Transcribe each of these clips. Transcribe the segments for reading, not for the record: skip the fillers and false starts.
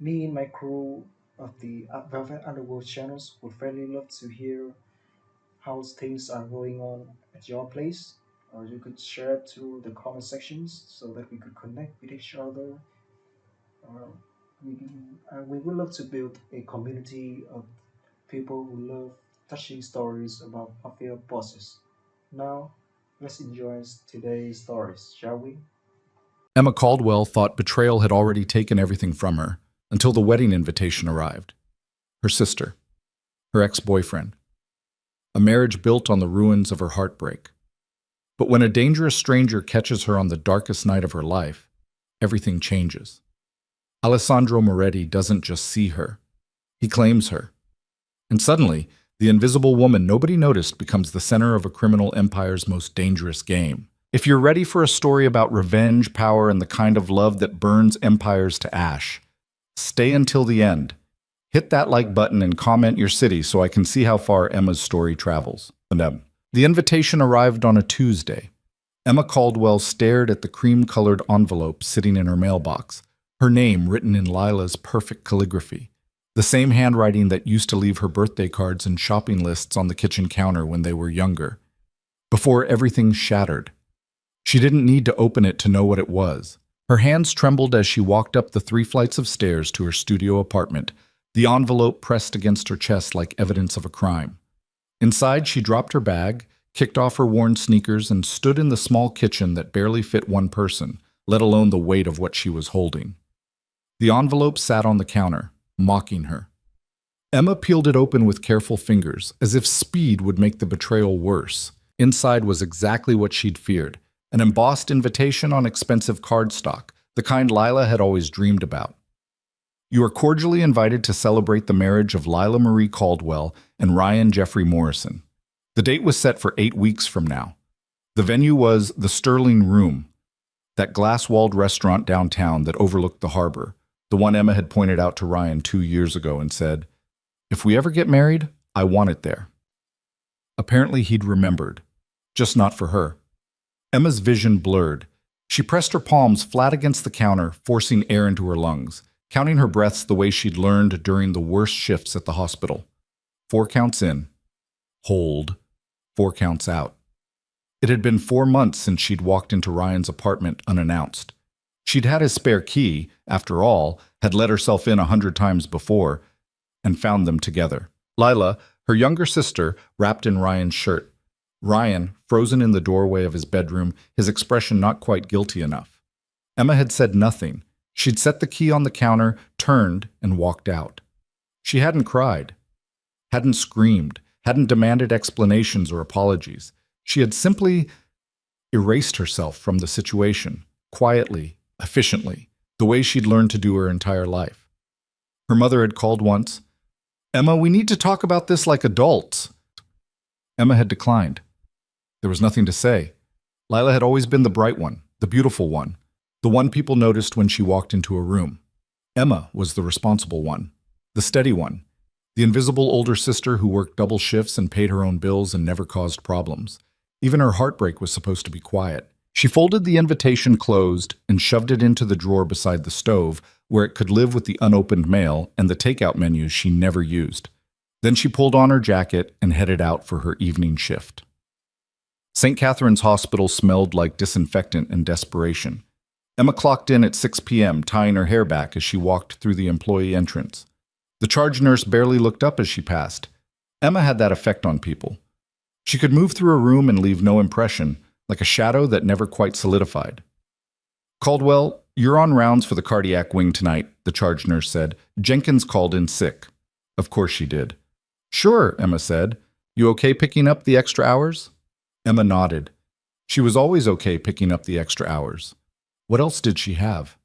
Me and my crew of the Velvet Underworld channels would really love to hear how things are going on at your place. Or you could share it to the comment sections so that we could connect with each other. Uh, we would love to build a community of people who love touching stories about mafia bosses. Now, let's enjoy today's stories, shall we? Emma Caldwell thought betrayal had already taken everything from her until the wedding invitation arrived. Her sister, her ex-boyfriend, a marriage built on the ruins of her heartbreak. But when a dangerous stranger catches her on the darkest night of her life, everything changes. Alessandro Moretti doesn't just see her, he claims her. And suddenly, the invisible woman nobody noticed becomes the center of a criminal empire's most dangerous game. If you're ready for a story about revenge, power, and the kind of love that burns empires to ash, stay until the end. Hit that like button and comment your city so I can see how far Emma's story travels. The invitation arrived on a Tuesday. Emma Caldwell stared at the cream-colored envelope sitting in her mailbox, her name written in Lila's perfect calligraphy, the same handwriting that used to leave her birthday cards and shopping lists on the kitchen counter when they were younger. Before everything shattered. She didn't need to open it to know what it was. Her hands trembled as she walked up the 3 flights of stairs to her studio apartment, the envelope pressed against her chest like evidence of a crime. Inside, she dropped her bag, kicked off her worn sneakers, and stood in the small kitchen that barely fit one person, let alone the weight of what she was holding. The envelope sat on the counter, mocking her. Emma peeled it open with careful fingers, as if speed would make the betrayal worse. Inside was exactly what she'd feared, an embossed invitation on expensive cardstock, the kind Lila had always dreamed about. You are cordially invited to celebrate the marriage of Lila Marie Caldwell and Ryan Jeffrey Morrison. The date was set for 8 weeks from now. The venue was the Sterling Room, that glass-walled restaurant downtown that overlooked the harbor, the one Emma had pointed out to Ryan 2 years ago and said, "If we ever get married, I want it there." Apparently he'd remembered, just not for her. Emma's vision blurred. She pressed her palms flat against the counter, forcing air into her lungs, counting her breaths the way she'd learned during the worst shifts at the hospital. 4 counts in. Hold. 4 counts out. It had been 4 months since she'd walked into Ryan's apartment unannounced. She'd had his spare key, after all, had let herself in 100 times before, and found them together. Lila, her younger sister, wrapped in Ryan's shirt. Ryan, frozen in the doorway of his bedroom, his expression not quite guilty enough. Emma had said nothing. She'd set the key on the counter, turned, and walked out. She hadn't cried, hadn't screamed, hadn't demanded explanations or apologies. She had simply erased herself from the situation, quietly, efficiently, the way she'd learned to do her entire life. Her mother had called once. "Emma, we need to talk about this like adults." Emma had declined. There was nothing to say. Lila had always been the bright one, the beautiful one, the one people noticed when she walked into a room. Emma was the responsible one, the steady one, the invisible older sister who worked double shifts and paid her own bills and never caused problems. Even her heartbreak was supposed to be quiet. She folded the invitation closed and shoved it into the drawer beside the stove, where it could live with the unopened mail and the takeout menus she never used. Then she pulled on her jacket and headed out for her evening shift. St. Catherine's Hospital smelled like disinfectant and desperation. Emma clocked in at 6 p.m., tying her hair back as she walked through the employee entrance. The charge nurse barely looked up as she passed. Emma had that effect on people. She could move through a room and leave no impression, like a shadow that never quite solidified. "Caldwell, you're on rounds for the cardiac wing tonight," the charge nurse said. "Jenkins called in sick." Of course she did. "Sure," Emma said. "You okay picking up the extra hours?" Emma nodded. She was always okay picking up the extra hours. What else did she have?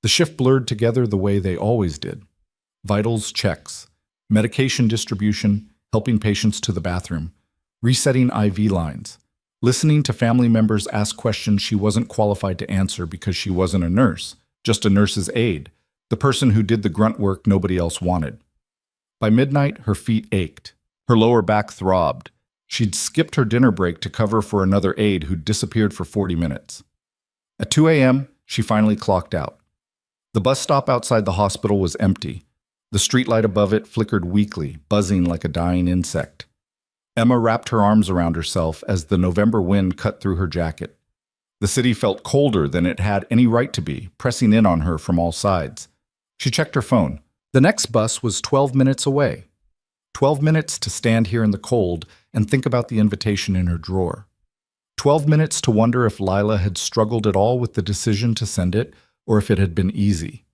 The shift blurred together the way they always did. Vitals checks, medication distribution, helping patients to the bathroom, resetting IV lines, listening to family members ask questions she wasn't qualified to answer because she wasn't a nurse, just a nurse's aide, the person who did the grunt work nobody else wanted. By midnight, her feet ached. Her lower back throbbed. She'd skipped her dinner break to cover for another aide who'd disappeared for 40 minutes. At 2 a.m., she finally clocked out. The bus stop outside the hospital was empty. The streetlight above it flickered weakly, buzzing like a dying insect. Emma wrapped her arms around herself as the November wind cut through her jacket. The city felt colder than it had any right to be, pressing in on her from all sides. She checked her phone. The next bus was 12 minutes away. 12 minutes to stand here in the cold and think about the invitation in her drawer. 12 minutes to wonder if Lila had struggled at all with the decision to send it, or if it had been easy.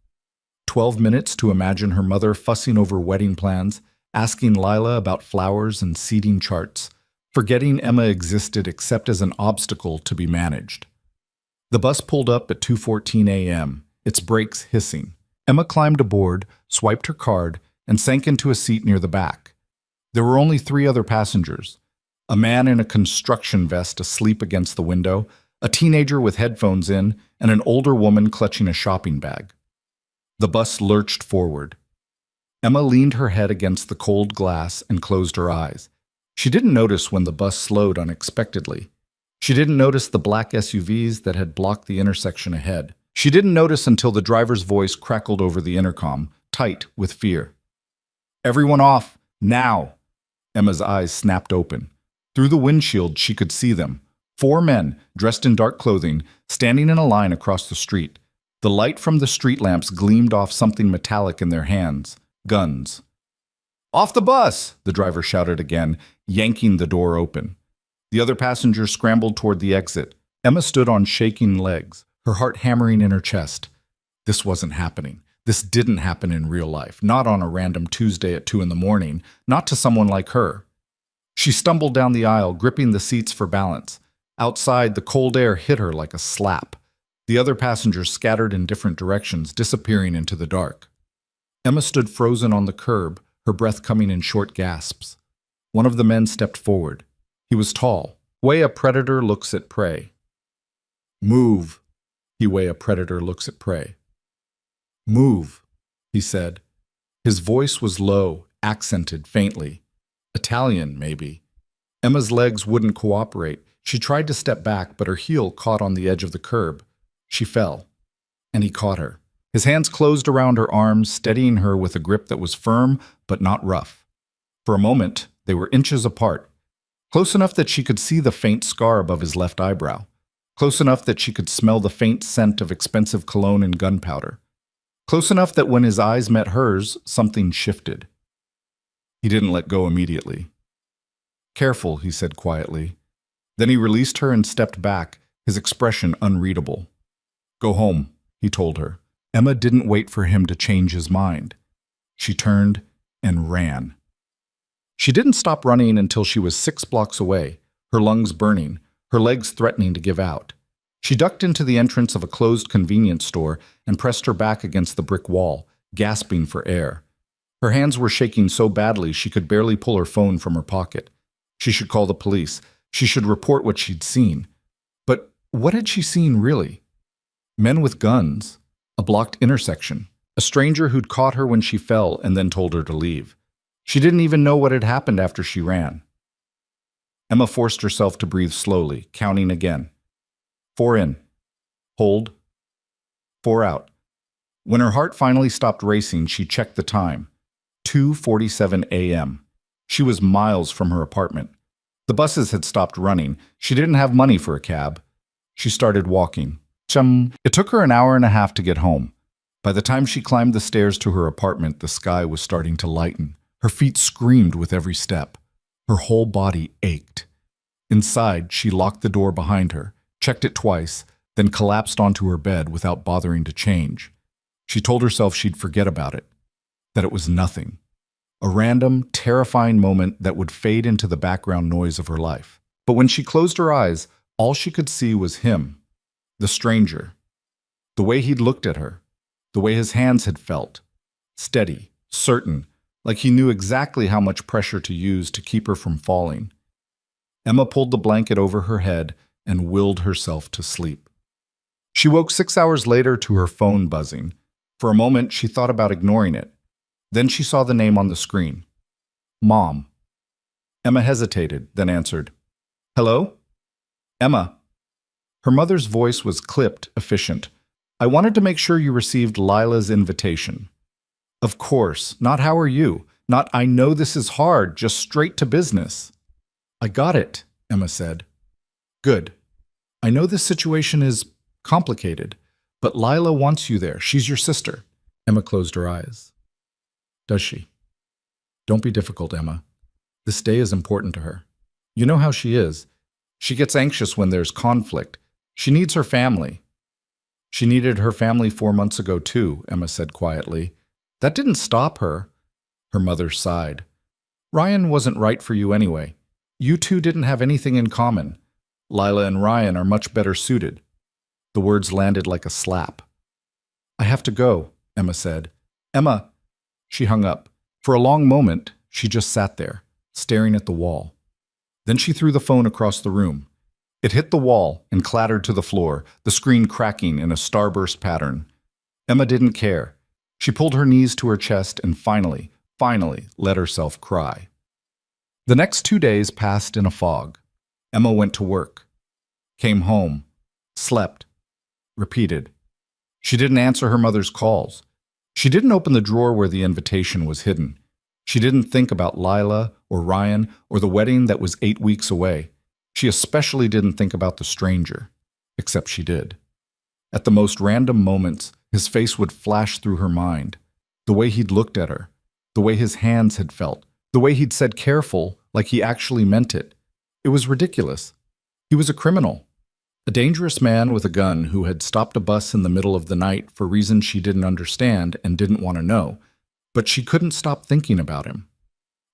12 minutes to imagine her mother fussing over wedding plans, asking Lila about flowers and seating charts, forgetting Emma existed except as an obstacle to be managed. The bus pulled up at 2:14 a.m., its brakes hissing. Emma climbed aboard, swiped her card, and sank into a seat near the back. There were only 3 other passengers: a man in a construction vest asleep against the window, a teenager with headphones in, and an older woman clutching a shopping bag. The bus lurched forward. Emma leaned her head against the cold glass and closed her eyes. She didn't notice when the bus slowed unexpectedly. She didn't notice the black SUVs that had blocked the intersection ahead. She didn't notice until the driver's voice crackled over the intercom, tight with fear. "Everyone off, now!" Emma's eyes snapped open. Through the windshield, she could see them. 4 men, dressed in dark clothing, standing in a line across the street. The light from the street lamps gleamed off something metallic in their hands. Guns. "Off the bus!" the driver shouted again, yanking the door open. The other passengers scrambled toward the exit. Emma stood on shaking legs, her heart hammering in her chest. This wasn't happening. This didn't happen in real life, not on a random Tuesday at 2 in the morning, not to someone like her. She stumbled down the aisle, gripping the seats for balance. Outside, the cold air hit her like a slap. The other passengers scattered in different directions, disappearing into the dark. Emma stood frozen on the curb, her breath coming in short gasps. One of the men stepped forward. He was tall. Way a predator looks at prey. "Move," he way a predator looks at prey. "Move," he said. His voice was low, accented faintly. Italian, maybe. Emma's legs wouldn't cooperate. She tried to step back, but her heel caught on the edge of the curb. She fell, and he caught her. His hands closed around her arms, steadying her with a grip that was firm but not rough. For a moment, they were inches apart, close enough that she could see the faint scar above his left eyebrow, close enough that she could smell the faint scent of expensive cologne and gunpowder, close enough that when his eyes met hers, something shifted. He didn't let go immediately. "Careful," he said quietly. Then he released her and stepped back, his expression unreadable. "Go home," he told her. Emma didn't wait for him to change his mind. She turned and ran. She didn't stop running until she was 6 blocks away, her lungs burning, her legs threatening to give out. She ducked into the entrance of a closed convenience store and pressed her back against the brick wall, gasping for air. Her hands were shaking so badly she could barely pull her phone from her pocket. She should call the police. She should report what she'd seen. But what had she seen, really? Men with guns, a blocked intersection, a stranger who'd caught her when she fell and then told her to leave. She didn't even know what had happened after she ran. Emma forced herself to breathe slowly, counting again. 4 in. Hold. 4 out. When her heart finally stopped racing, she checked the time. 2:47 a.m. She was miles from her apartment. The buses had stopped running. She didn't have money for a cab. She started walking. It took her an hour and a half to get home. By the time she climbed the stairs to her apartment, the sky was starting to lighten. Her feet screamed with every step. Her whole body ached. Inside, she locked the door behind her, checked it twice, then collapsed onto her bed without bothering to change. She told herself she'd forget about it, that it was nothing. A random, terrifying moment that would fade into the background noise of her life. But when she closed her eyes, all she could see was him, the stranger. The way he'd looked at her, the way his hands had felt. Steady, certain, like he knew exactly how much pressure to use to keep her from falling. Emma pulled the blanket over her head and willed herself to sleep. She woke 6 hours later to her phone buzzing. For a moment, she thought about ignoring it. Then she saw the name on the screen. Mom. Emma hesitated, then answered. "Hello? Emma." Her mother's voice was clipped, efficient. I wanted to make sure you received Lila's invitation. Of course, not how are you, not I know this is hard, just straight to business. I got it, Emma said. Good. I know this situation is complicated, but Lila wants you there. She's your sister. Emma closed her eyes. Does she? Don't be difficult, Emma. This day is important to her. You know how she is. She gets anxious when there's conflict. She needs her family. She needed her family 4 months ago, too, Emma said quietly. That didn't stop her. Her mother sighed. Ryan wasn't right for you anyway. You two didn't have anything in common. Lila and Ryan are much better suited. The words landed like a slap. I have to go, Emma said. Emma. She hung up. For a long moment, she just sat there, staring at the wall. Then she threw the phone across the room. It hit the wall and clattered to the floor, the screen cracking in a starburst pattern. Emma didn't care. She pulled her knees to her chest and finally let herself cry. The next 2 days passed in a fog. Emma went to work, came home, slept, repeated. She didn't answer her mother's calls. She didn't open the drawer where the invitation was hidden. She didn't think about Lila or Ryan or the wedding that was 8 weeks away. She especially didn't think about the stranger, except she did. At the most random moments, his face would flash through her mind. The way he'd looked at her, the way his hands had felt, the way he'd said careful like he actually meant it. It was ridiculous. He was a criminal. A dangerous man with a gun who had stopped a bus in the middle of the night for reasons she didn't understand and didn't want to know, but she couldn't stop thinking about him.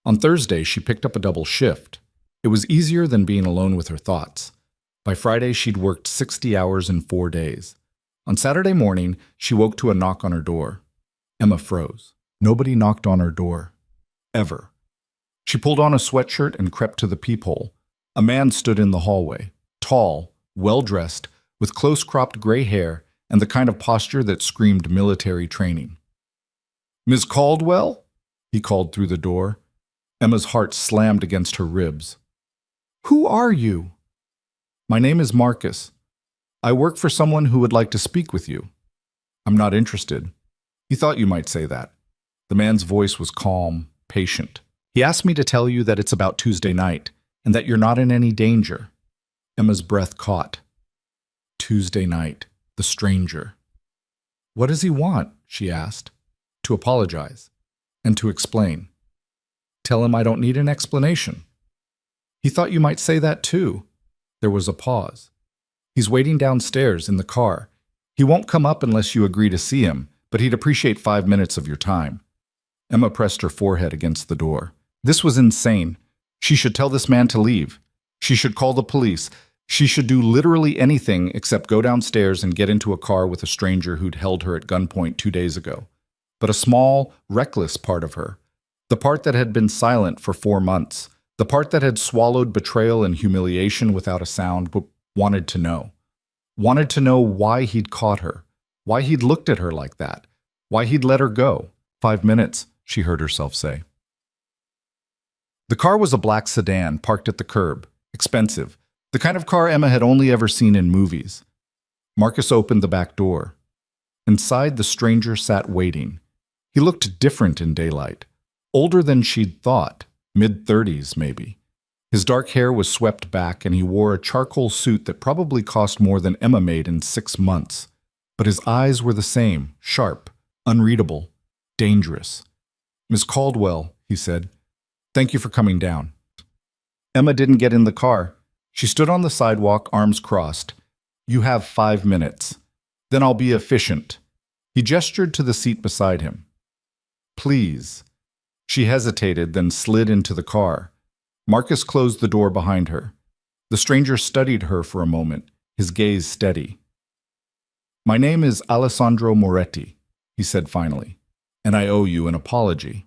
On Thursday, she picked up a double shift. It was easier than being alone with her thoughts. By Friday, she'd worked 60 hours in 4 days. On Saturday morning, she woke to a knock on her door. Emma froze. Nobody knocked on her door. Ever. She pulled on a sweatshirt and crept to the peephole. A man stood in the hallway, tall, well-dressed, with close-cropped gray hair and the kind of posture that screamed military training. Miss Caldwell? He called through the door. Emma's heart slammed against her ribs. Who are you? My name is Marcus. I work for someone who would like to speak with you. I'm not interested. He thought you might say that. The man's voice was calm, patient. He asked me to tell you that it's about Tuesday night and that you're not in any danger. Emma's breath caught. Tuesday night, the stranger. What does he want? She asked. To apologize and to explain. Tell him I don't need an explanation. He thought you might say that too. There was a pause. He's waiting downstairs in the car. He won't come up unless you agree to see him, but he'd appreciate 5 minutes of your time. Emma pressed her forehead against the door. This was insane. She should tell this man to leave. She should call the police. She should do literally anything except go downstairs and get into a car with a stranger who'd held her at gunpoint 2 days ago. But a small, reckless part of her, the part that had been silent for 4 months, the part that had swallowed betrayal and humiliation without a sound, but wanted to know. Wanted to know why he'd caught her, why he'd looked at her like that, why he'd let her go. 5 minutes, she heard herself say. The car was a black sedan parked at the curb, expensive, the kind of car Emma had only ever seen in movies. Marcus opened the back door. Inside, the stranger sat waiting. He looked different in daylight, older than she'd thought, mid-30s maybe. His dark hair was swept back and he wore a charcoal suit that probably cost more than Emma made in 6 months. But his eyes were the same, sharp, unreadable, dangerous. Miss Caldwell, he said, thank you for coming down. Emma didn't get in the car. She stood on the sidewalk, arms crossed. You have 5 minutes. Then I'll be efficient. He gestured to the seat beside him. Please. She hesitated, then slid into the car. Marcus closed the door behind her. The stranger studied her for a moment, his gaze steady. My name is Alessandro Moretti, he said finally, and I owe you an apology.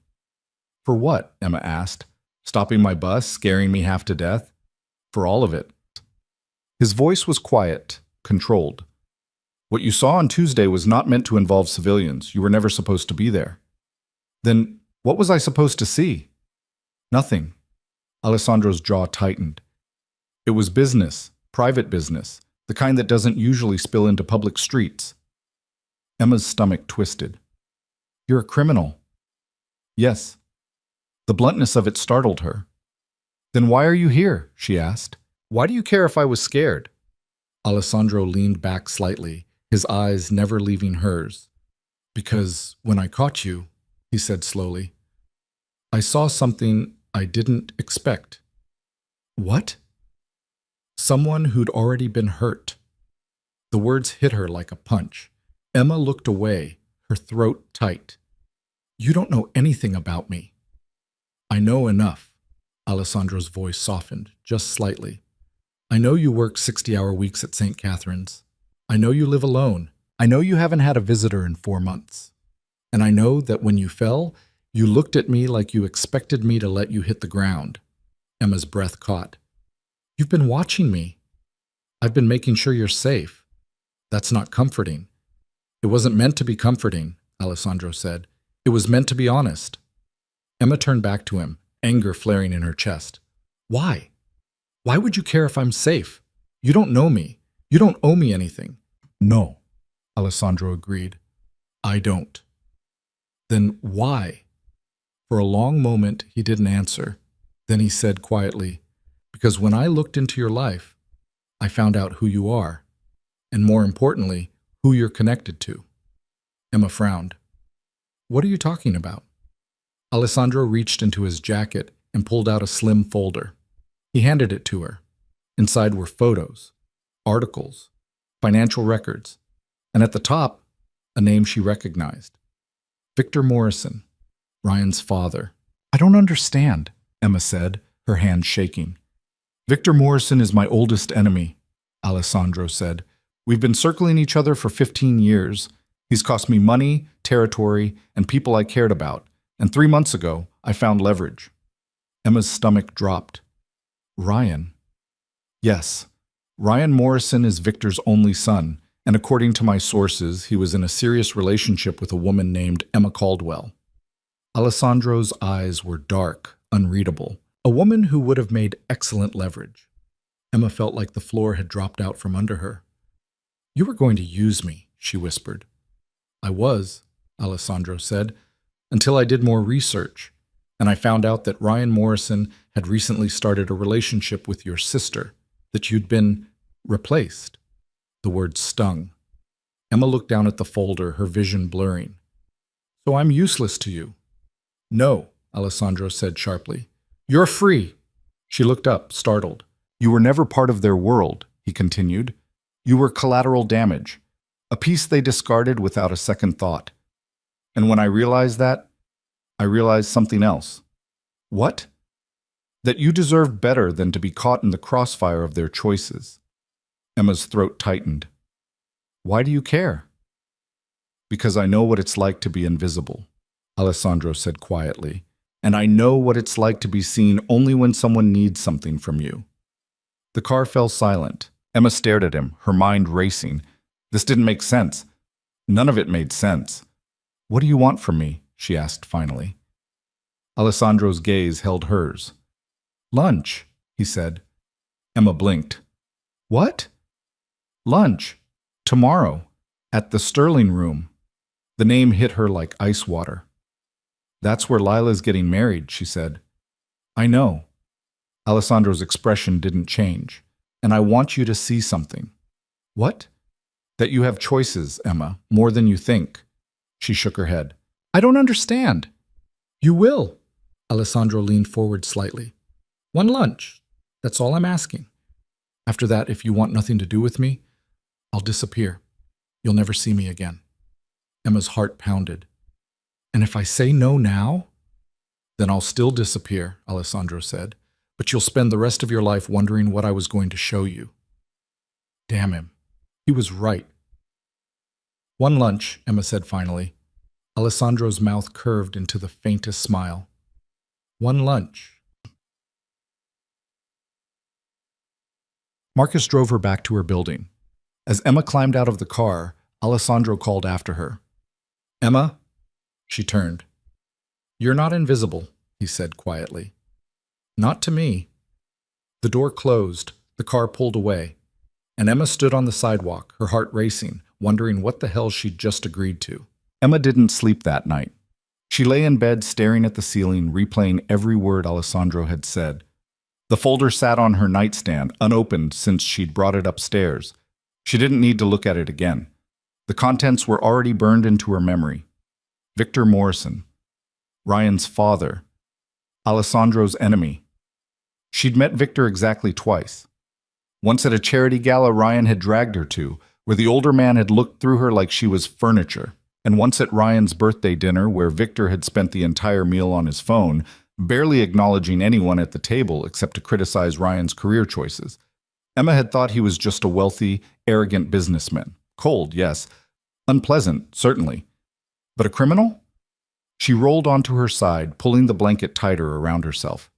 For what? Emma asked. Stopping my bus, scaring me half to death? For all of it. His voice was quiet, controlled. What you saw on Tuesday was not meant to involve civilians. You were never supposed to be there. Then what was I supposed to see? Nothing. Alessandro's jaw tightened. It was business, private business, the kind that doesn't usually spill into public streets. Emma's stomach twisted. You're a criminal. Yes. The bluntness of it startled her. Then why are you here? She asked. Why do you care if I was scared? Alessandro leaned back slightly, his eyes never leaving hers. Because when I caught you, he said slowly, I saw something I didn't expect. What? Someone who'd already been hurt. The words hit her like a punch. Emma looked away, her throat tight. You don't know anything about me. I know enough. Alessandro's voice softened, just slightly. I know you work 60-hour weeks at St. Catherine's. I know you live alone. I know you haven't had a visitor in 4 months. And I know that when you fell, you looked at me like you expected me to let you hit the ground. Emma's breath caught. You've been watching me. I've been making sure you're safe. That's not comforting. It wasn't meant to be comforting, Alessandro said. It was meant to be honest. Emma turned back to him, anger flaring in her chest. Why? Why would you care if I'm safe? You don't know me. You don't owe me anything. No, Alessandro agreed. I don't. Then why? For a long moment, he didn't answer. Then he said quietly, because when I looked into your life, I found out who you are, and more importantly, who you're connected to. Emma frowned. What are you talking about? Alessandro reached into his jacket and pulled out a slim folder. He handed it to her. Inside were photos, articles, financial records, and at the top, a name she recognized. Victor Morrison, Ryan's father. I don't understand, Emma said, her hand shaking. Victor Morrison is my oldest enemy, Alessandro said. We've been circling each other for 15 years. He's cost me money, territory, and people I cared about. And 3 months ago, I found leverage. Emma's stomach dropped. Ryan? Yes. Ryan Morrison is Victor's only son, and according to my sources, he was in a serious relationship with a woman named Emma Caldwell. Alessandro's eyes were dark, unreadable. A woman who would have made excellent leverage. Emma felt like the floor had dropped out from under her. You were going to use me, she whispered. I was, Alessandro said, until I did more research, and I found out that Ryan Morrison had recently started a relationship with your sister, that you'd been replaced. The word stung. Emma looked down at the folder, her vision blurring. So I'm useless to you. No, Alessandro said sharply. You're free. She looked up, startled. You were never part of their world, he continued. You were collateral damage, a piece they discarded without a second thought. And when I realized that, I realized something else. What? That you deserved better than to be caught in the crossfire of their choices. Emma's throat tightened. Why do you care? Because I know what it's like to be invisible, Alessandro said quietly. And I know what it's like to be seen only when someone needs something from you. The car fell silent. Emma stared at him, her mind racing. This didn't make sense. None of it made sense. What do you want from me? She asked finally. Alessandro's gaze held hers. Lunch, he said. Emma blinked. What? Lunch. Tomorrow. At the Sterling Room. The name hit her like ice water. That's where Lila's getting married, she said. I know. Alessandro's expression didn't change. And I want you to see something. What? That you have choices, Emma, more than you think. She shook her head. I don't understand. You will. Alessandro leaned forward slightly. One lunch. That's all I'm asking. After that, if you want nothing to do with me, I'll disappear. You'll never see me again. Emma's heart pounded. And if I say no now? Then I'll still disappear, Alessandro said. But you'll spend the rest of your life wondering what I was going to show you. Damn him. He was right. One lunch, Emma said finally. Alessandro's mouth curved into the faintest smile. One lunch. Marcus drove her back to her building. As Emma climbed out of the car, Alessandro called after her. Emma? She turned. You're not invisible, he said quietly. Not to me. The door closed, the car pulled away, and Emma stood on the sidewalk, her heart racing, wondering what the hell she'd just agreed to. Emma didn't sleep that night. She lay in bed staring at the ceiling, replaying every word Alessandro had said. The folder sat on her nightstand, unopened since she'd brought it upstairs. She didn't need to look at it again. The contents were already burned into her memory. Victor Morrison, Ryan's father, Alessandro's enemy. She'd met Victor exactly twice. Once at a charity gala Ryan had dragged her to, where the older man had looked through her like she was furniture, and once at Ryan's birthday dinner where Victor had spent the entire meal on his phone, barely acknowledging anyone at the table except to criticize Ryan's career choices. Emma had thought he was just a wealthy, arrogant businessman. Cold, yes. Unpleasant, certainly. But a criminal? She rolled onto her side, pulling the blanket tighter around herself.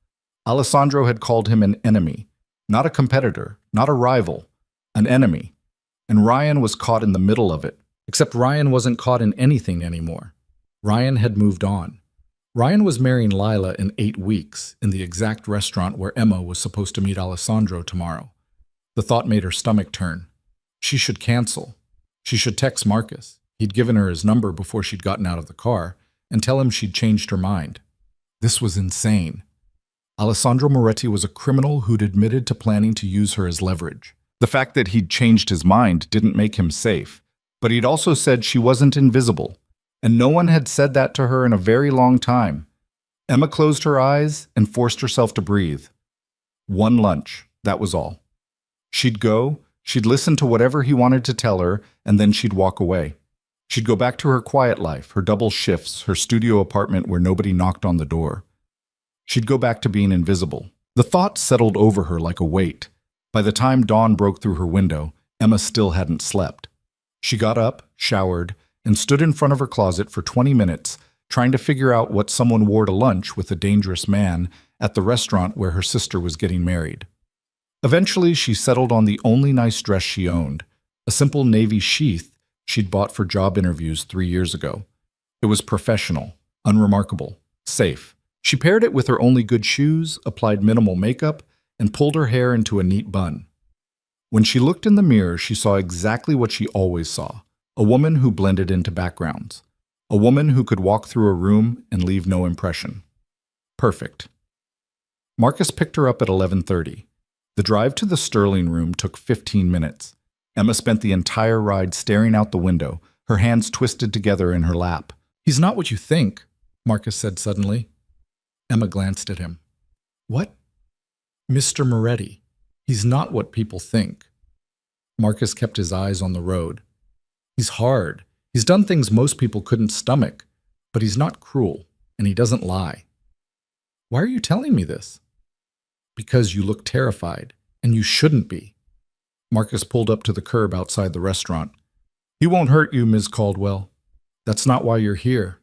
Alessandro had called him an enemy, not a competitor, not a rival, an enemy. And Ryan was caught in the middle of it. Except Ryan wasn't caught in anything anymore. Ryan had moved on. Ryan was marrying Lila in 8 weeks, in the exact restaurant where Emma was supposed to meet Alessandro tomorrow. The thought made her stomach turn. She should cancel. She should text Marcus. He'd given her his number before she'd gotten out of the car, and tell him she'd changed her mind. This was insane. Alessandro Moretti was a criminal who'd admitted to planning to use her as leverage. The fact that he'd changed his mind didn't make him safe, but he'd also said she wasn't invisible, and no one had said that to her in a very long time. Emma closed her eyes and forced herself to breathe. One lunch, that was all. She'd go, she'd listen to whatever he wanted to tell her, and then she'd walk away. She'd go back to her quiet life, her double shifts, her studio apartment where nobody knocked on the door. She'd go back to being invisible. The thought settled over her like a weight. By the time dawn broke through her window, Emma still hadn't slept. She got up, showered, and stood in front of her closet for 20 minutes, trying to figure out what someone wore to lunch with a dangerous man at the restaurant where her sister was getting married. Eventually, she settled on the only nice dress she owned, a simple navy sheath she'd bought for job interviews 3 years ago. It was professional, unremarkable, safe. She paired it with her only good shoes, applied minimal makeup, and pulled her hair into a neat bun. When she looked in the mirror, she saw exactly what she always saw, a woman who blended into backgrounds, a woman who could walk through a room and leave no impression. Perfect. Marcus picked her up at 11:30. The drive to the Sterling room took 15 minutes. Emma spent the entire ride staring out the window, her hands twisted together in her lap. "He's not what you think," Marcus said suddenly. Emma glanced at him. "What?" "Mr. Moretti. He's not what people think." Marcus kept his eyes on the road. "He's hard. He's done things most people couldn't stomach, but he's not cruel, and he doesn't lie." "Why are you telling me this?" "Because you look terrified, and you shouldn't be." Marcus pulled up to the curb outside the restaurant. "He won't hurt you, Ms. Caldwell. That's not why you're here."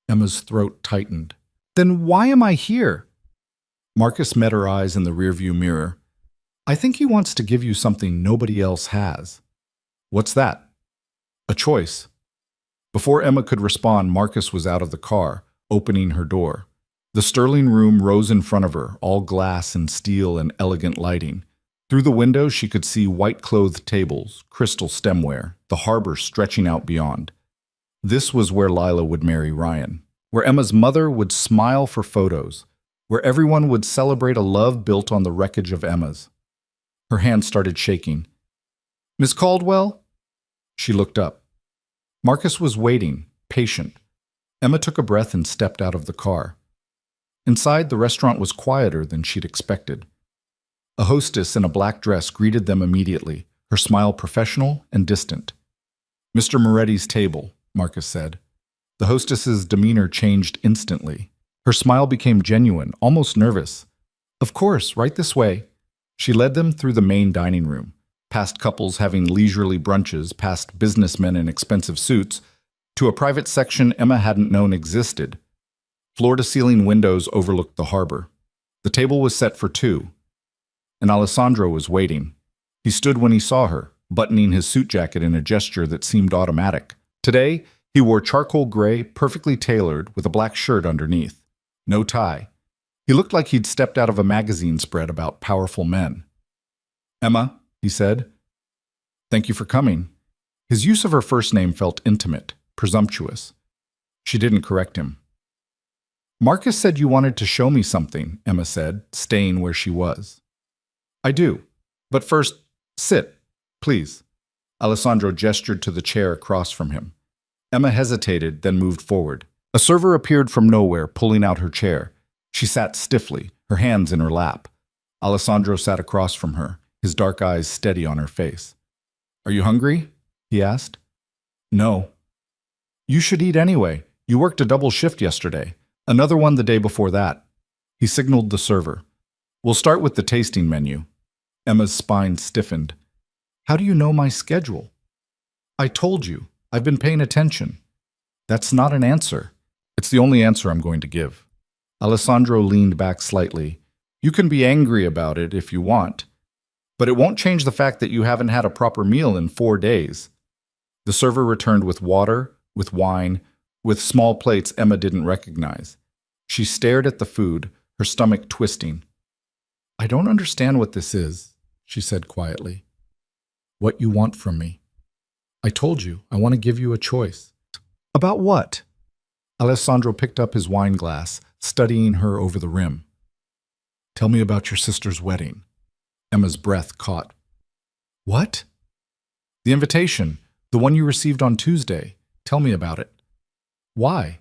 Emma's throat tightened. "Then why am I here?" Marcus met her eyes in the rearview mirror. "I think he wants to give you something nobody else has." "What's that?" "A choice." Before Emma could respond, Marcus was out of the car, opening her door. The Sterling room rose in front of her, all glass and steel and elegant lighting. Through the window, she could see white-clothed tables, crystal stemware, the harbor stretching out beyond. This was where Lila would marry Ryan, where Emma's mother would smile for photos, where everyone would celebrate a love built on the wreckage of Emma's. Her hand started shaking. "Miss Caldwell?" She looked up. Marcus was waiting, patient. Emma took a breath and stepped out of the car. Inside, the restaurant was quieter than she'd expected. A hostess in a black dress greeted them immediately, her smile professional and distant. "Mr. Moretti's table," Marcus said. The hostess's demeanor changed instantly. Her smile became genuine, almost nervous. "Of course, right this way." She led them through the main dining room, past couples having leisurely brunches, past businessmen in expensive suits, to a private section Emma hadn't known existed. Floor-to-ceiling windows overlooked the harbor. The table was set for 2, and Alessandro was waiting. He stood when he saw her, buttoning his suit jacket in a gesture that seemed automatic. Today, he wore charcoal gray, perfectly tailored, with a black shirt underneath. No tie. He looked like he'd stepped out of a magazine spread about powerful men. "Emma," he said. "Thank you for coming." His use of her first name felt intimate, presumptuous. She didn't correct him. Marcus said you wanted to show me something, Emma said, staying where she was. I do. But first, sit, please. Alessandro gestured to the chair across from him. Emma hesitated, then moved forward. A server appeared from nowhere, pulling out her chair. She sat stiffly, her hands in her lap. Alessandro sat across from her, his dark eyes steady on her face. Are you hungry? He asked. No. You should eat anyway. You worked a double shift yesterday. Another one the day before that. He signaled the server. We'll start with the tasting menu. Emma's spine stiffened. How do you know my schedule? I told you. I've been paying attention. That's not an answer. It's the only answer I'm going to give. Alessandro leaned back slightly. You can be angry about it if you want, but it won't change the fact that you haven't had a proper meal in 4 days. The server returned with water, with wine, with small plates Emma didn't recognize. She stared at the food, her stomach twisting. I don't understand what this is, she said quietly. What you want from me. I told you, I want to give you a choice. About what? Alessandro picked up his wine glass, studying her over the rim. Tell me about your sister's wedding. Emma's breath caught. What? The invitation, the one you received on Tuesday. Tell me about it. Why?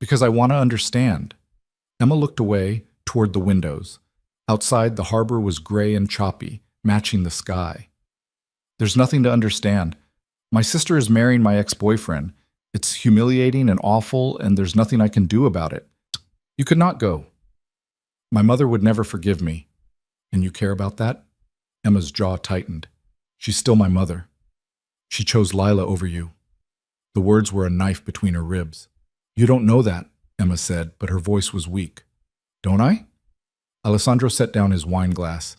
Because I want to understand. Emma looked away, toward the windows. Outside, the harbor was gray and choppy, matching the sky. There's nothing to understand. My sister is marrying my ex-boyfriend. It's humiliating and awful, and there's nothing I can do about it. You could not go. My mother would never forgive me. And you care about that? Emma's jaw tightened. She's still my mother. She chose Lila over you. The words were a knife between her ribs. You don't know that, Emma said, but her voice was weak. Don't I? Alessandro set down his wine glass.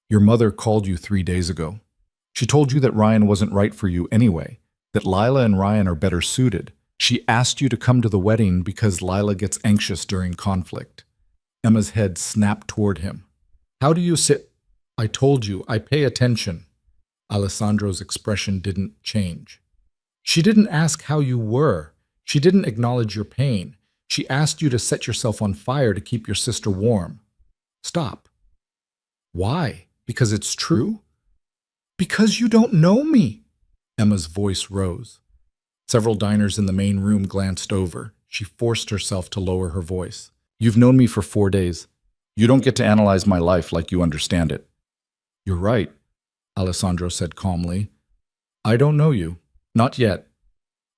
Your mother called you 3 days ago. She told you that Ryan wasn't right for you anyway, that Lila and Ryan are better suited. She asked you to come to the wedding because Lila gets anxious during conflict. Emma's head snapped toward him. How do you sit? I told you, I pay attention. Alessandro's expression didn't change. She didn't ask how you were. She didn't acknowledge your pain. She asked you to set yourself on fire to keep your sister warm. Stop. Why? Because it's true? Because you don't know me. Emma's voice rose. Several diners in the main room glanced over. She forced herself to lower her voice. You've known me for 4 days. You don't get to analyze my life like you understand it. You're right, Alessandro said calmly. I don't know you. Not yet.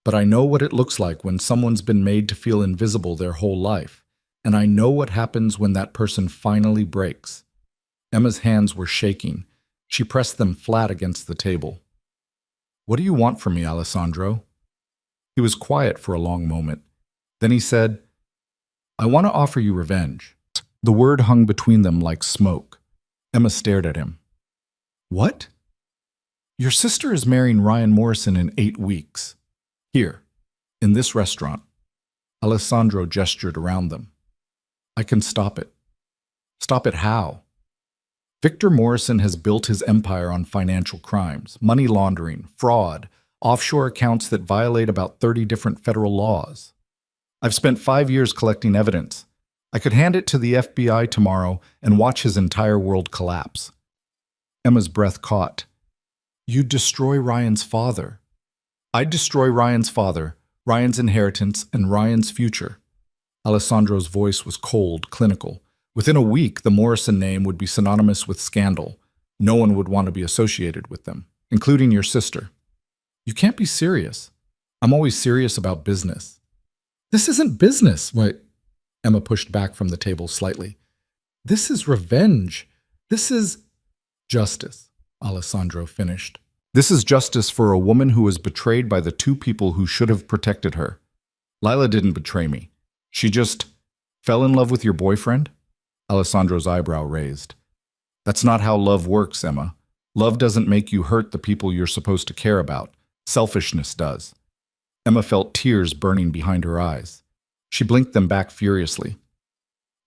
But I know what it looks like when someone's been made to feel invisible their whole life. And I know what happens when that person finally breaks. Emma's hands were shaking. She pressed them flat against the table. What do you want from me, Alessandro? He was quiet for a long moment. Then he said, I want to offer you revenge. The word hung between them like smoke. Emma stared at him. What? Your sister is marrying Ryan Morrison in 8 weeks. Here, in this restaurant. Alessandro gestured around them. I can stop it. Stop it how? Victor Morrison has built his empire on financial crimes, money laundering, fraud, offshore accounts that violate about 30 different federal laws. I've spent 5 years collecting evidence. I could hand it to the FBI tomorrow and watch his entire world collapse. Emma's breath caught. You'd destroy Ryan's father. I'd destroy Ryan's father, Ryan's inheritance, and Ryan's future. Alessandro's voice was cold, clinical. Within a week, the Morrison name would be synonymous with scandal. No one would want to be associated with them, including your sister. You can't be serious. I'm always serious about business. This isn't business. Wait. Emma pushed back from the table slightly. This is revenge. This is justice, Alessandro finished. This is justice for a woman who was betrayed by the 2 people who should have protected her. Lila didn't betray me. She just fell in love with your boyfriend? Alessandro's eyebrow raised. That's not how love works, Emma. Love doesn't make you hurt the people you're supposed to care about. Selfishness does. Emma felt tears burning behind her eyes. She blinked them back furiously.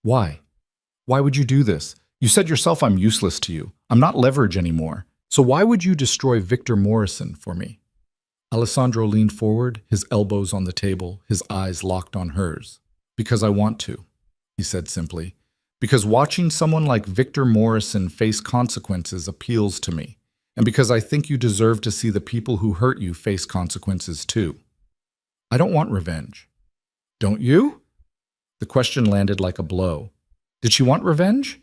Why? Why would you do this? You said yourself I'm useless to you. I'm not leverage anymore. So why would you destroy Victor Morrison for me? Alessandro leaned forward, his elbows on the table, his eyes locked on hers. Because I want to, he said simply. Because watching someone like Victor Morrison face consequences appeals to me. And because I think you deserve to see the people who hurt you face consequences too. I don't want revenge. Don't you? The question landed like a blow. Did she want revenge?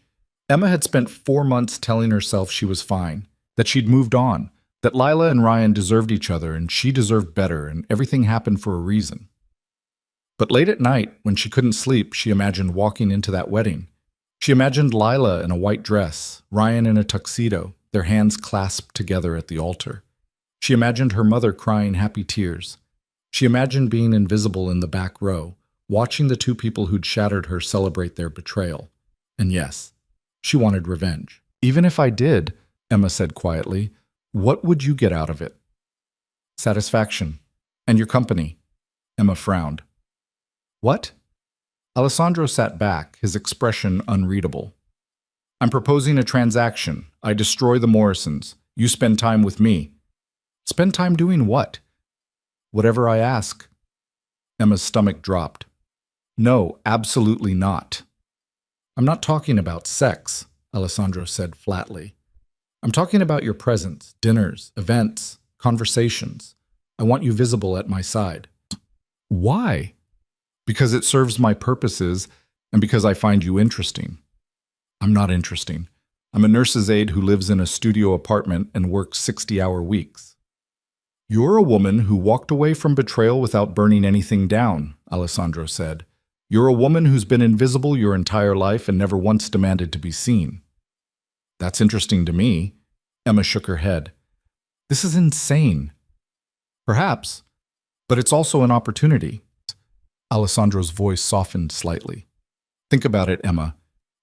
Emma had spent 4 months telling herself she was fine, that she'd moved on, that Lila and Ryan deserved each other and she deserved better and everything happened for a reason. But late at night, when she couldn't sleep, she imagined walking into that wedding. She imagined Lila in a white dress, Ryan in a tuxedo, their hands clasped together at the altar. She imagined her mother crying happy tears. She imagined being invisible in the back row, watching the two people who'd shattered her celebrate their betrayal. And yes, she wanted revenge. Even if I did, Emma said quietly, what would you get out of it? Satisfaction. And your company. Emma frowned. What? Alessandro sat back, his expression unreadable. I'm proposing a transaction. I destroy the Morrisons. You spend time with me. Spend time doing what? Whatever I ask. Emma's stomach dropped. No, absolutely not. I'm not talking about sex, Alessandro said flatly. I'm talking about your presence, dinners, events, conversations. I want you visible at my side. Why? Because it serves my purposes and because I find you interesting. I'm not interesting. I'm a nurse's aide who lives in a studio apartment and works 60-hour weeks. You're a woman who walked away from betrayal without burning anything down, Alessandro said. You're a woman who's been invisible your entire life and never once demanded to be seen. That's interesting to me. Emma shook her head. This is insane. Perhaps, but it's also an opportunity. Alessandro's voice softened slightly. Think about it, Emma.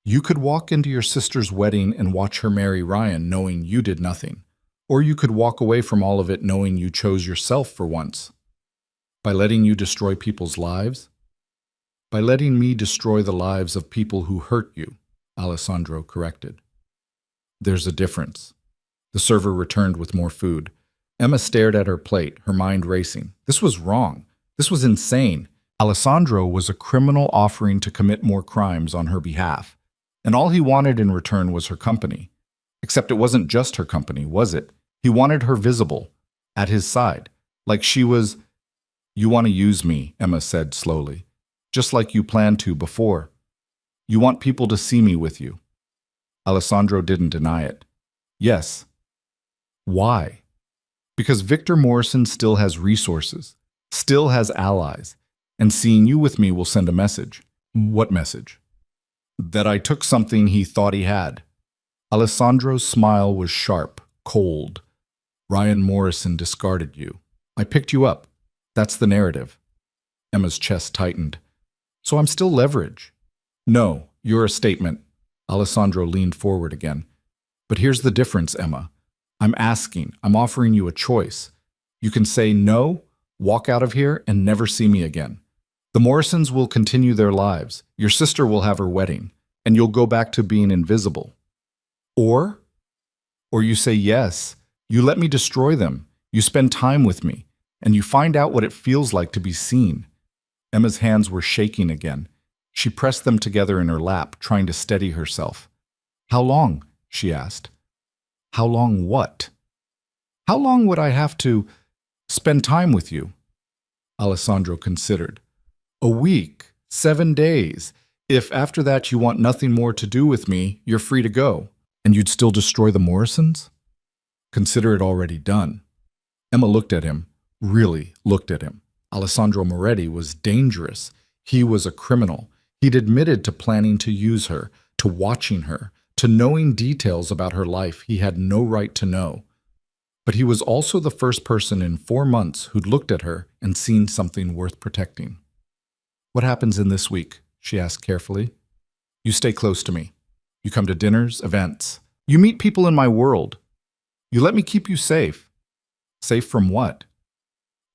You could walk into your sister's wedding and watch her marry Ryan knowing you did nothing. Or you could walk away from all of it knowing you chose yourself for once. By letting you destroy people's lives? By letting me destroy the lives of people who hurt you, Alessandro corrected. There's a difference. The server returned with more food. Emma stared at her plate, her mind racing. This was wrong. This was insane. Alessandro was a criminal offering to commit more crimes on her behalf. And all he wanted in return was her company. Except it wasn't just her company, was it? He wanted her visible, at his side, like she was... You want to use me, Emma said slowly. Just like you planned to before. You want people to see me with you. Alessandro didn't deny it. Yes. Why? Because Victor Morrison still has resources, still has allies, and seeing you with me will send a message. What message? That I took something he thought he had. Alessandro's smile was sharp, cold. Ryan Morrison discarded you. I picked you up. That's the narrative. Emma's chest tightened. So I'm still leverage. No, you're a statement. Alessandro leaned forward again. But here's the difference, Emma. I'm offering you a choice. You can say no, walk out of here, and never see me again. The Morrisons will continue their lives. Your sister will have her wedding, and you'll go back to being invisible. Or you say yes, you let me destroy them, you spend time with me, and you find out what it feels like to be seen. Emma's hands were shaking again. She pressed them together in her lap, trying to steady herself. How long? She asked. How long what? How long would I have to spend time with you? Alessandro considered. A week, 7 days. If after that you want nothing more to do with me, you're free to go. And you'd still destroy the Morrisons? Consider it already done. Emma looked at him, really looked at him. Alessandro Moretti was dangerous. He was a criminal. He'd admitted to planning to use her, to watching her, to knowing details about her life he had no right to know. But he was also the first person in 4 months who'd looked at her and seen something worth protecting. What happens in this week? She asked carefully. You stay close to me. You come to dinners, events. You meet people in my world. You let me keep you safe. Safe from what?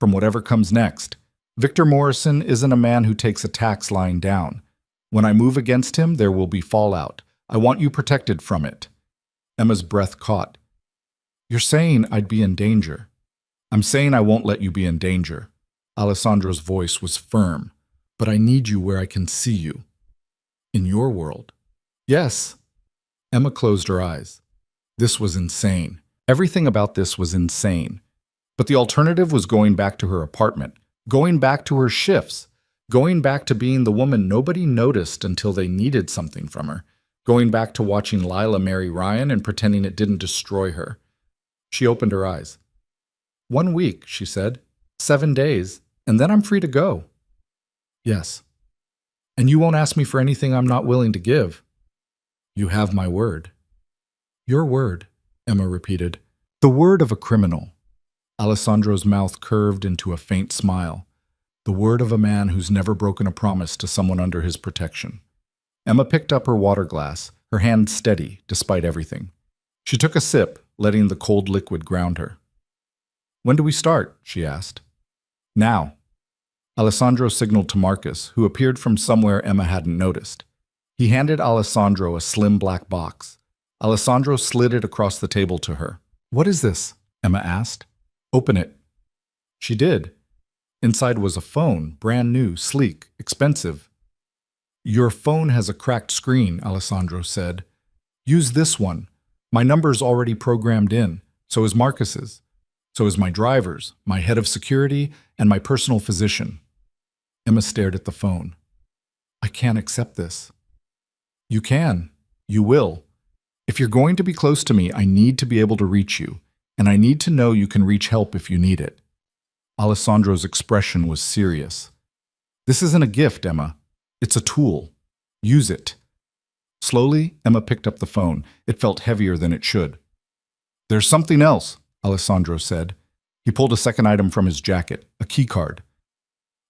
From whatever comes next. Victor Morrison isn't a man who takes attacks lying down. When I move against him, there will be fallout. I want you protected from it. Emma's breath caught. You're saying I'd be in danger. I'm saying I won't let you be in danger. Alessandro's voice was firm. But I need you where I can see you. In your world. Yes. Emma closed her eyes. This was insane. Everything about this was insane. But the alternative was going back to her apartment, going back to her shifts, going back to being the woman nobody noticed until they needed something from her, going back to watching Lila marry Ryan and pretending it didn't destroy her. She opened her eyes. 1 week, she said. 7 days, and then I'm free to go. Yes. And you won't ask me for anything I'm not willing to give. You have my word. Your word, Emma repeated. The word of a criminal. Alessandro's mouth curved into a faint smile. The word of a man who's never broken a promise to someone under his protection. Emma picked up her water glass, her hand steady despite everything. She took a sip, letting the cold liquid ground her. When do we start? She asked. Now. Alessandro signaled to Marcus, who appeared from somewhere Emma hadn't noticed. He handed Alessandro a slim black box. Alessandro slid it across the table to her. What is this? Emma asked. Open it. She did. Inside was a phone, brand new, sleek, expensive. Your phone has a cracked screen, Alessandro said. Use this one. My number's already programmed in. So is Marcus's. So is my driver's, my head of security, and my personal physician. Emma stared at the phone. I can't accept this. You can. You will. If you're going to be close to me, I need to be able to reach you, and I need to know you can reach help if you need it. Alessandro's expression was serious. This isn't a gift, Emma. It's a tool. Use it. Slowly, Emma picked up the phone. It felt heavier than it should. There's something else, Alessandro said. He pulled a second item from his jacket, a key card.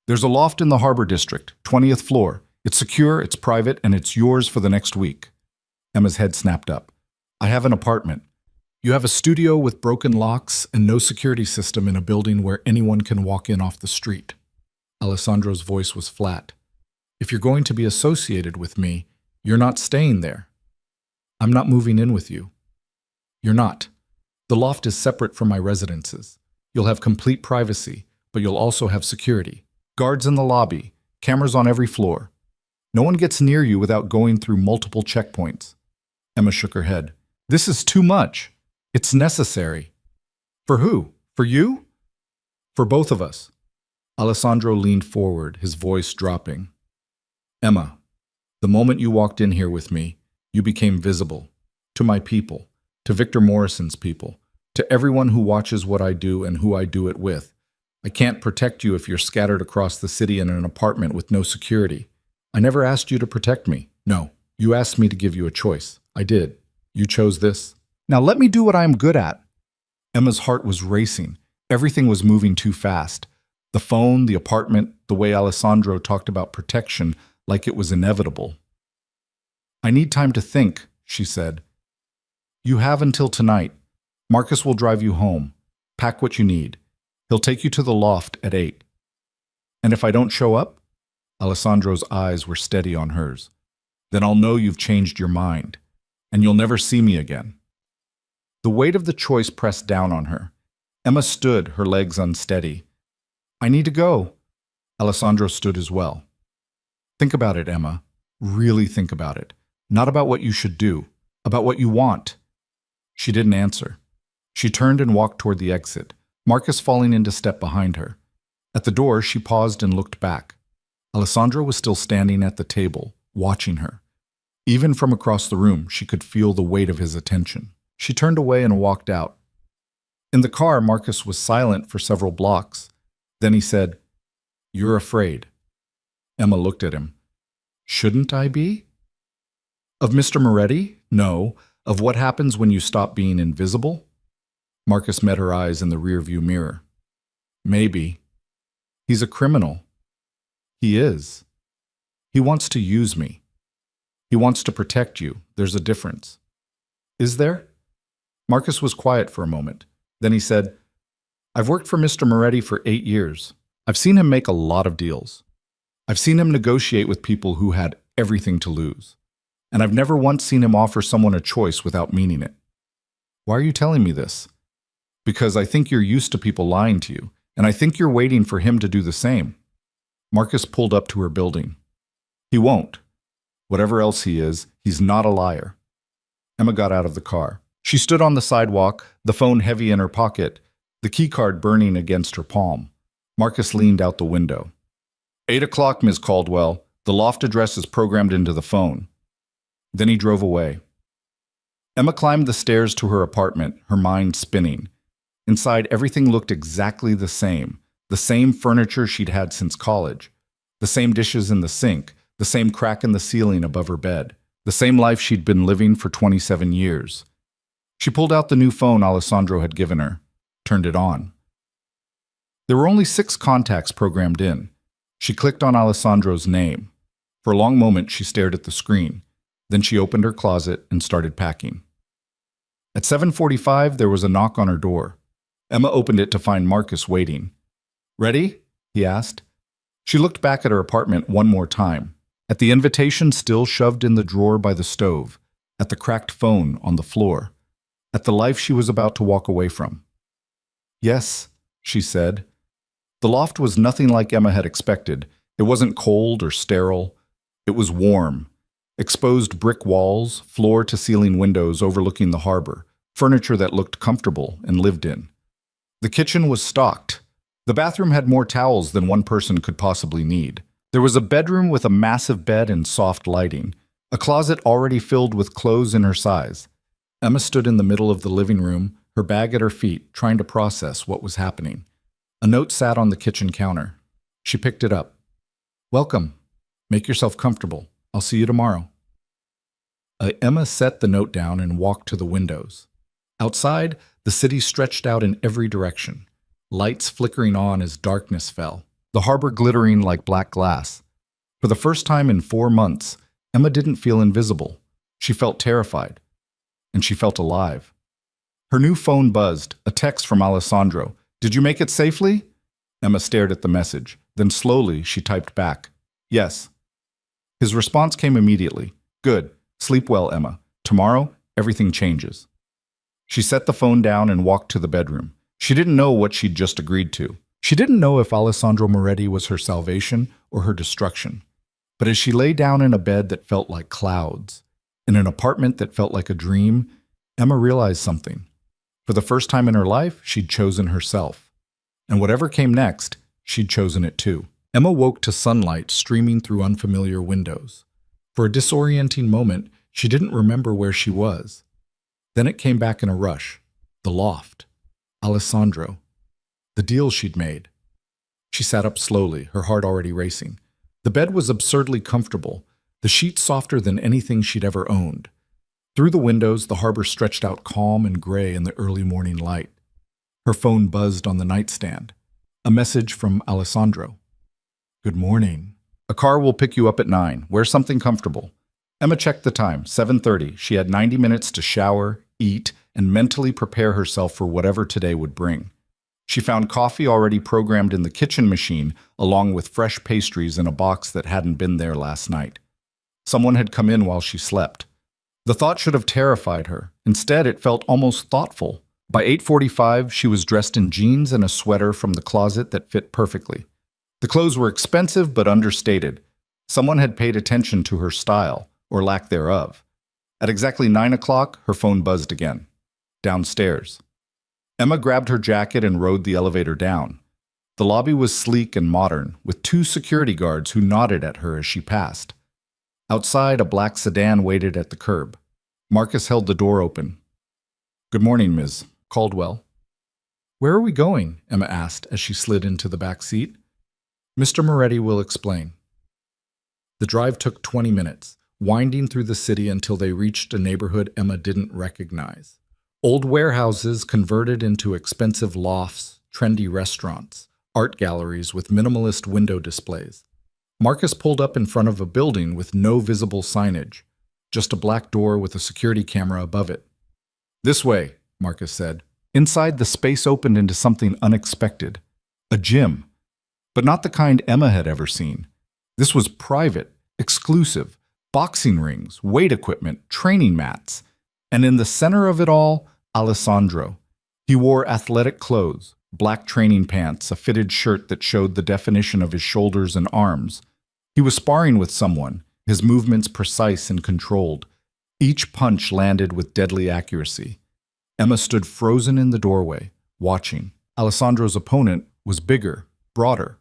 There's a loft in the Harbor District, 20th floor. It's secure, it's private, and it's yours for the next week. Emma's head snapped up. I have an apartment. You have a studio with broken locks and no security system in a building where anyone can walk in off the street. Alessandro's voice was flat. If you're going to be associated with me, you're not staying there. I'm not moving in with you. You're not. The loft is separate from my residences. You'll have complete privacy, but you'll also have security. Guards in the lobby, cameras on every floor. No one gets near you without going through multiple checkpoints. Emma shook her head. This is too much. It's necessary. For who? For you? For both of us. Alessandro leaned forward, his voice dropping. Emma, the moment you walked in here with me, you became visible. To my people, to Victor Morrison's people, to everyone who watches what I do and who I do it with. I can't protect you if you're scattered across the city in an apartment with no security. I never asked you to protect me. No, you asked me to give you a choice. I did. You chose this. Now let me do what I am good at. Emma's heart was racing. Everything was moving too fast. The phone, the apartment, the way Alessandro talked about protection, like it was inevitable. I need time to think, she said. You have until tonight. Marcus will drive you home. Pack what you need. He'll take you to the loft at 8. And if I don't show up? Alessandro's eyes were steady on hers. Then I'll know you've changed your mind, and you'll never see me again. The weight of the choice pressed down on her. Emma stood, her legs unsteady. I need to go. Alessandro stood as well. Think about it, Emma. Really think about it. Not about what you should do, about what you want. She didn't answer. She turned and walked toward the exit, Marcus falling into step behind her. At the door, she paused and looked back. Alessandro was still standing at the table, watching her. Even from across the room, she could feel the weight of his attention. She turned away and walked out. In the car, Marcus was silent for several blocks. Then he said, You're afraid. Emma looked at him. Shouldn't I be? Of Mr. Moretti? No. Of what happens when you stop being invisible? Marcus met her eyes in the rearview mirror. Maybe. He's a criminal. He is. He wants to use me. He wants to protect you. There's a difference. Is there? Marcus was quiet for a moment. Then he said, I've worked for Mr. Moretti for 8 years. I've seen him make a lot of deals. I've seen him negotiate with people who had everything to lose. And I've never once seen him offer someone a choice without meaning it. Why are you telling me this? Because I think you're used to people lying to you, and I think you're waiting for him to do the same. Marcus pulled up to her building. He won't. Whatever else he is, he's not a liar. Emma got out of the car. She stood on the sidewalk, the phone heavy in her pocket, the keycard burning against her palm. Marcus leaned out the window. 8 o'clock, Ms. Caldwell. The loft address is programmed into the phone. Then he drove away. Emma climbed the stairs to her apartment, her mind spinning. Inside, everything looked exactly the same furniture she'd had since college, the same dishes in the sink, the same crack in the ceiling above her bed, the same life she'd been living for 27 years. She pulled out the new phone Alessandro had given her, turned it on. There were only 6 contacts programmed in. She clicked on Alessandro's name. For a long moment, she stared at the screen. Then she opened her closet and started packing. At 7:45, there was a knock on her door. Emma opened it to find Marcus waiting. "Ready?" he asked. She looked back at her apartment one more time, at the invitation still shoved in the drawer by the stove, at the cracked phone on the floor, at the life she was about to walk away from. "Yes," she said. The loft was nothing like Emma had expected. It wasn't cold or sterile. It was warm. Exposed brick walls, floor-to-ceiling windows overlooking the harbor, furniture that looked comfortable and lived in. The kitchen was stocked. The bathroom had more towels than one person could possibly need. There was a bedroom with a massive bed and soft lighting, a closet already filled with clothes in her size. Emma stood in the middle of the living room, her bag at her feet, trying to process what was happening. A note sat on the kitchen counter. She picked it up. "Welcome. Make yourself comfortable. I'll see you tomorrow." Emma set the note down and walked to the windows. Outside, the city stretched out in every direction, lights flickering on as darkness fell, the harbor glittering like black glass. For the first time in 4 months, Emma didn't feel invisible. She felt terrified, and she felt alive. Her new phone buzzed, a text from Alessandro. "Did you make it safely?" Emma stared at the message. Then slowly she typed back, "Yes." His response came immediately. "Good. Sleep well, Emma. Tomorrow, everything changes." She set the phone down and walked to the bedroom. She didn't know what she'd just agreed to. She didn't know if Alessandro Moretti was her salvation or her destruction. But as she lay down in a bed that felt like clouds, in an apartment that felt like a dream, Emma realized something. For the first time in her life, she'd chosen herself. And whatever came next, she'd chosen it too. Emma woke to sunlight streaming through unfamiliar windows. For a disorienting moment, she didn't remember where she was. Then it came back in a rush. The loft. Alessandro. The deal she'd made. She sat up slowly, her heart already racing. The bed was absurdly comfortable, the sheets softer than anything she'd ever owned. Through the windows, the harbor stretched out calm and gray in the early morning light. Her phone buzzed on the nightstand. A message from Alessandro. "Good morning. A car will pick you up at 9. Wear something comfortable." Emma checked the time, 7:30. She had 90 minutes to shower, eat, and mentally prepare herself for whatever today would bring. She found coffee already programmed in the kitchen machine, along with fresh pastries in a box that hadn't been there last night. Someone had come in while she slept. The thought should have terrified her. Instead, it felt almost thoughtful. By 8:45, she was dressed in jeans and a sweater from the closet that fit perfectly. The clothes were expensive but understated. Someone had paid attention to her style, or lack thereof. At exactly 9 o'clock, her phone buzzed again. Downstairs. Emma grabbed her jacket and rode the elevator down. The lobby was sleek and modern, with 2 security guards who nodded at her as she passed. Outside, a black sedan waited at the curb. Marcus held the door open. "Good morning, Ms. Caldwell." "Where are we going?" Emma asked as she slid into the back seat. "Mr. Moretti will explain." The drive took 20 minutes, winding through the city until they reached a neighborhood Emma didn't recognize. Old warehouses converted into expensive lofts, trendy restaurants, art galleries with minimalist window displays. Marcus pulled up in front of a building with no visible signage, just a black door with a security camera above it. "This way," Marcus said. Inside, the space opened into something unexpected. A gym. But not the kind Emma had ever seen. This was private, exclusive, boxing rings, weight equipment, training mats. And in the center of it all, Alessandro. He wore athletic clothes, black training pants, a fitted shirt that showed the definition of his shoulders and arms. He was sparring with someone, his movements precise and controlled. Each punch landed with deadly accuracy. Emma stood frozen in the doorway, watching. Alessandro's opponent was bigger, broader,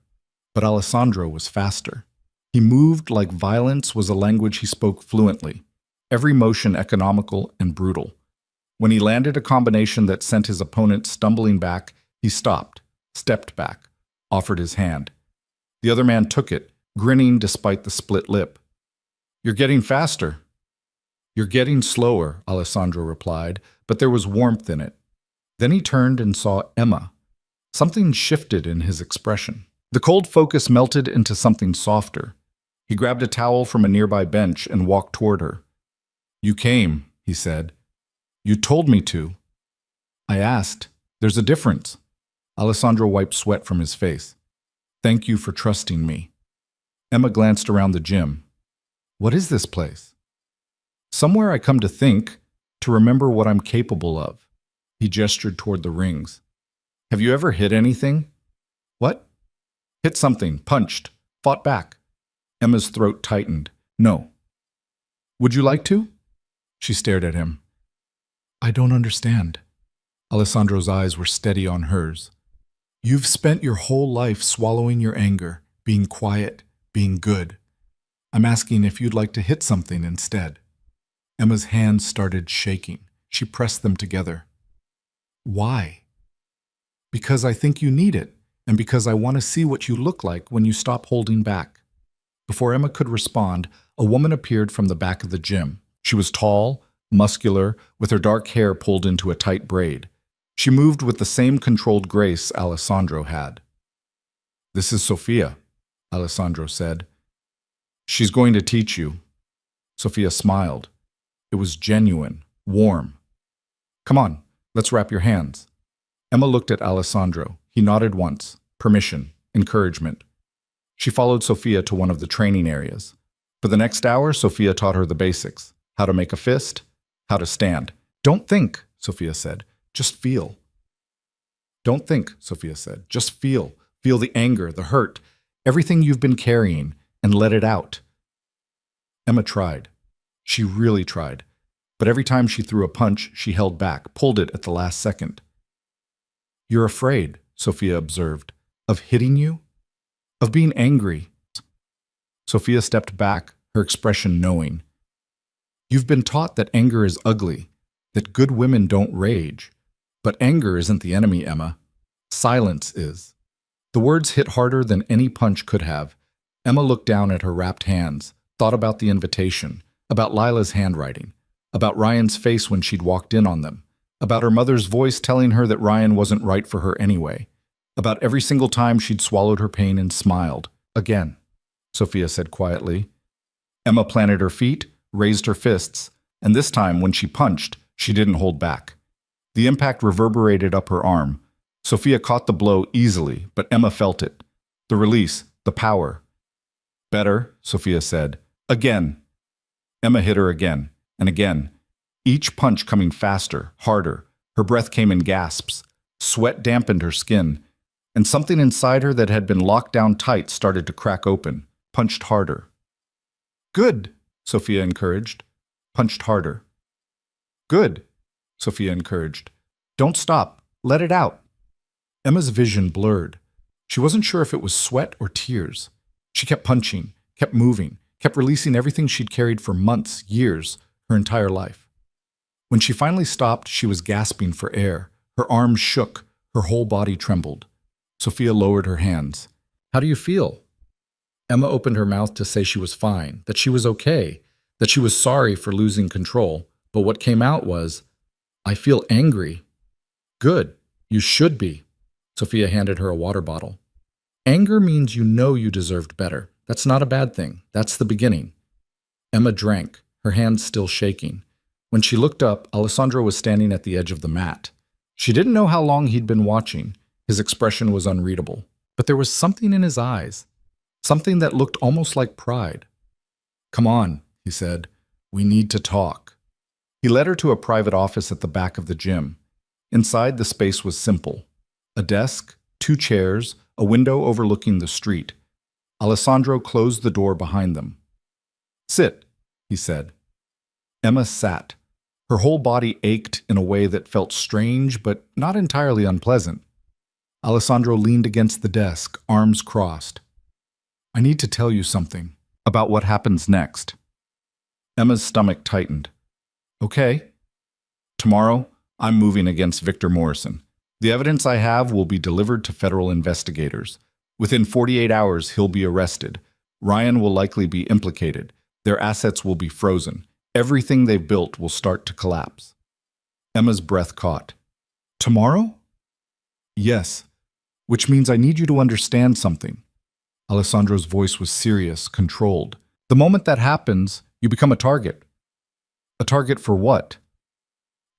but Alessandro was faster. He moved like violence was a language he spoke fluently, every motion economical and brutal. When he landed a combination that sent his opponent stumbling back, he stopped, stepped back, offered his hand. The other man took it, grinning despite the split lip. "You're getting faster." "You're getting slower," Alessandro replied, but there was warmth in it. Then he turned and saw Emma. Something shifted in his expression. The cold focus melted into something softer. He grabbed a towel from a nearby bench and walked toward her. "You came," he said. "You told me to." "I asked. There's a difference." Alessandro wiped sweat from his face. "Thank you for trusting me." Emma glanced around the gym. "What is this place?" "Somewhere I come to think, to remember what I'm capable of." He gestured toward the rings. "Have you ever hit anything?" "What?" "Hit something, punched, fought back." Emma's throat tightened. "No." "Would you like to?" She stared at him. "I don't understand." Alessandro's eyes were steady on hers. "You've spent your whole life swallowing your anger, being quiet, being good. I'm asking if you'd like to hit something instead." Emma's hands started shaking. She pressed them together. "Why?" "Because I think you need it, and because I want to see what you look like when you stop holding back." Before Emma could respond, a woman appeared from the back of the gym. She was tall, muscular, with her dark hair pulled into a tight braid. She moved with the same controlled grace Alessandro had. "This is Sofia," Alessandro said. "She's going to teach you." Sofia smiled. It was genuine, warm. "Come on, let's wrap your hands." Emma looked at Alessandro. He nodded once. Permission, encouragement. She followed Sofia to one of the training areas. For the next hour, Sofia taught her the basics. How to make a fist, how to stand. "Don't think," Sofia said. "Just feel." "Don't think," Sofia said. "Just feel. Feel the anger, the hurt, everything you've been carrying, and let it out." Emma tried. She really tried. But every time she threw a punch, she held back, pulled it at the last second. "You're afraid," Sofia observed. "Of hitting you? Of being angry?" Sofia stepped back, her expression knowing. "You've been taught that anger is ugly, that good women don't rage. But anger isn't the enemy, Emma. Silence is." The words hit harder than any punch could have. Emma looked down at her wrapped hands, thought about the invitation, about Lila's handwriting, about Ryan's face when she'd walked in on them, about her mother's voice telling her that Ryan wasn't right for her anyway, about every single time she'd swallowed her pain and smiled. "Again," Sofia said quietly. Emma planted her feet, raised her fists, and this time, when she punched, she didn't hold back. The impact reverberated up her arm. Sofia caught the blow easily, but Emma felt it. The release, the power. "Better," Sofia said. "Again." Emma hit her again, and again. Each punch coming faster, harder. Her breath came in gasps. Sweat dampened her skin. And something inside her that had been locked down tight started to crack open, punched harder. "Good," Sofia encouraged. Punched harder. "Good," Sofia encouraged. "Don't stop. Let it out." Emma's vision blurred. She wasn't sure if it was sweat or tears. She kept punching, kept moving, kept releasing everything she'd carried for months, years, her entire life. When she finally stopped, she was gasping for air. Her arms shook, her whole body trembled. Sofia lowered her hands. "How do you feel?" Emma opened her mouth to say she was fine, that she was okay, that she was sorry for losing control, but what came out was, "I feel angry." "Good. You should be." Sofia handed her a water bottle. "Anger means you know you deserved better. That's not a bad thing. That's the beginning." Emma drank, her hands still shaking. When she looked up, Alessandro was standing at the edge of the mat. She didn't know how long he'd been watching. His expression was unreadable. But there was something in his eyes, something that looked almost like pride. "Come on," he said. "We need to talk." He led her to a private office at the back of the gym. Inside, the space was simple. A desk, 2 chairs, a window overlooking the street. Alessandro closed the door behind them. "Sit," he said. Emma sat. Her whole body ached in a way that felt strange but not entirely unpleasant. Alessandro leaned against the desk, arms crossed. "I need to tell you something about what happens next." Emma's stomach tightened. "Okay. Tomorrow, I'm moving against Victor Morrison. The evidence I have will be delivered to federal investigators. Within 48 hours, he'll be arrested. Ryan will likely be implicated. Their assets will be frozen. Everything they've built will start to collapse." Emma's breath caught. "Tomorrow?" "Yes, which means I need you to understand something." Alessandro's voice was serious, controlled. "The moment that happens, you become a target." "A target for what?"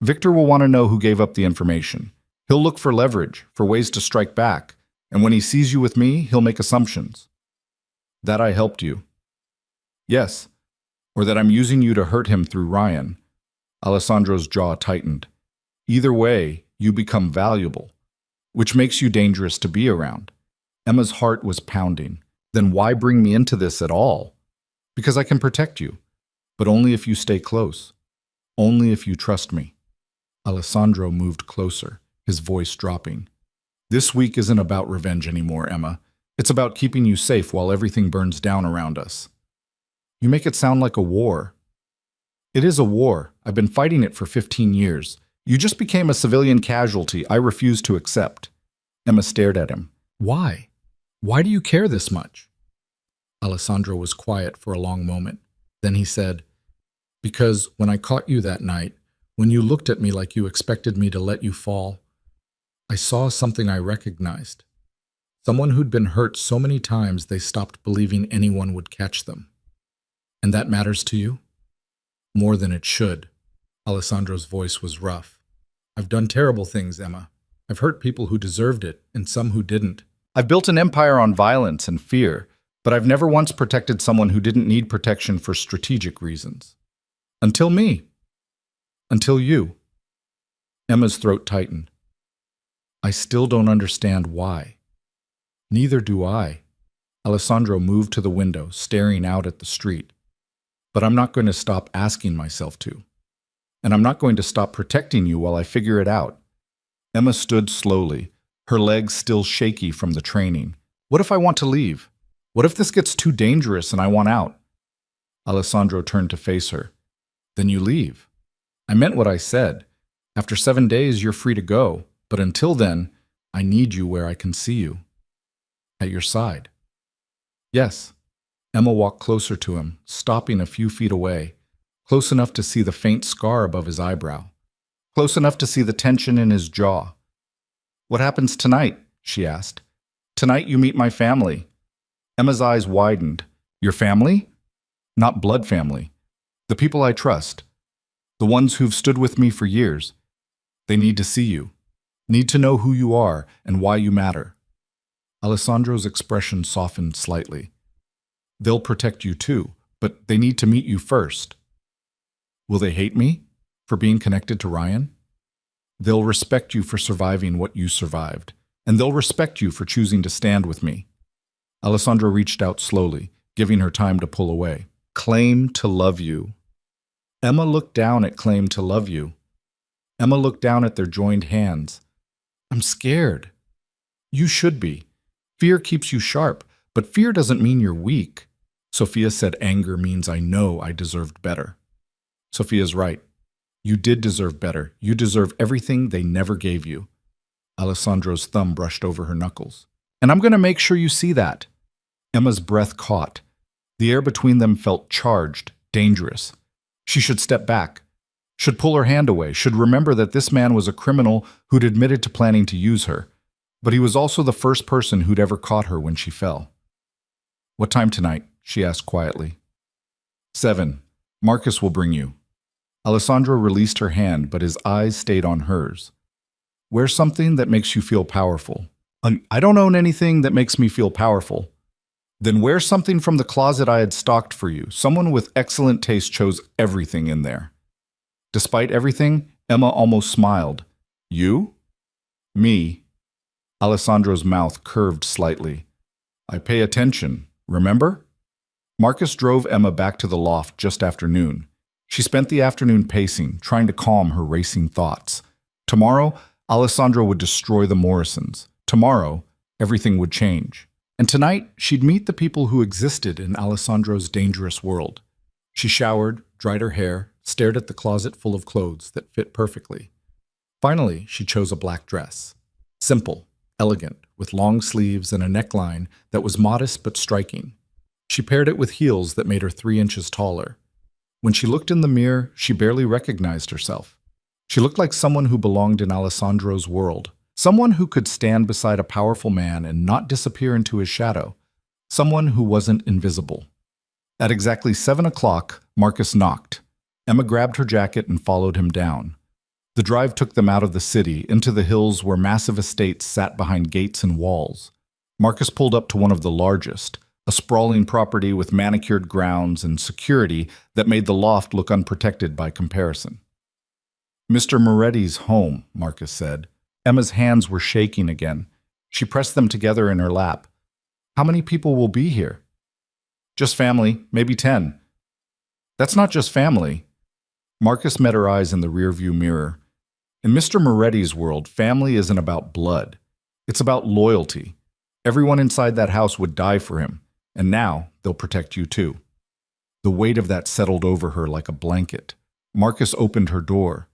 "Victor will want to know who gave up the information. He'll look for leverage, for ways to strike back, and when he sees you with me, he'll make assumptions. That I helped you." "Yes, or that I'm using you to hurt him through Ryan." Alessandro's jaw tightened. "Either way, you become valuable, which makes you dangerous to be around." Emma's heart was pounding. "Then why bring me into this at all?" "Because I can protect you, but only if you stay close. Only if you trust me." Alessandro moved closer, his voice dropping. "This week isn't about revenge anymore, Emma. It's about keeping you safe while everything burns down around us." "You make it sound like a war." "It is a war. I've been fighting it for 15 years. You just became a civilian casualty I refuse to accept." Emma stared at him. "Why? Why do you care this much?" Alessandro was quiet for a long moment. Then he said, "Because when I caught you that night, when you looked at me like you expected me to let you fall, I saw something I recognized. Someone who'd been hurt so many times they stopped believing anyone would catch them. And that matters to you? More than it should." Alessandro's voice was rough. "I've done terrible things, Emma. I've hurt people who deserved it, and some who didn't. I've built an empire on violence and fear, but I've never once protected someone who didn't need protection for strategic reasons. Until me. Until you." Emma's throat tightened. "I still don't understand why." "Neither do I." Alessandro moved to the window, staring out at the street. "But I'm not going to stop asking myself to. And I'm not going to stop protecting you while I figure it out." Emma stood slowly, her legs still shaky from the training. "What if I want to leave? What if this gets too dangerous and I want out?" Alessandro turned to face her. "Then you leave. I meant what I said. After 7 days, you're free to go. But until then, I need you where I can see you. At your side." "Yes." Emma walked closer to him, stopping a few feet away, close enough to see the faint scar above his eyebrow, close enough to see the tension in his jaw. "What happens tonight?" she asked. "Tonight you meet my family." Emma's eyes widened. "Your family?" "Not blood family. The people I trust. The ones who've stood with me for years. They need to see you. Need to know who you are and why you matter." Alessandro's expression softened slightly. "They'll protect you too, but they need to meet you first." "Will they hate me for being connected to Ryan?" "They'll respect you for surviving what you survived, and they'll respect you for choosing to stand with me." Alessandro reached out slowly, giving her time to pull away. "Claim to love you." Emma looked down at "Claim to love you." Emma looked down at their joined hands. "I'm scared." "You should be. Fear keeps you sharp, but fear doesn't mean you're weak." Sophia said anger means I know I deserved better. Sophia's right. You did deserve better. You deserve everything they never gave you. Alessandro's thumb brushed over her knuckles. "And I'm going to make sure you see that." Emma's breath caught. The air between them felt charged, dangerous. She should step back, should pull her hand away, should remember that this man was a criminal who'd admitted to planning to use her. But he was also the first person who'd ever caught her when she fell. "What time tonight?" she asked quietly. 7. Marcus will bring you." Alessandro released her hand, but his eyes stayed on hers. "Wear something that makes you feel powerful." "I don't own anything that makes me feel powerful." "Then wear something from the closet I had stocked for you. Someone with excellent taste chose everything in there." Despite everything, Emma almost smiled. You? Me? Alessandro's mouth curved slightly. I pay attention, remember? Marcus drove Emma back to the loft just after noon. She spent the afternoon pacing, trying to calm her racing thoughts. Tomorrow, Alessandro would destroy the Morrisons. Tomorrow, everything would change. And tonight, she'd meet the people who existed in Alessandro's dangerous world. She showered, dried her hair, stared at the closet full of clothes that fit perfectly. Finally, she chose a black dress. Simple, elegant, with long sleeves and a neckline that was modest but striking. She paired it with heels that made her 3 inches taller. When she looked in the mirror, she barely recognized herself. She looked like someone who belonged in Alessandro's world. Someone who could stand beside a powerful man and not disappear into his shadow. Someone who wasn't invisible. At exactly 7 o'clock, Marcus knocked. Emma grabbed her jacket and followed him down. The drive took them out of the city, into the hills where massive estates sat behind gates and walls. Marcus pulled up to one of the largest, a sprawling property with manicured grounds and security that made the loft look unprotected by comparison. Mr. Moretti's home, Marcus said. Emma's hands were shaking again. She pressed them together in her lap. How many people will be here? Just family, maybe 10. That's not just family. Marcus met her eyes in the rearview mirror. In Mr. Moretti's world, family isn't about blood. It's about loyalty. Everyone inside that house would die for him, and now they'll protect you too. The weight of that settled over her like a blanket. Marcus opened her door.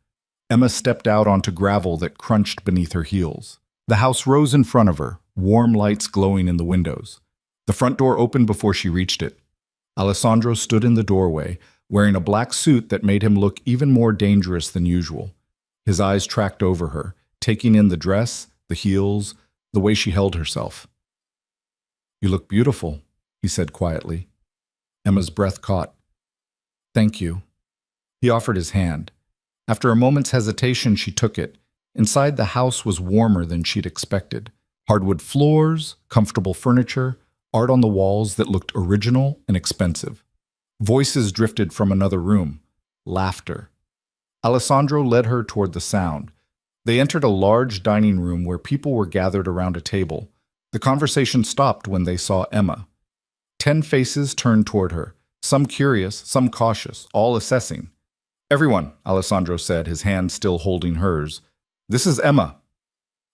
Emma stepped out onto gravel that crunched beneath her heels. The house rose in front of her, warm lights glowing in the windows. The front door opened before she reached it. Alessandro stood in the doorway, wearing a black suit that made him look even more dangerous than usual. His eyes tracked over her, taking in the dress, the heels, the way she held herself. You look beautiful, he said quietly. Emma's breath caught. Thank you. He offered his hand. After a moment's hesitation, she took it. Inside, the house was warmer than she'd expected. Hardwood floors, comfortable furniture, art on the walls that looked original and expensive. Voices drifted from another room. Laughter. Alessandro led her toward the sound. They entered a large dining room where people were gathered around a table. The conversation stopped when they saw Emma. 10 faces turned toward her, some curious, some cautious, all assessing. Everyone, Alessandro said, his hand still holding hers. This is Emma.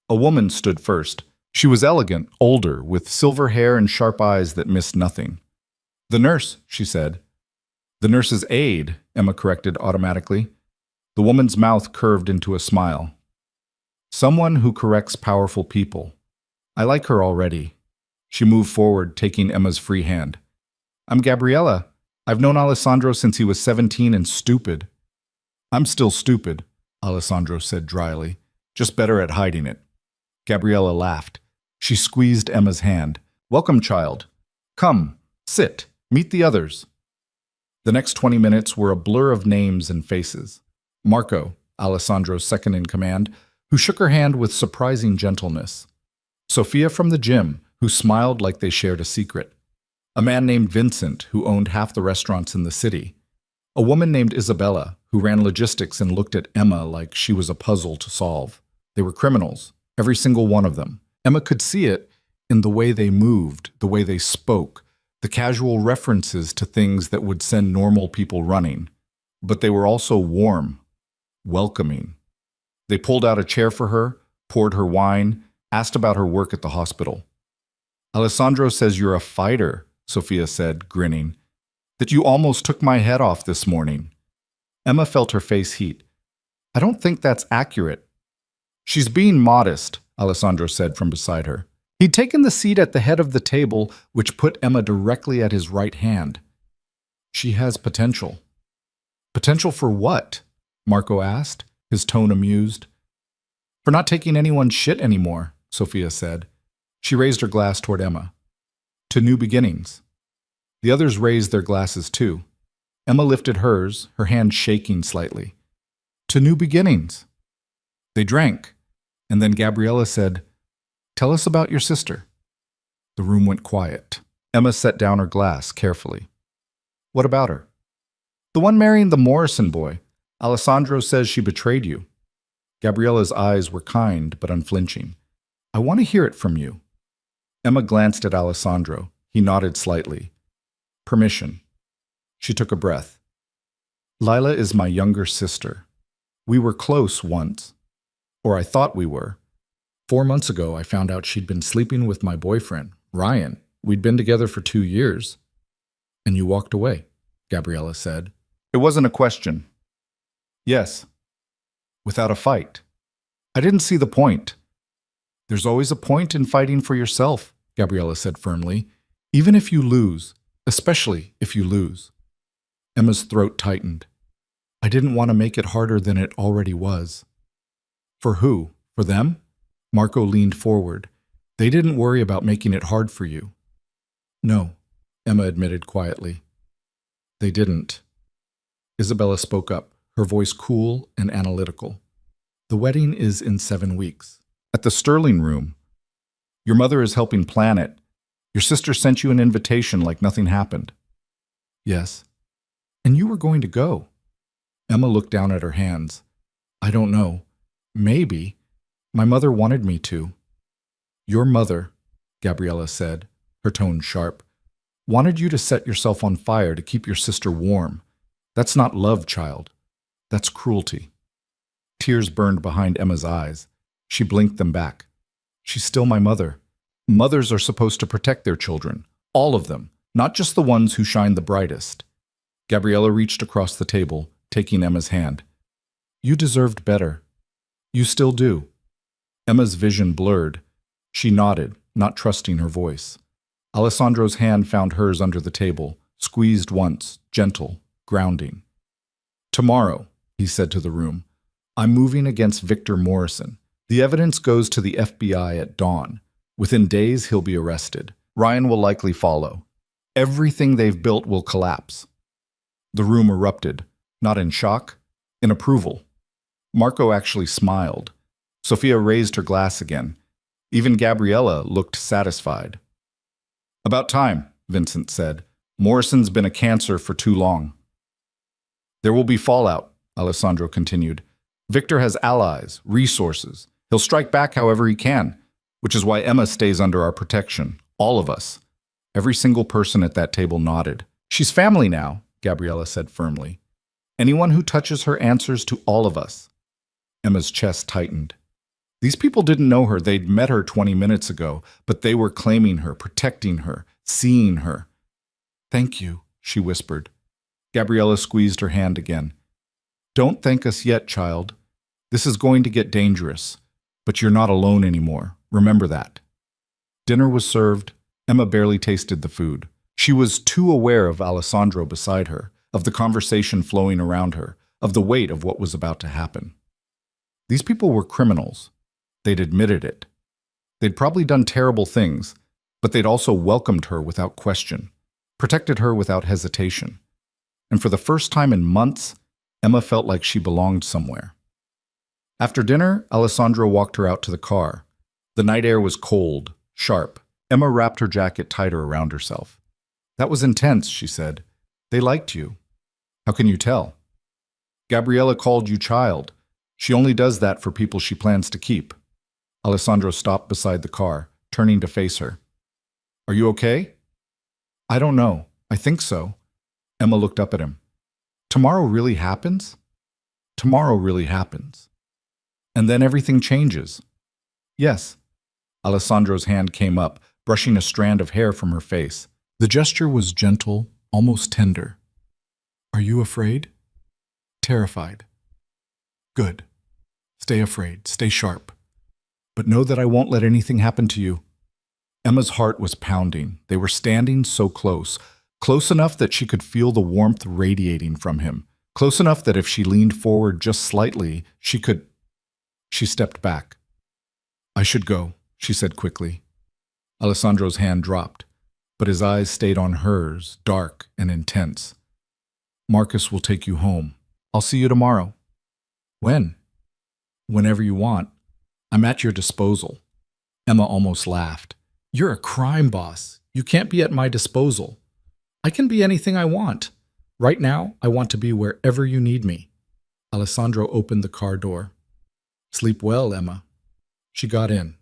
A woman stood first. She was elegant, older, with silver hair and sharp eyes that missed nothing. The nurse, she said. The nurse's aide, Emma corrected automatically. The woman's mouth curved into a smile. Someone who corrects powerful people. I like her already. She moved forward, taking Emma's free hand. I'm Gabriella. I've known Alessandro since he was 17 and stupid. I'm still stupid, Alessandro said dryly, just better at hiding it. Gabriella laughed. She squeezed Emma's hand. Welcome, child. Come, sit, meet the others. The next 20 minutes were a blur of names and faces. Marco, Alessandro's second in command, who shook her hand with surprising gentleness. Sophia from the gym, who smiled like they shared a secret. A man named Vincent, who owned half the restaurants in the city. A woman named Isabella, who ran logistics and looked at Emma like she was a puzzle to solve. They were criminals, every single one of them. Emma could see it in the way they moved, the way they spoke, the casual references to things that would send normal people running. But they were also warm, welcoming. They pulled out a chair for her, poured her wine, asked about her work at the hospital. Alessandro says you're a fighter, Sophia said, grinning. That you almost took my head off this morning. Emma felt her face heat. I don't think that's accurate. She's being modest, Alessandro said from beside her. He'd taken the seat at the head of the table, which put Emma directly at his right hand. She has potential. Potential for what? Marco asked, his tone amused. For not taking anyone's shit anymore, Sophia said. She raised her glass toward Emma. To new beginnings. The others raised their glasses too. Emma lifted hers, her hand shaking slightly. To new beginnings. They drank, and then Gabriella said, Tell us about your sister. The room went quiet. Emma set down her glass carefully. What about her? The one marrying the Morrison boy. Alessandro says she betrayed you. Gabriella's eyes were kind but unflinching. I want to hear it from you. Emma glanced at Alessandro. He nodded slightly. Permission. She took a breath. Lila is my younger sister. We were close once. Or I thought we were. 4 months ago, I found out she'd been sleeping with my boyfriend, Ryan. We'd been together for 2 years. And you walked away, Gabriella said. It wasn't a question. Yes. Without a fight. I didn't see the point. There's always a point in fighting for yourself, Gabriella said firmly. Even if you lose, especially if you lose. Emma's throat tightened. I didn't want to make it harder than it already was. For who? For them? Marco leaned forward. They didn't worry about making it hard for you. No, Emma admitted quietly. They didn't. Isabella spoke up, her voice cool and analytical. The wedding is in 7 weeks. At the Sterling Room. Your mother is helping plan it. Your sister sent you an invitation like nothing happened. Yes. And you were going to go. Emma looked down at her hands. I don't know. Maybe. My mother wanted me to. Your mother, Gabriella said, her tone sharp, wanted you to set yourself on fire to keep your sister warm. That's not love, child. That's cruelty. Tears burned behind Emma's eyes. She blinked them back. She's still my mother. Mothers are supposed to protect their children. All of them. Not just the ones who shine the brightest. Gabriella reached across the table, taking Emma's hand. You deserved better. You still do. Emma's vision blurred. She nodded, not trusting her voice. Alessandro's hand found hers under the table, squeezed once, gentle, grounding. Tomorrow, he said to the room, I'm moving against Victor Morrison. The evidence goes to the FBI at dawn. Within days, he'll be arrested. Ryan will likely follow. Everything they've built will collapse. The room erupted, not in shock, in approval. Marco actually smiled. Sophia raised her glass again. Even Gabriella looked satisfied. About time, Vincent said. Morrison's been a cancer for too long. There will be fallout, Alessandro continued. Victor has allies, resources. He'll strike back however he can, which is why Emma stays under our protection. All of us. Every single person at that table nodded. She's family now, Gabriella said firmly. Anyone who touches her answers to all of us. Emma's chest tightened. These people didn't know her. They'd met her 20 minutes ago, but they were claiming her, protecting her, seeing her. Thank you, she whispered. Gabriella squeezed her hand again. Don't thank us yet, child. This is going to get dangerous, but you're not alone anymore. Remember that. Dinner was served. Emma barely tasted the food. She was too aware of Alessandro beside her, of the conversation flowing around her, of the weight of what was about to happen. These people were criminals. They'd admitted it. They'd probably done terrible things, but they'd also welcomed her without question, protected her without hesitation. And for the first time in months, Emma felt like she belonged somewhere. After dinner, Alessandro walked her out to the car. The night air was cold, sharp. Emma wrapped her jacket tighter around herself. That was intense, she said. They liked you. How can you tell? Gabriella called you child. She only does that for people she plans to keep. Alessandro stopped beside the car, turning to face her. Are you okay? I don't know. I think so. Emma looked up at him. Tomorrow really happens? Tomorrow really happens. And then everything changes. Yes. Alessandro's hand came up, brushing a strand of hair from her face. The gesture was gentle, almost tender. Are you afraid? Terrified. Good. Stay afraid. Stay sharp. But know that I won't let anything happen to you. Emma's heart was pounding. They were standing so close, close enough that she could feel the warmth radiating from him, close enough that if she leaned forward just slightly, she could... She stepped back. I should go, she said quickly. Alessandro's hand dropped, but his eyes stayed on hers, dark and intense. Marcus will take you home. I'll see you tomorrow. When? Whenever you want. I'm at your disposal. Emma almost laughed. You're a crime boss. You can't be at my disposal. I can be anything I want. Right now, I want to be wherever you need me. Alessandro opened the car door. Sleep well, Emma. She got in.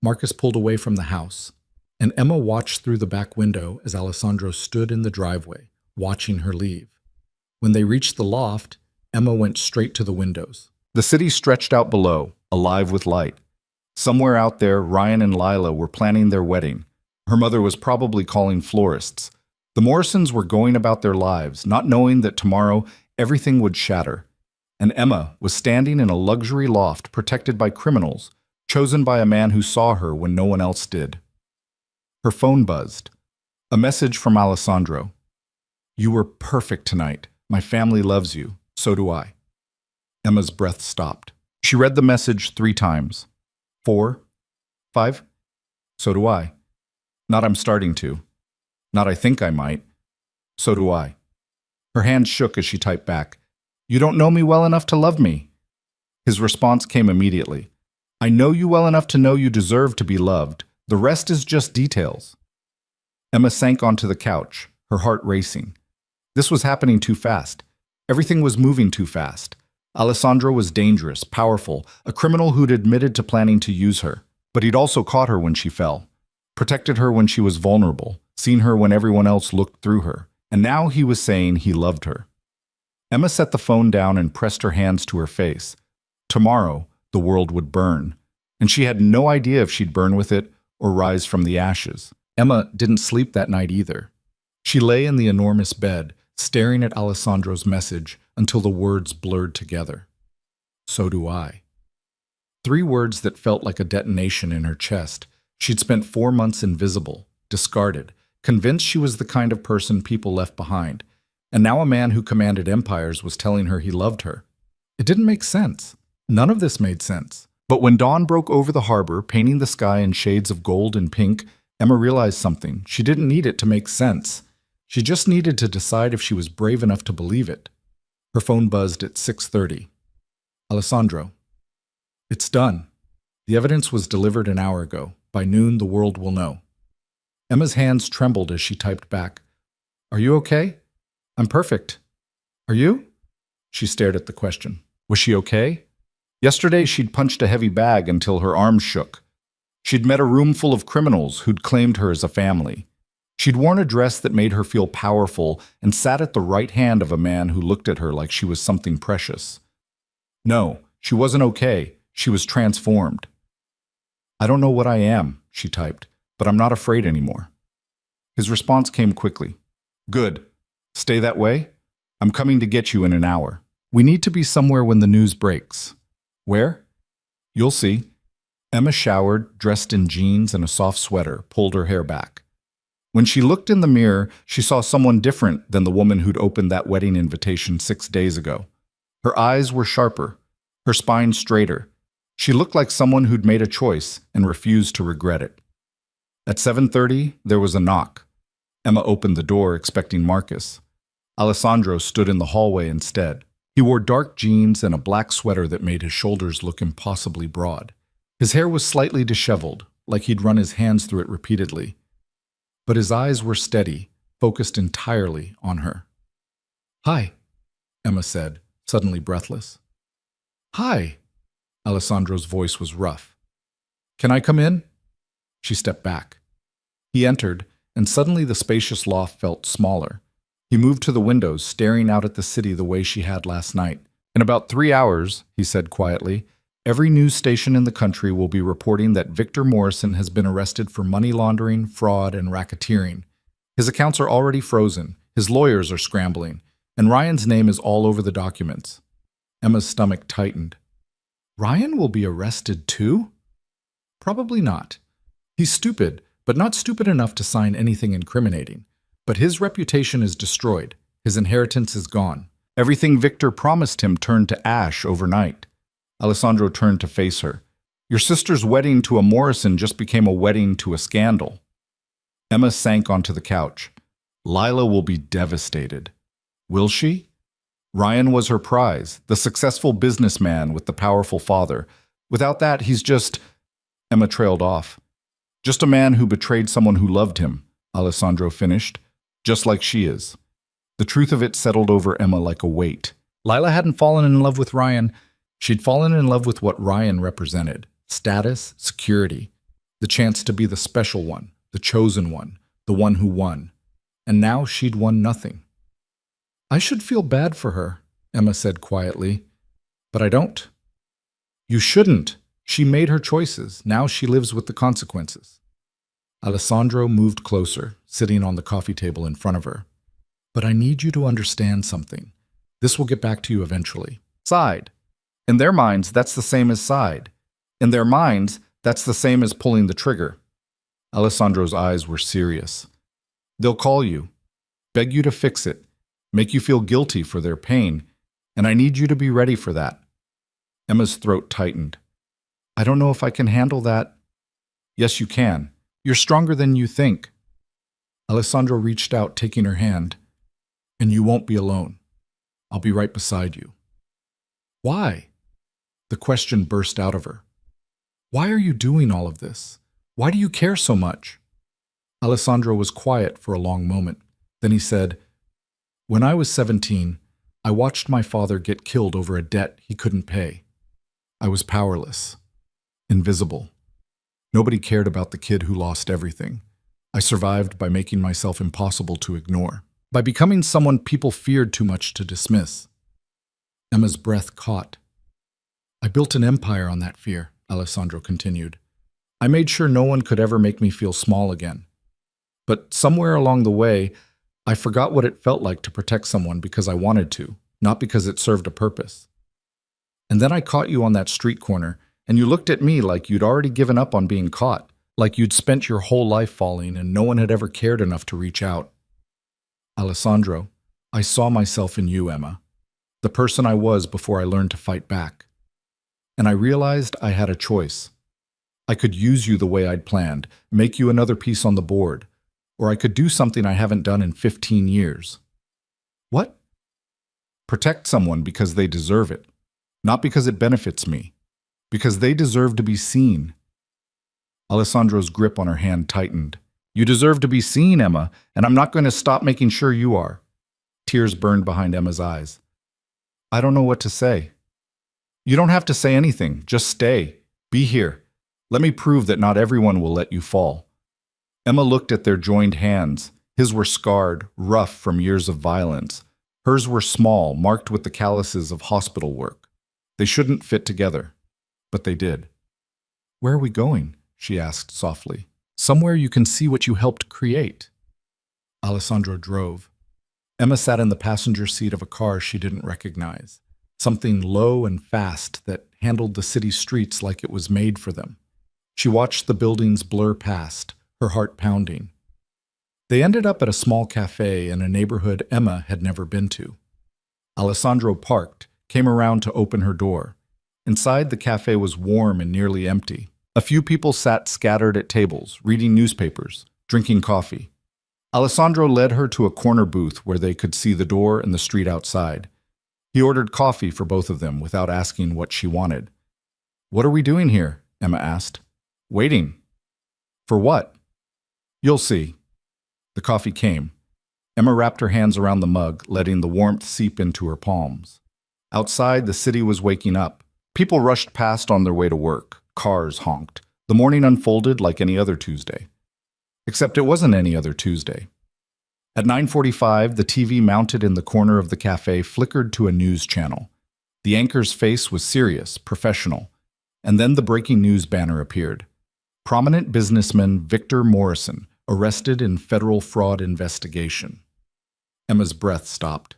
Marcus pulled away from the house, and Emma watched through the back window as Alessandro stood in the driveway, watching her leave. When they reached the loft, Emma went straight to the windows. The city stretched out below, alive with light. Somewhere out there, Ryan and Lila were planning their wedding. Her mother was probably calling florists. The Morrisons were going about their lives, not knowing that tomorrow everything would shatter. And Emma was standing in a luxury loft protected by criminals, chosen by a man who saw her when no one else did. Her phone buzzed. A message from Alessandro. "You were perfect tonight. My family loves you. So do I." Emma's breath stopped. She read the message 3 times. 4, 5. So do I. Not I'm starting to. Not I think I might. So do I. Her hand shook as she typed back. "You don't know me well enough to love me." His response came immediately. "I know you well enough to know you deserve to be loved. The rest is just details." Emma sank onto the couch, her heart racing. This was happening too fast. Everything was moving too fast. Alessandro was dangerous, powerful, a criminal who'd admitted to planning to use her. But he'd also caught her when she fell, protected her when she was vulnerable, seen her when everyone else looked through her. And now he was saying he loved her. Emma set the phone down and pressed her hands to her face. Tomorrow, the world would burn, and she had no idea if she'd burn with it or rise from the ashes. Emma didn't sleep that night either. She lay in the enormous bed, staring at Alessandro's message until the words blurred together. So do I. 3 words that felt like a detonation in her chest. She'd spent 4 months invisible, discarded, convinced she was the kind of person people left behind. And now a man who commanded empires was telling her he loved her. It didn't make sense. None of this made sense. But when dawn broke over the harbor, painting the sky in shades of gold and pink, Emma realized something. She didn't need it to make sense. She just needed to decide if she was brave enough to believe it. Her phone buzzed at 6:30. Alessandro. It's done. The evidence was delivered an hour ago. By noon, the world will know. Emma's hands trembled as she typed back. Are you okay? I'm perfect. Are you? She stared at the question. Was she okay? Yesterday, she'd punched a heavy bag until her arms shook. She'd met a room full of criminals who'd claimed her as a family. She'd worn a dress that made her feel powerful and sat at the right hand of a man who looked at her like she was something precious. No, she wasn't okay. She was transformed. I don't know what I am, she typed, but I'm not afraid anymore. His response came quickly. Good. Stay that way. I'm coming to get you in an hour. We need to be somewhere when the news breaks. Where? You'll see. Emma showered, dressed in jeans and a soft sweater, pulled her hair back. When she looked in the mirror, she saw someone different than the woman who'd opened that wedding invitation 6 days ago. Her eyes were sharper, her spine straighter. She looked like someone who'd made a choice and refused to regret it. At 7:30, there was a knock. Emma opened the door, expecting Marcus. Alessandro stood in the hallway instead. He wore dark jeans and a black sweater that made his shoulders look impossibly broad. His hair was slightly disheveled, like he'd run his hands through it repeatedly. But his eyes were steady, focused entirely on her. Hi, Emma said, suddenly breathless. Hi. Alessandro's voice was rough. Can I come in? She stepped back. He entered, and suddenly the spacious loft felt smaller. He moved to the windows, staring out at the city the way she had last night. In about 3 hours, he said quietly, every news station in the country will be reporting that Victor Morrison has been arrested for money laundering, fraud, and racketeering. His accounts are already frozen, his lawyers are scrambling, and Ryan's name is all over the documents. Emma's stomach tightened. Ryan will be arrested too? Probably not. He's stupid, but not stupid enough to sign anything incriminating. But his reputation is destroyed. His inheritance is gone. Everything Victor promised him turned to ash overnight. Alessandro turned to face her. Your sister's wedding to a Morrison just became a wedding to a scandal. Emma sank onto the couch. Lila will be devastated. Will she? Ryan was her prize, the successful businessman with the powerful father. Without that, he's just... Emma trailed off. Just a man who betrayed someone who loved him, Alessandro finished, just like she is. The truth of it settled over Emma like a weight. Lila hadn't fallen in love with Ryan. She'd fallen in love with what Ryan represented: status, security, the chance to be the special one, the chosen one, the one who won. And now she'd won nothing. I should feel bad for her, Emma said quietly, but I don't. You shouldn't. She made her choices. Now she lives with the consequences. Alessandro moved closer, sitting on the coffee table in front of her. But I need you to understand something. This will get back to you eventually. Side. In their minds, that's the same as side. In their minds, that's the same as pulling the trigger. Alessandro's eyes were serious. They'll call you, beg you to fix it, make you feel guilty for their pain, and I need you to be ready for that. Emma's throat tightened. I don't know if I can handle that. Yes, you can. You're stronger than you think. Alessandro reached out, taking her hand. And you won't be alone. I'll be right beside you. Why? The question burst out of her. Why are you doing all of this? Why do you care so much? Alessandro was quiet for a long moment. Then he said, When I was 17, I watched my father get killed over a debt he couldn't pay. I was powerless, invisible. Nobody cared about the kid who lost everything. I survived by making myself impossible to ignore, by becoming someone people feared too much to dismiss. Emma's breath caught. I built an empire on that fear, Alessandro continued. I made sure no one could ever make me feel small again. But somewhere along the way, I forgot what it felt like to protect someone because I wanted to, not because it served a purpose. And then I caught you on that street corner, and you looked at me like you'd already given up on being caught, like you'd spent your whole life falling and no one had ever cared enough to reach out. Alessandro, I saw myself in you, Emma, the person I was before I learned to fight back. And I realized I had a choice. I could use you the way I'd planned, make you another piece on the board, or I could do something I haven't done in 15 years. What? Protect someone because they deserve it, not because it benefits me, because they deserve to be seen. Alessandro's grip on her hand tightened. You deserve to be seen, Emma, and I'm not going to stop making sure you are. Tears burned behind Emma's eyes. I don't know what to say. You don't have to say anything. Just stay. Be here. Let me prove that not everyone will let you fall. Emma looked at their joined hands. His were scarred, rough from years of violence. Hers were small, marked with the calluses of hospital work. They shouldn't fit together, but they did. Where are we going? She asked softly. Somewhere you can see what you helped create. Alessandro drove. Emma sat in the passenger seat of a car she didn't recognize, something low and fast that handled the city streets like it was made for them. She watched the buildings blur past, her heart pounding. They ended up at a small cafe in a neighborhood Emma had never been to. Alessandro parked, came around to open her door. Inside, the cafe was warm and nearly empty. A few people sat scattered at tables, reading newspapers, drinking coffee. Alessandro led her to a corner booth where they could see the door and the street outside. He ordered coffee for both of them without asking what she wanted. What are we doing here? Emma asked. Waiting. For what? You'll see. The coffee came. Emma wrapped her hands around the mug, letting the warmth seep into her palms. Outside, the city was waking up. People rushed past on their way to work. Cars honked. The morning unfolded like any other Tuesday. Except it wasn't any other Tuesday. At 9:45, the TV mounted in the corner of the cafe flickered to a news channel. The anchor's face was serious, professional. And then the breaking news banner appeared. Prominent businessman Victor Morrison, arrested in federal fraud investigation. Emma's breath stopped.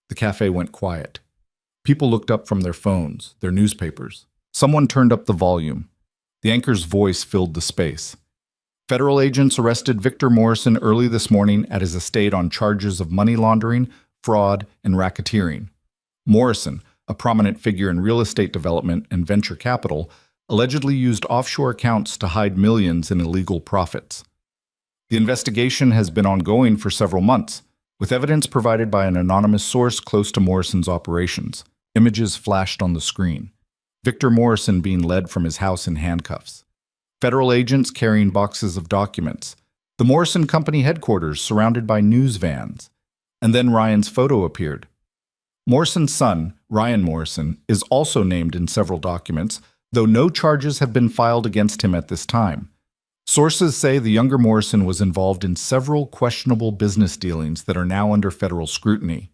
The cafe went quiet. People looked up from their phones, their newspapers. Someone turned up the volume. The anchor's voice filled the space. Federal agents arrested Victor Morrison early this morning at his estate on charges of money laundering, fraud, and racketeering. Morrison, a prominent figure in real estate development and venture capital, allegedly used offshore accounts to hide millions in illegal profits. The investigation has been ongoing for several months, with evidence provided by an anonymous source close to Morrison's operations. Images flashed on the screen. Victor Morrison being led from his house in handcuffs. Federal agents carrying boxes of documents. The Morrison Company headquarters surrounded by news vans. And then Ryan's photo appeared. Morrison's son, Ryan Morrison, is also named in several documents, though no charges have been filed against him at this time. Sources say the younger Morrison was involved in several questionable business dealings that are now under federal scrutiny.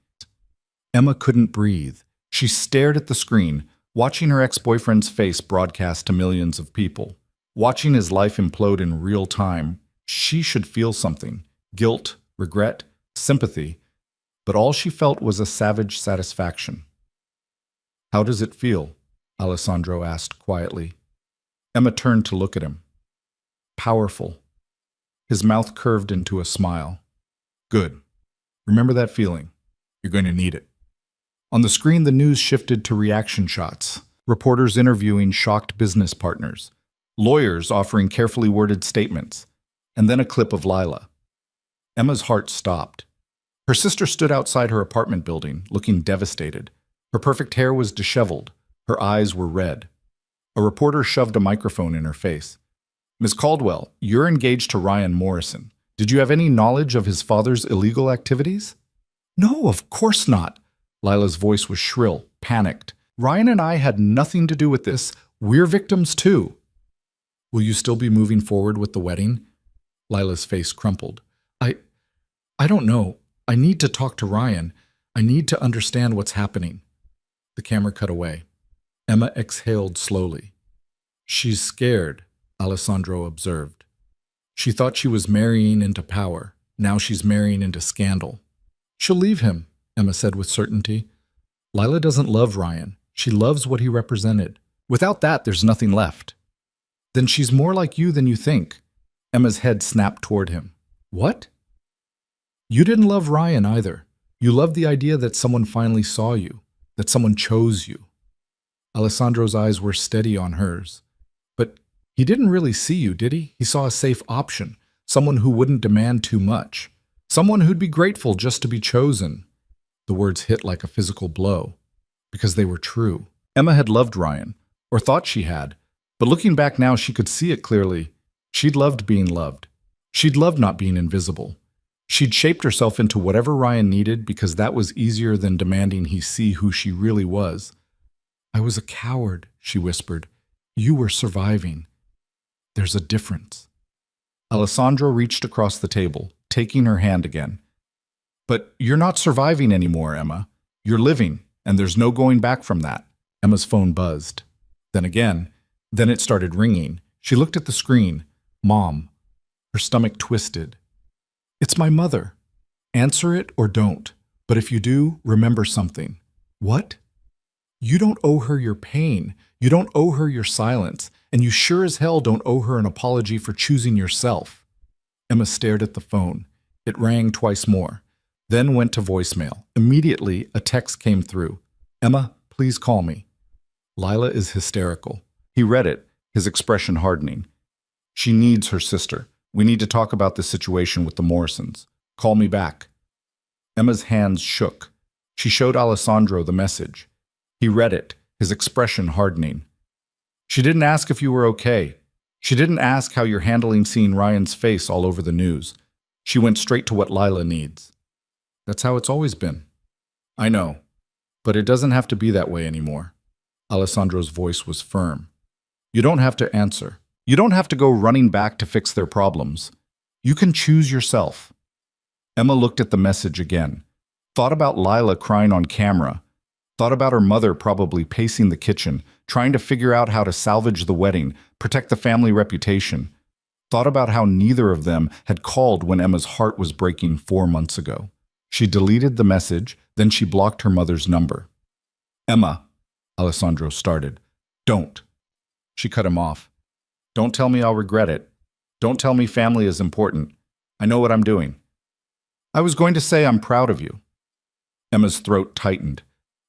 Emma couldn't breathe. She stared at the screen, watching her ex-boyfriend's face broadcast to millions of people. Watching his life implode in real time, she should feel something: guilt, regret, sympathy. But all she felt was a savage satisfaction. "How does it feel?" Alessandro asked quietly. Emma turned to look at him. Powerful. His mouth curved into a smile. "Good. Remember that feeling. You're going to need it." On the screen, the news shifted to reaction shots. Reporters interviewing shocked business partners. Lawyers offering carefully worded statements. And then a clip of Lila. Emma's heart stopped. Her sister stood outside her apartment building, looking devastated. Her perfect hair was disheveled. Her eyes were red. A reporter shoved a microphone in her face. "Miss Caldwell, you're engaged to Ryan Morrison. Did you have any knowledge of his father's illegal activities?" "No, of course not." Lila's voice was shrill, panicked. "Ryan and I had nothing to do with this. We're victims too." "Will you still be moving forward with the wedding?" Lila's face crumpled. I don't know. I need to talk to Ryan. I need to understand what's happening." The camera cut away. Emma exhaled slowly. "She's scared," Alessandro observed. "She thought she was marrying into power. Now she's marrying into scandal." "She'll leave him," Emma said with certainty. "Lila doesn't love Ryan. She loves what he represented. Without that, there's nothing left." "Then she's more like you than you think." Emma's head snapped toward him. "What?" "You didn't love Ryan either. You loved the idea that someone finally saw you, that someone chose you." Alessandro's eyes were steady on hers. "But he didn't really see you, did he? He saw a safe option, someone who wouldn't demand too much, someone who'd be grateful just to be chosen." The words hit like a physical blow, because they were true. Emma had loved Ryan, or thought she had, but looking back now she could see it clearly. She'd loved being loved. She'd loved not being invisible. She'd shaped herself into whatever Ryan needed because that was easier than demanding he see who she really was. "I was a coward," she whispered. "You were surviving. There's a difference." Alessandro reached across the table, taking her hand again. "But you're not surviving anymore, Emma. You're living, and there's no going back from that." Emma's phone buzzed. Then again. Then it started ringing. She looked at the screen. Mom. Her stomach twisted. "It's my mother. Answer it or don't. But if you do, remember something." "What?" "You don't owe her your pain. You don't owe her your silence. And you sure as hell don't owe her an apology for choosing yourself." Emma stared at the phone. It rang twice more, then went to voicemail. Immediately, a text came through. "Emma, please call me." Lila is hysterical. He read it, his expression hardening. "She needs her sister. We need to talk about this situation with the Morrisons. Call me back." Emma's hands shook. She showed Alessandro the message. He read it, his expression hardening. "She didn't ask if you were okay. She didn't ask how you're handling seeing Ryan's face all over the news. She went straight to what Lila needs." "That's how it's always been." "I know, but it doesn't have to be that way anymore." Alessandro's voice was firm. "You don't have to answer. You don't have to go running back to fix their problems. You can choose yourself." Emma looked at the message again, thought about Lila crying on camera, thought about her mother probably pacing the kitchen, trying to figure out how to salvage the wedding, protect the family reputation, thought about how neither of them had called when Emma's heart was breaking 4 months ago. She deleted the message, then she blocked her mother's number. "Emma," Alessandro started. "Don't." She cut him off. "Don't tell me I'll regret it. Don't tell me family is important. I know what I'm doing. I was going to say I'm proud of you." Emma's throat tightened.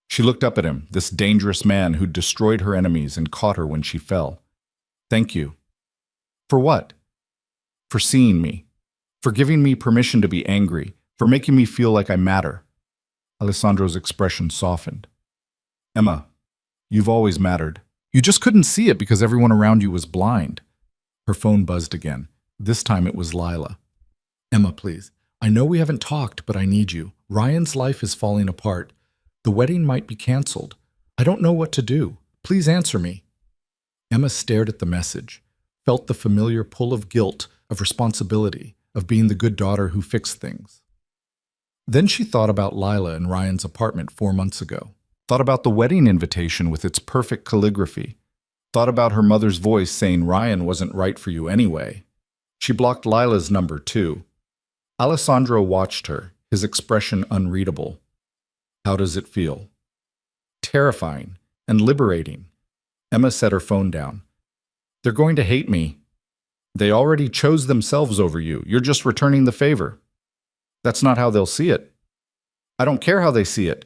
She looked up at him, this dangerous man who'd destroyed her enemies and caught her when she fell. "Thank you." "For what?" "For seeing me. For giving me permission to be angry. For making me feel like I matter." Alessandro's expression softened. "Emma, you've always mattered. You just couldn't see it because everyone around you was blind." Her phone buzzed again. This time it was Lila. "Emma, please. I know we haven't talked, but I need you. Ryan's life is falling apart. The wedding might be canceled. I don't know what to do. Please answer me. Emma stared at the message, felt the familiar pull of guilt, of responsibility, of being the good daughter who fixed things. Then she thought about Lila in Ryan's apartment 4 months ago, thought about the wedding invitation with its perfect calligraphy, thought about her mother's voice saying Ryan wasn't right for you anyway. She blocked Lila's number too. Alessandro watched her, his expression unreadable. How does it feel? Terrifying and liberating. Emma set her phone down. They're going to hate me. They already chose themselves over you. You're just returning the favor. That's not how they'll see it. I don't care how they see it.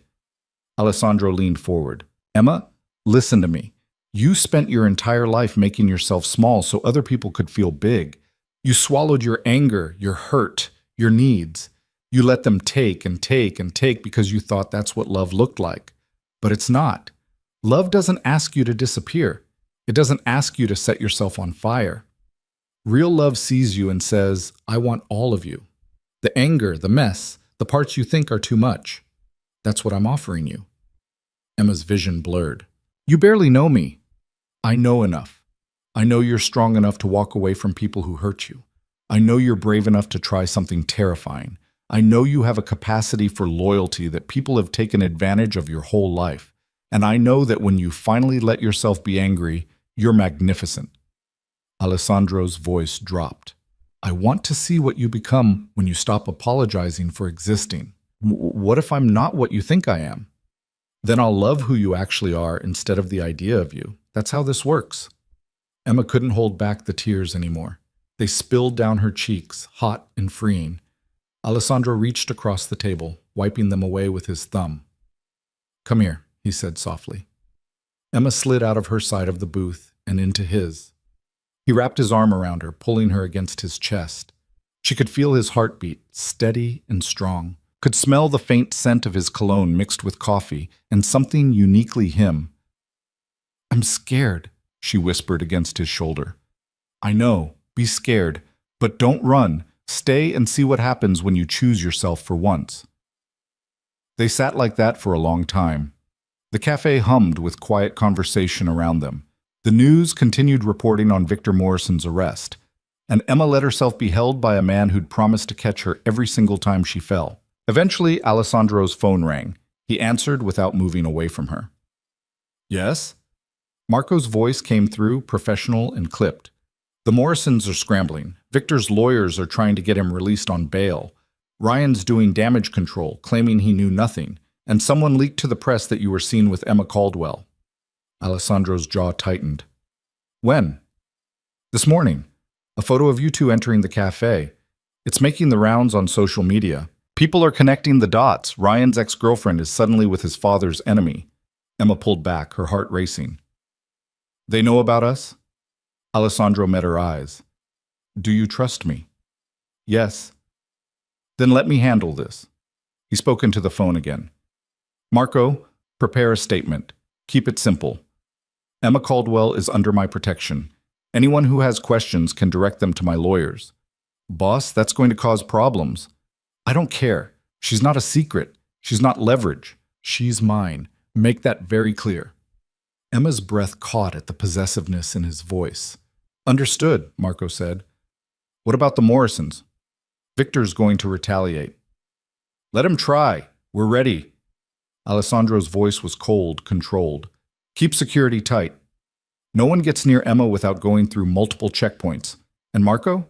Alessandro leaned forward. Emma, listen to me. You spent your entire life making yourself small so other people could feel big. You swallowed your anger, your hurt, your needs. You let them take and take and take because you thought that's what love looked like. But it's not. Love doesn't ask you to disappear. It doesn't ask you to set yourself on fire. Real love sees you and says, I want all of you. The anger, the mess, the parts you think are too much. That's what I'm offering you. Emma's vision blurred. You barely know me. I know enough. I know you're strong enough to walk away from people who hurt you. I know you're brave enough to try something terrifying. I know you have a capacity for loyalty that people have taken advantage of your whole life. And I know that when you finally let yourself be angry, you're magnificent. Alessandro's voice dropped. I want to see what you become when you stop apologizing for existing. What if I'm not what you think I am? Then I'll love who you actually are instead of the idea of you. That's how this works. Emma couldn't hold back the tears anymore. They spilled down her cheeks, hot and freeing. Alessandro reached across the table, wiping them away with his thumb. Come here, he said softly. Emma slid out of her side of the booth and into his. He wrapped his arm around her, pulling her against his chest. She could feel his heartbeat, steady and strong, could smell the faint scent of his cologne mixed with coffee and something uniquely him. I'm scared, she whispered against his shoulder. I know, be scared, but don't run. Stay and see what happens when you choose yourself for once. They sat like that for a long time. The cafe hummed with quiet conversation around them. The news continued reporting on Victor Morrison's arrest, and Emma let herself be held by a man who'd promised to catch her every single time she fell. Eventually, Alessandro's phone rang. He answered without moving away from her. Yes? Marco's voice came through, professional and clipped. The Morrisons are scrambling. Victor's lawyers are trying to get him released on bail. Ryan's doing damage control, claiming he knew nothing. And someone leaked to the press that you were seen with Emma Caldwell. Alessandro's jaw tightened. When? This morning. A photo of you two entering the cafe. It's making the rounds on social media. People are connecting the dots. Ryan's ex-girlfriend is suddenly with his father's enemy. Emma pulled back, her heart racing. They know about us? Alessandro met her eyes. Do you trust me? Yes. Then let me handle this. He spoke into the phone again. Marco, prepare a statement. Keep it simple. Emma Caldwell is under my protection. Anyone who has questions can direct them to my lawyers. Boss, that's going to cause problems. I don't care. She's not a secret. She's not leverage. She's mine. Make that very clear. Emma's breath caught at the possessiveness in his voice. Understood, Marco said. What about the Morrisons? Victor's going to retaliate. Let him try. We're ready. Alessandro's voice was cold, controlled. Keep security tight. No one gets near Emma without going through multiple checkpoints. And Marco?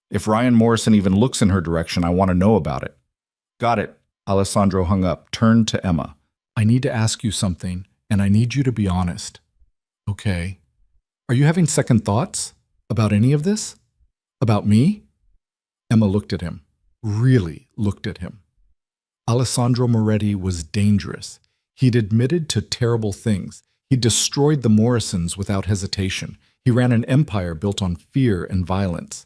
If Ryan Morrison even looks in her direction, I want to know about it. Got it. Alessandro hung up, turned to Emma. I need to ask you something, and I need you to be honest. Okay. Are you having second thoughts? About any of this? About me? Emma looked at him. Really looked at him. Alessandro Moretti was dangerous. He'd admitted to terrible things. He destroyed the Morrisons without hesitation. He ran an empire built on fear and violence.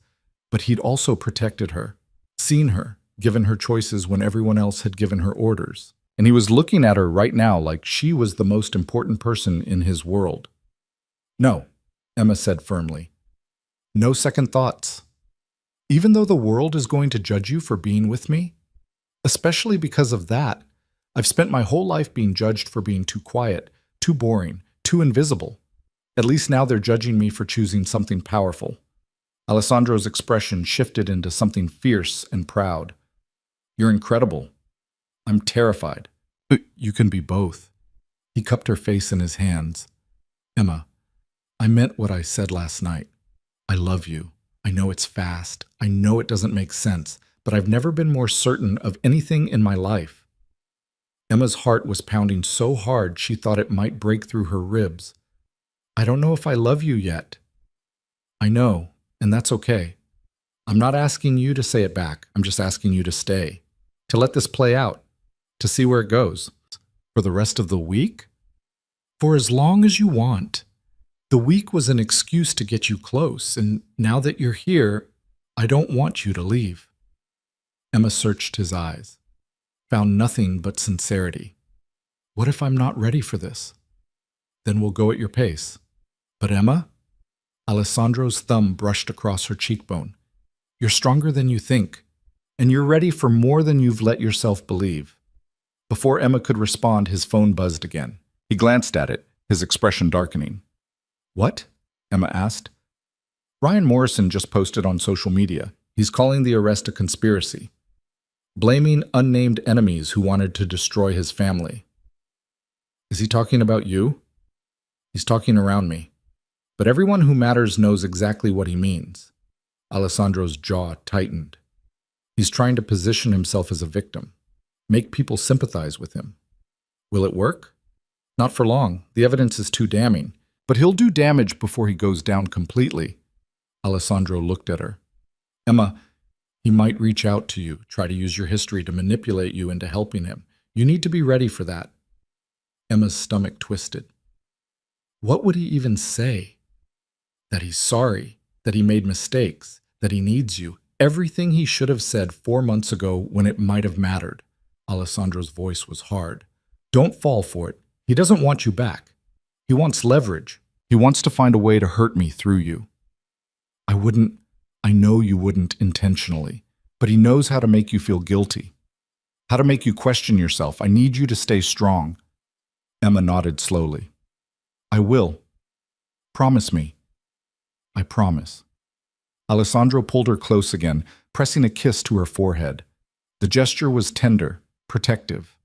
But he'd also protected her, seen her, given her choices when everyone else had given her orders. And he was looking at her right now like she was the most important person in his world. No, Emma said firmly. No second thoughts. Even though the world is going to judge you for being with me, especially because of that, I've spent my whole life being judged for being too quiet, too boring, too invisible. At least now they're judging me for choosing something powerful. Alessandro's expression shifted into something fierce and proud. You're incredible. I'm terrified. You can be both. He cupped her face in his hands. Emma, I meant what I said last night. I love you. I know it's fast. I know it doesn't make sense, but I've never been more certain of anything in my life. Emma's heart was pounding so hard she thought it might break through her ribs. I don't know if I love you yet. I know, and that's okay. I'm not asking you to say it back. I'm just asking you to stay, to let this play out, to see where it goes. For the rest of the week? For as long as you want. The week was an excuse to get you close, and now that you're here, I don't want you to leave. Emma searched his eyes, found nothing but sincerity. What if I'm not ready for this? Then we'll go at your pace. But Emma? Alessandro's thumb brushed across her cheekbone. You're stronger than you think, and you're ready for more than you've let yourself believe. Before Emma could respond, his phone buzzed again. He glanced at it, his expression darkening. What? Emma asked. Ryan Morrison just posted on social media. He's calling the arrest a conspiracy, blaming unnamed enemies who wanted to destroy his family. Is he talking about you? He's talking around me. But everyone who matters knows exactly what he means. Alessandro's jaw tightened. He's trying to position himself as a victim, make people sympathize with him. Will it work? Not for long. The evidence is too damning. But he'll do damage before he goes down completely. Alessandro looked at her. Emma, he might reach out to you, try to use your history to manipulate you into helping him. You need to be ready for that. Emma's stomach twisted. What would he even say? That he's sorry, that he made mistakes, that he needs you. Everything he should have said 4 months ago when it might have mattered. Alessandro's voice was hard. Don't fall for it. He doesn't want you back. He wants leverage. He wants to find a way to hurt me through you. I know you wouldn't intentionally, but he knows how to make you feel guilty, how to make you question yourself. I need you to stay strong. Emma nodded slowly. I will. Promise me. I promise. Alessandro pulled her close again, pressing a kiss to her forehead. The gesture was tender, protective.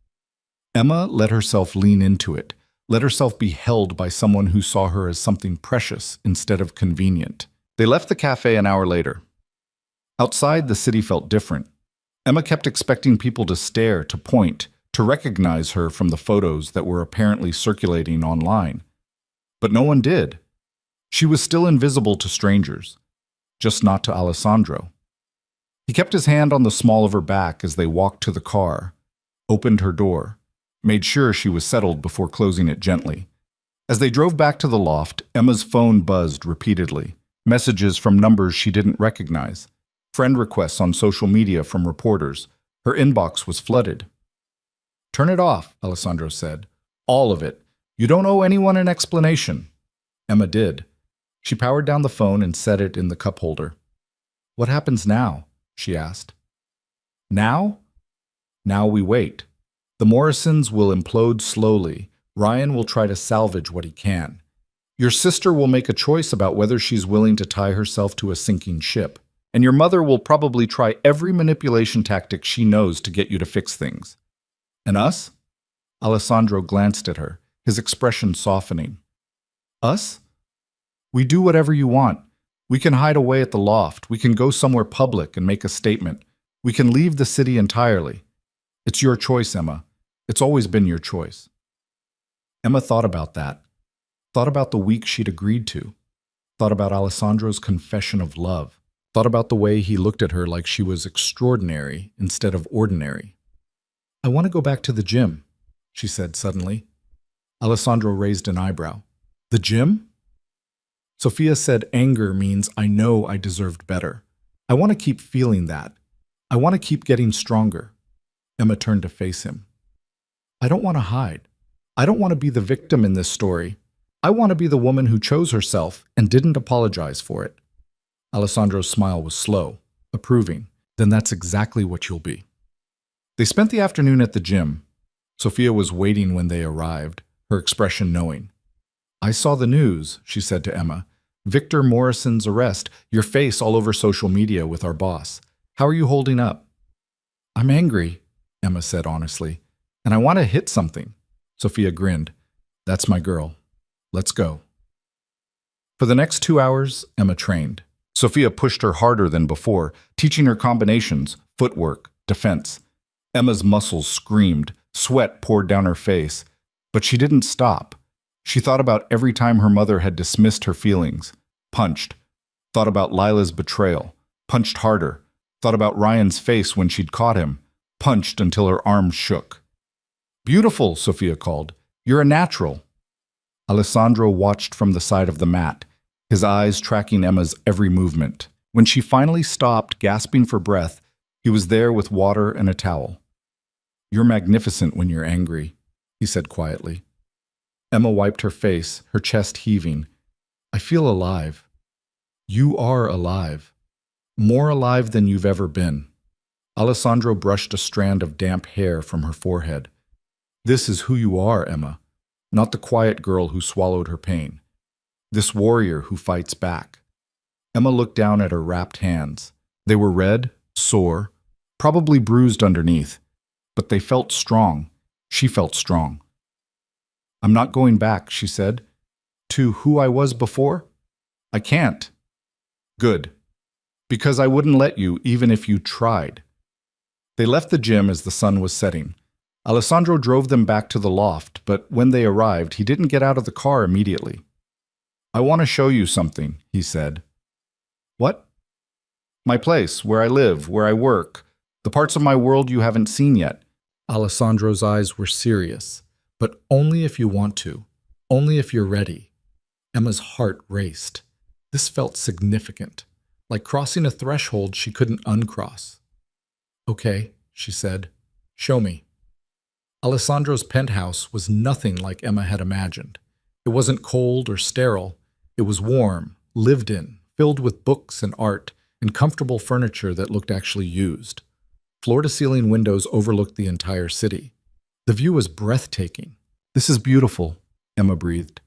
Emma let herself lean into it, let herself be held by someone who saw her as something precious instead of convenient. They left the cafe an hour later. Outside, the city felt different. Emma kept expecting people to stare, to point, to recognize her from the photos that were apparently circulating online. But no one did. She was still invisible to strangers, just not to Alessandro. He kept his hand on the small of her back as they walked to the car, opened her door, made sure she was settled before closing it gently. As they drove back to the loft, Emma's phone buzzed repeatedly. Messages from numbers she didn't recognize. Friend requests on social media from reporters. Her inbox was flooded. Turn it off, Alessandro said. All of it. You don't owe anyone an explanation. Emma did. She powered down the phone and set it in the cup holder. What happens now? She asked. Now? Now we wait. The Morrisons will implode slowly. Ryan will try to salvage what he can. Your sister will make a choice about whether she's willing to tie herself to a sinking ship. And your mother will probably try every manipulation tactic she knows to get you to fix things. And us? Alessandro glanced at her, his expression softening. Us? We do whatever you want. We can hide away at the loft. We can go somewhere public and make a statement. We can leave the city entirely. It's your choice, Emma. It's always been your choice. Emma thought about that. Thought about the week she'd agreed to. Thought about Alessandro's confession of love. Thought about the way he looked at her like she was extraordinary instead of ordinary. I want to go back to the gym, she said suddenly. Alessandro raised an eyebrow. The gym? Sophia said anger means I know I deserved better. I want to keep feeling that. I want to keep getting stronger. Emma turned to face him. I don't want to hide. I don't want to be the victim in this story. I want to be the woman who chose herself and didn't apologize for it. Alessandro's smile was slow, approving. Then that's exactly what you'll be. They spent the afternoon at the gym. Sophia was waiting when they arrived, her expression knowing. I saw the news, she said to Emma. Victor Morrison's arrest, your face all over social media with our boss. How are you holding up? I'm angry, Emma said honestly, and I want to hit something. Sophia grinned. That's my girl. Let's go. For the next 2 hours, Emma trained. Sophia pushed her harder than before, teaching her combinations, footwork, defense. Emma's muscles screamed, sweat poured down her face, but she didn't stop. She thought about every time her mother had dismissed her feelings, punched, thought about Lila's betrayal, punched harder, thought about Ryan's face when she'd caught him, punched until her arms shook. Beautiful, Sophia called. You're a natural. Alessandro watched from the side of the mat, his eyes tracking Emma's every movement. When she finally stopped, gasping for breath, he was there with water and a towel. You're magnificent when you're angry, he said quietly. Emma wiped her face, her chest heaving. I feel alive. You are alive. More alive than you've ever been. Alessandro brushed a strand of damp hair from her forehead. This is who you are, Emma, not the quiet girl who swallowed her pain. This warrior who fights back. Emma looked down at her wrapped hands. They were red, sore, probably bruised underneath, but they felt strong. She felt strong. I'm not going back, she said, to who I was before. I can't. Good. Because I wouldn't let you even if you tried. They left the gym as the sun was setting. Alessandro drove them back to the loft, but when they arrived, he didn't get out of the car immediately. I want to show you something, he said. What? My place, where I live, where I work, the parts of my world you haven't seen yet. Alessandro's eyes were serious, but only if you want to, only if you're ready. Emma's heart raced. This felt significant, like crossing a threshold she couldn't uncross. Okay, she said, show me. Alessandro's penthouse was nothing like Emma had imagined. It wasn't cold or sterile. It was warm, lived in, filled with books and art, and comfortable furniture that looked actually used. Floor-to-ceiling windows overlooked the entire city. The view was breathtaking. This is beautiful, Emma breathed.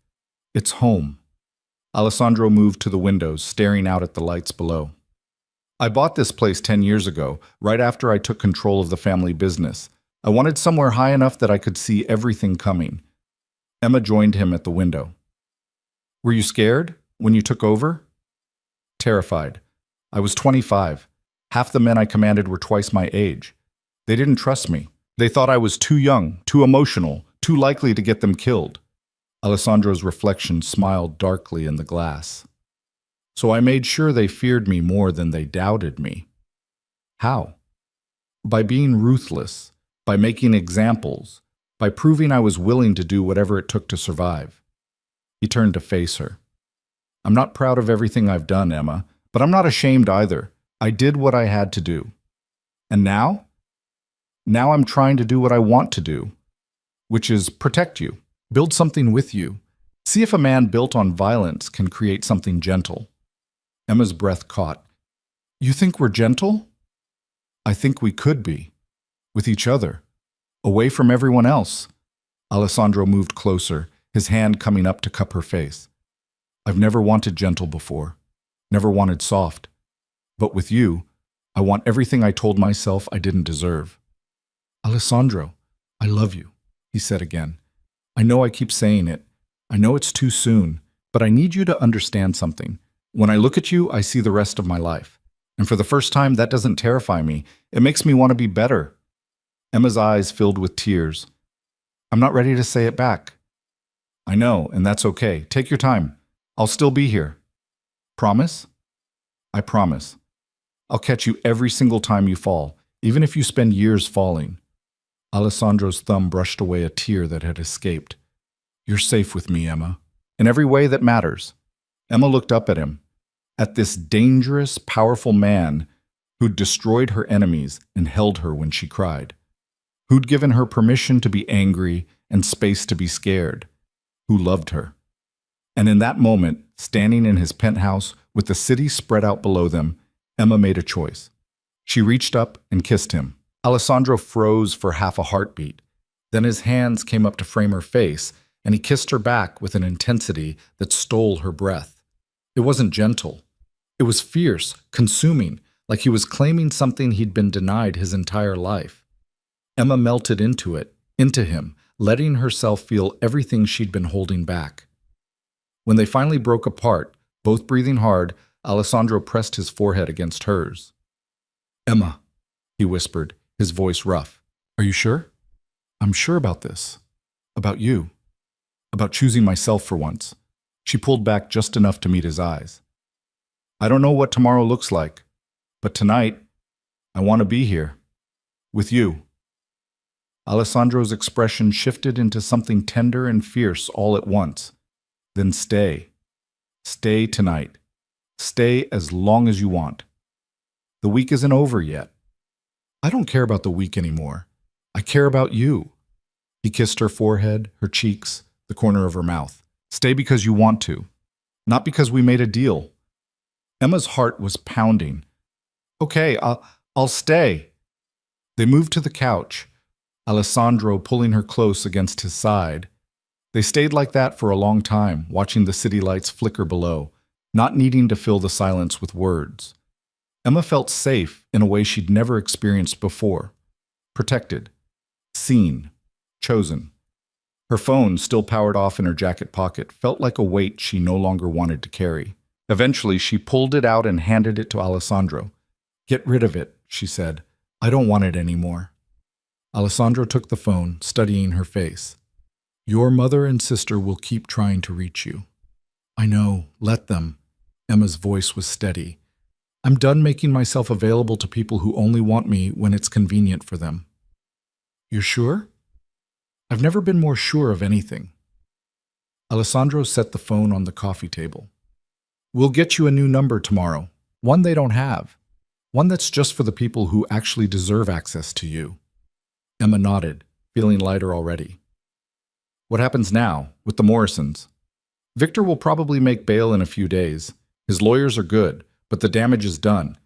It's home. Alessandro moved to the windows, staring out at the lights below. I bought this place 10 years ago, right after I took control of the family business. I wanted somewhere high enough that I could see everything coming. Emma joined him at the window. Were you scared when you took over? Terrified. I was 25. Half the men I commanded were twice my age. They didn't trust me. They thought I was too young, too emotional, too likely to get them killed. Alessandro's reflection smiled darkly in the glass. So I made sure they feared me more than they doubted me. How? By being ruthless, by making examples, by proving I was willing to do whatever it took to survive. He turned to face her. I'm not proud of everything I've done, Emma, but I'm not ashamed either. I did what I had to do. And now? Now I'm trying to do what I want to do, which is protect you, build something with you. See if a man built on violence can create something gentle. Emma's breath caught. You think we're gentle? I think we could be. With each other. Away from everyone else. Alessandro moved closer, his hand coming up to cup her face. I've never wanted gentle before. Never wanted soft. But with you, I want everything I told myself I didn't deserve. Alessandro, I love you, he said again. I know I keep saying it. I know it's too soon, but I need you to understand something. When I look at you, I see the rest of my life. And for the first time, that doesn't terrify me. It makes me want to be better. Emma's eyes filled with tears. I'm not ready to say it back. I know, and that's okay. Take your time. I'll still be here. Promise? I promise. I'll catch you every single time you fall, even if you spend years falling. Alessandro's thumb brushed away a tear that had escaped. You're safe with me, Emma. In every way that matters. Emma looked up at him, at this dangerous, powerful man who'd destroyed her enemies and held her when she cried, who'd given her permission to be angry and space to be scared, who loved her. And in that moment, standing in his penthouse with the city spread out below them, Emma made a choice. She reached up and kissed him. Alessandro froze for half a heartbeat. Then his hands came up to frame her face, and he kissed her back with an intensity that stole her breath. It wasn't gentle. It was fierce, consuming, like he was claiming something he'd been denied his entire life. Emma melted into it, into him, letting herself feel everything she'd been holding back. When they finally broke apart, both breathing hard, Alessandro pressed his forehead against hers. "Emma," he whispered, his voice rough. "Are you sure?" "I'm sure about this. About you. About choosing myself for once." She pulled back just enough to meet his eyes. "I don't know what tomorrow looks like, but tonight, I want to be here. With you." Alessandro's expression shifted into something tender and fierce all at once. "Then stay. Stay tonight. Stay as long as you want. The week isn't over yet." "I don't care about the week anymore. I care about you." He kissed her forehead, her cheeks, the corner of her mouth. "Stay because you want to, not because we made a deal." Emma's heart was pounding. "Okay, I'll stay." They moved to the couch, Alessandro pulling her close against his side. They stayed like that for a long time, watching the city lights flicker below, not needing to fill the silence with words. Emma felt safe in a way she'd never experienced before. Protected. Seen. Chosen. Her phone, still powered off in her jacket pocket, felt like a weight she no longer wanted to carry. Eventually, she pulled it out and handed it to Alessandro. "Get rid of it," she said. "I don't want it anymore." Alessandro took the phone, studying her face. "Your mother and sister will keep trying to reach you." "I know. Let them." Emma's voice was steady. "I'm done making myself available to people who only want me when it's convenient for them." "You're sure?" "I've never been more sure of anything." Alessandro set the phone on the coffee table. "We'll get you a new number tomorrow, one they don't have, one that's just for the people who actually deserve access to you." Emma nodded, feeling lighter already. "What happens now, with the Morrisons?" "Victor will probably make bail in a few days. His lawyers are good, but the damage is done.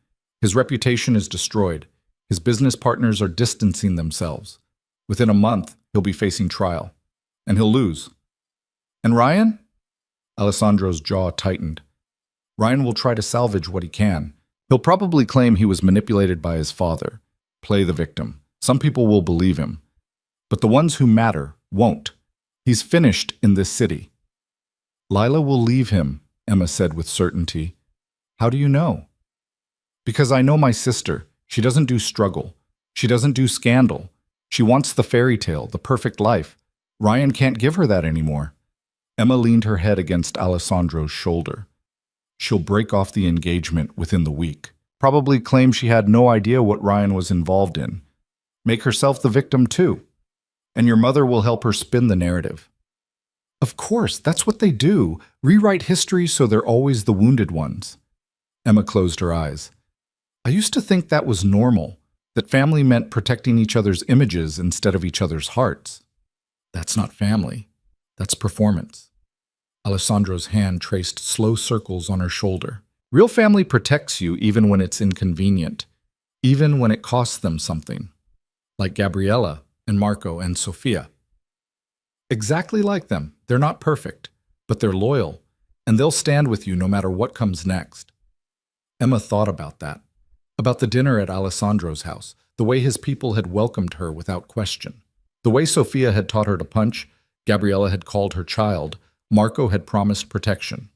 His reputation is destroyed. His business partners are distancing themselves. Within a month, he'll be facing trial. And he'll lose." "And Ryan?" Alessandro's jaw tightened. "Ryan will try to salvage what he can. He'll probably claim he was manipulated by his father. Play the victim. Some people will believe him. But the ones who matter won't. He's finished in this city." "Lila will leave him," Emma said with certainty. "How do you know?" "Because I know my sister. She doesn't do struggle. She doesn't do scandal. She wants the fairy tale, the perfect life. Ryan can't give her that anymore." Emma leaned her head against Alessandro's shoulder. "She'll break off the engagement within the week. Probably claim she had no idea what Ryan was involved in. Make herself the victim too. And your mother will help her spin the narrative." "Of course, that's what they do. Rewrite history so they're always the wounded ones." Emma closed her eyes. "I used to think that was normal, that family meant protecting each other's images instead of each other's hearts." "That's not family. That's performance." Alessandro's hand traced slow circles on her shoulder. "Real family protects you even when it's inconvenient, even when it costs them something. Like Gabriella and Marco and Sofia. Exactly like them. They're not perfect, but they're loyal, and they'll stand with you no matter what comes next." Emma thought about that, about the dinner at Alessandro's house, the way his people had welcomed her without question. The way Sofia had taught her to punch, Gabriella had called her child, Marco had promised protection.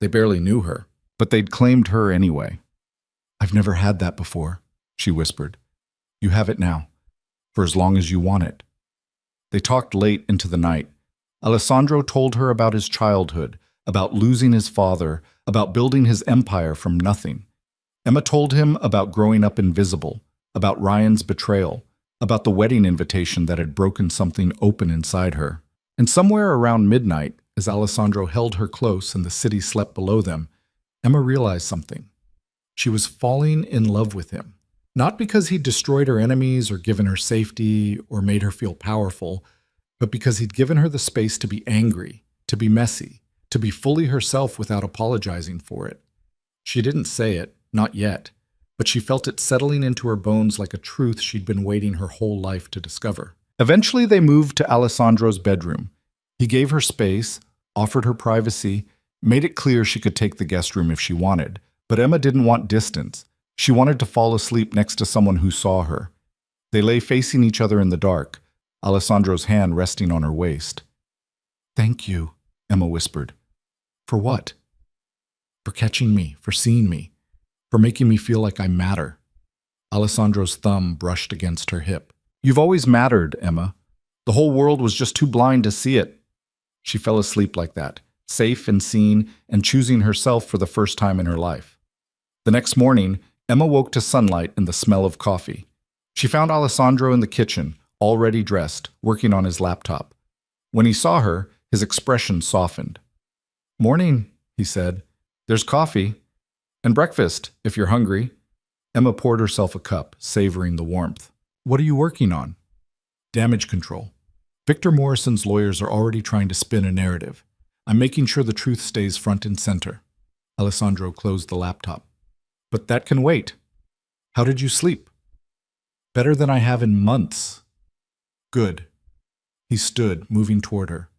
They barely knew her, but they'd claimed her anyway. "I've never had that before," she whispered. "You have it now, for as long as you want it." They talked late into the night. Alessandro told her about his childhood, about losing his father, about building his empire from nothing. Emma told him about growing up invisible, about Ryan's betrayal, about the wedding invitation that had broken something open inside her. And somewhere around midnight, as Alessandro held her close and the city slept below them, Emma realized something. She was falling in love with him. Not because he'd destroyed her enemies or given her safety or made her feel powerful, but because he'd given her the space to be angry, to be messy, to be fully herself without apologizing for it. She didn't say it, not yet, but she felt it settling into her bones like a truth she'd been waiting her whole life to discover. Eventually, they moved to Alessandro's bedroom. He gave her space, offered her privacy, made it clear she could take the guest room if she wanted. But Emma didn't want distance. She wanted to fall asleep next to someone who saw her. They lay facing each other in the dark, Alessandro's hand resting on her waist. "Thank you," Emma whispered. "For what?" "For catching me, for seeing me, for making me feel like I matter." Alessandro's thumb brushed against her hip. "You've always mattered, Emma. The whole world was just too blind to see it." She fell asleep like that, safe and seen and choosing herself for the first time in her life. The next morning, Emma woke to sunlight and the smell of coffee. She found Alessandro in the kitchen, already dressed, working on his laptop. When he saw her, his expression softened. "Morning," he said. "There's coffee. And breakfast, if you're hungry." Emma poured herself a cup, savoring the warmth. "What are you working on?" "Damage control. Victor Morrison's lawyers are already trying to spin a narrative. I'm making sure the truth stays front and center." Alessandro closed the laptop. "But that can wait. How did you sleep?" "Better than I have in months." "Good." He stood, moving toward her.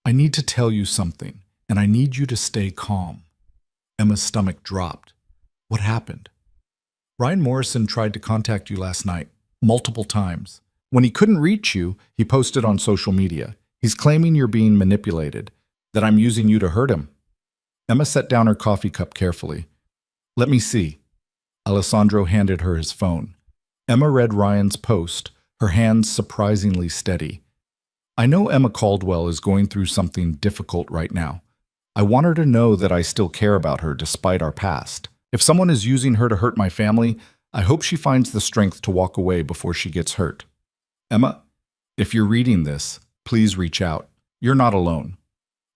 "I need to tell you something, and I need you to stay calm." Emma's stomach dropped. "What happened?" "Ryan Morrison tried to contact you last night, multiple times. When he couldn't reach you, he posted on social media. He's claiming you're being manipulated, that I'm using you to hurt him." Emma set down her coffee cup carefully. "Let me see." Alessandro handed her his phone. Emma read Ryan's post, her hands surprisingly steady. "I know Emma Caldwell is going through something difficult right now. I want her to know that I still care about her despite our past. If someone is using her to hurt my family, I hope she finds the strength to walk away before she gets hurt. Emma, if you're reading this, please reach out. You're not alone."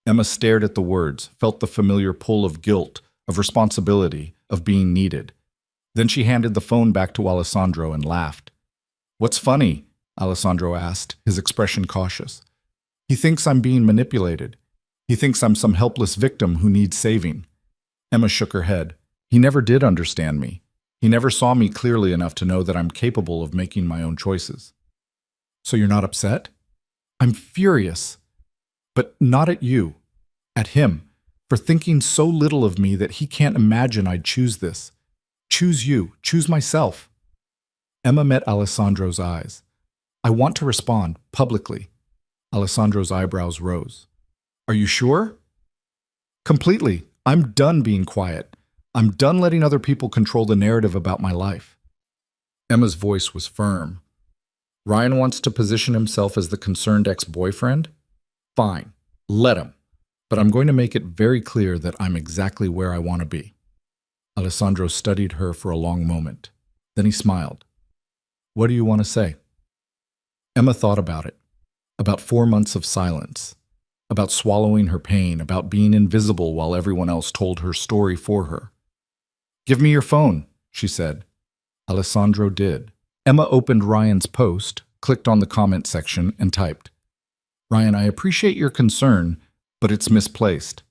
Emma stared at the words, felt the familiar pull of guilt, of responsibility, of being needed. Then she handed the phone back to Alessandro and laughed. "What's funny?" Alessandro asked, his expression cautious. "He thinks I'm being manipulated. He thinks I'm some helpless victim who needs saving." Emma shook her head. "He never did understand me. He never saw me clearly enough to know that I'm capable of making my own choices." "So you're not upset?" "I'm furious. But not at you. At him, for thinking so little of me that he can't imagine I'd choose this. Choose you. Choose myself." Emma met Alessandro's eyes. "I want to respond, publicly." Alessandro's eyebrows rose. "Are you sure?" "Completely. I'm done being quiet. I'm done letting other people control the narrative about my life." Emma's voice was firm. "Ryan wants to position himself as the concerned ex-boyfriend? Fine, let him. But I'm going to make it very clear that I'm exactly where I want to be." Alessandro studied her for a long moment. Then he smiled. "What do you want to say?" Emma thought about it. About 4 months of silence. About swallowing her pain, about being invisible while everyone else told her story for her. "Give me your phone," she said. Alessandro did. Emma opened Ryan's post, clicked on the comment section, and typed, "Ryan, I appreciate your concern, but it's misplaced.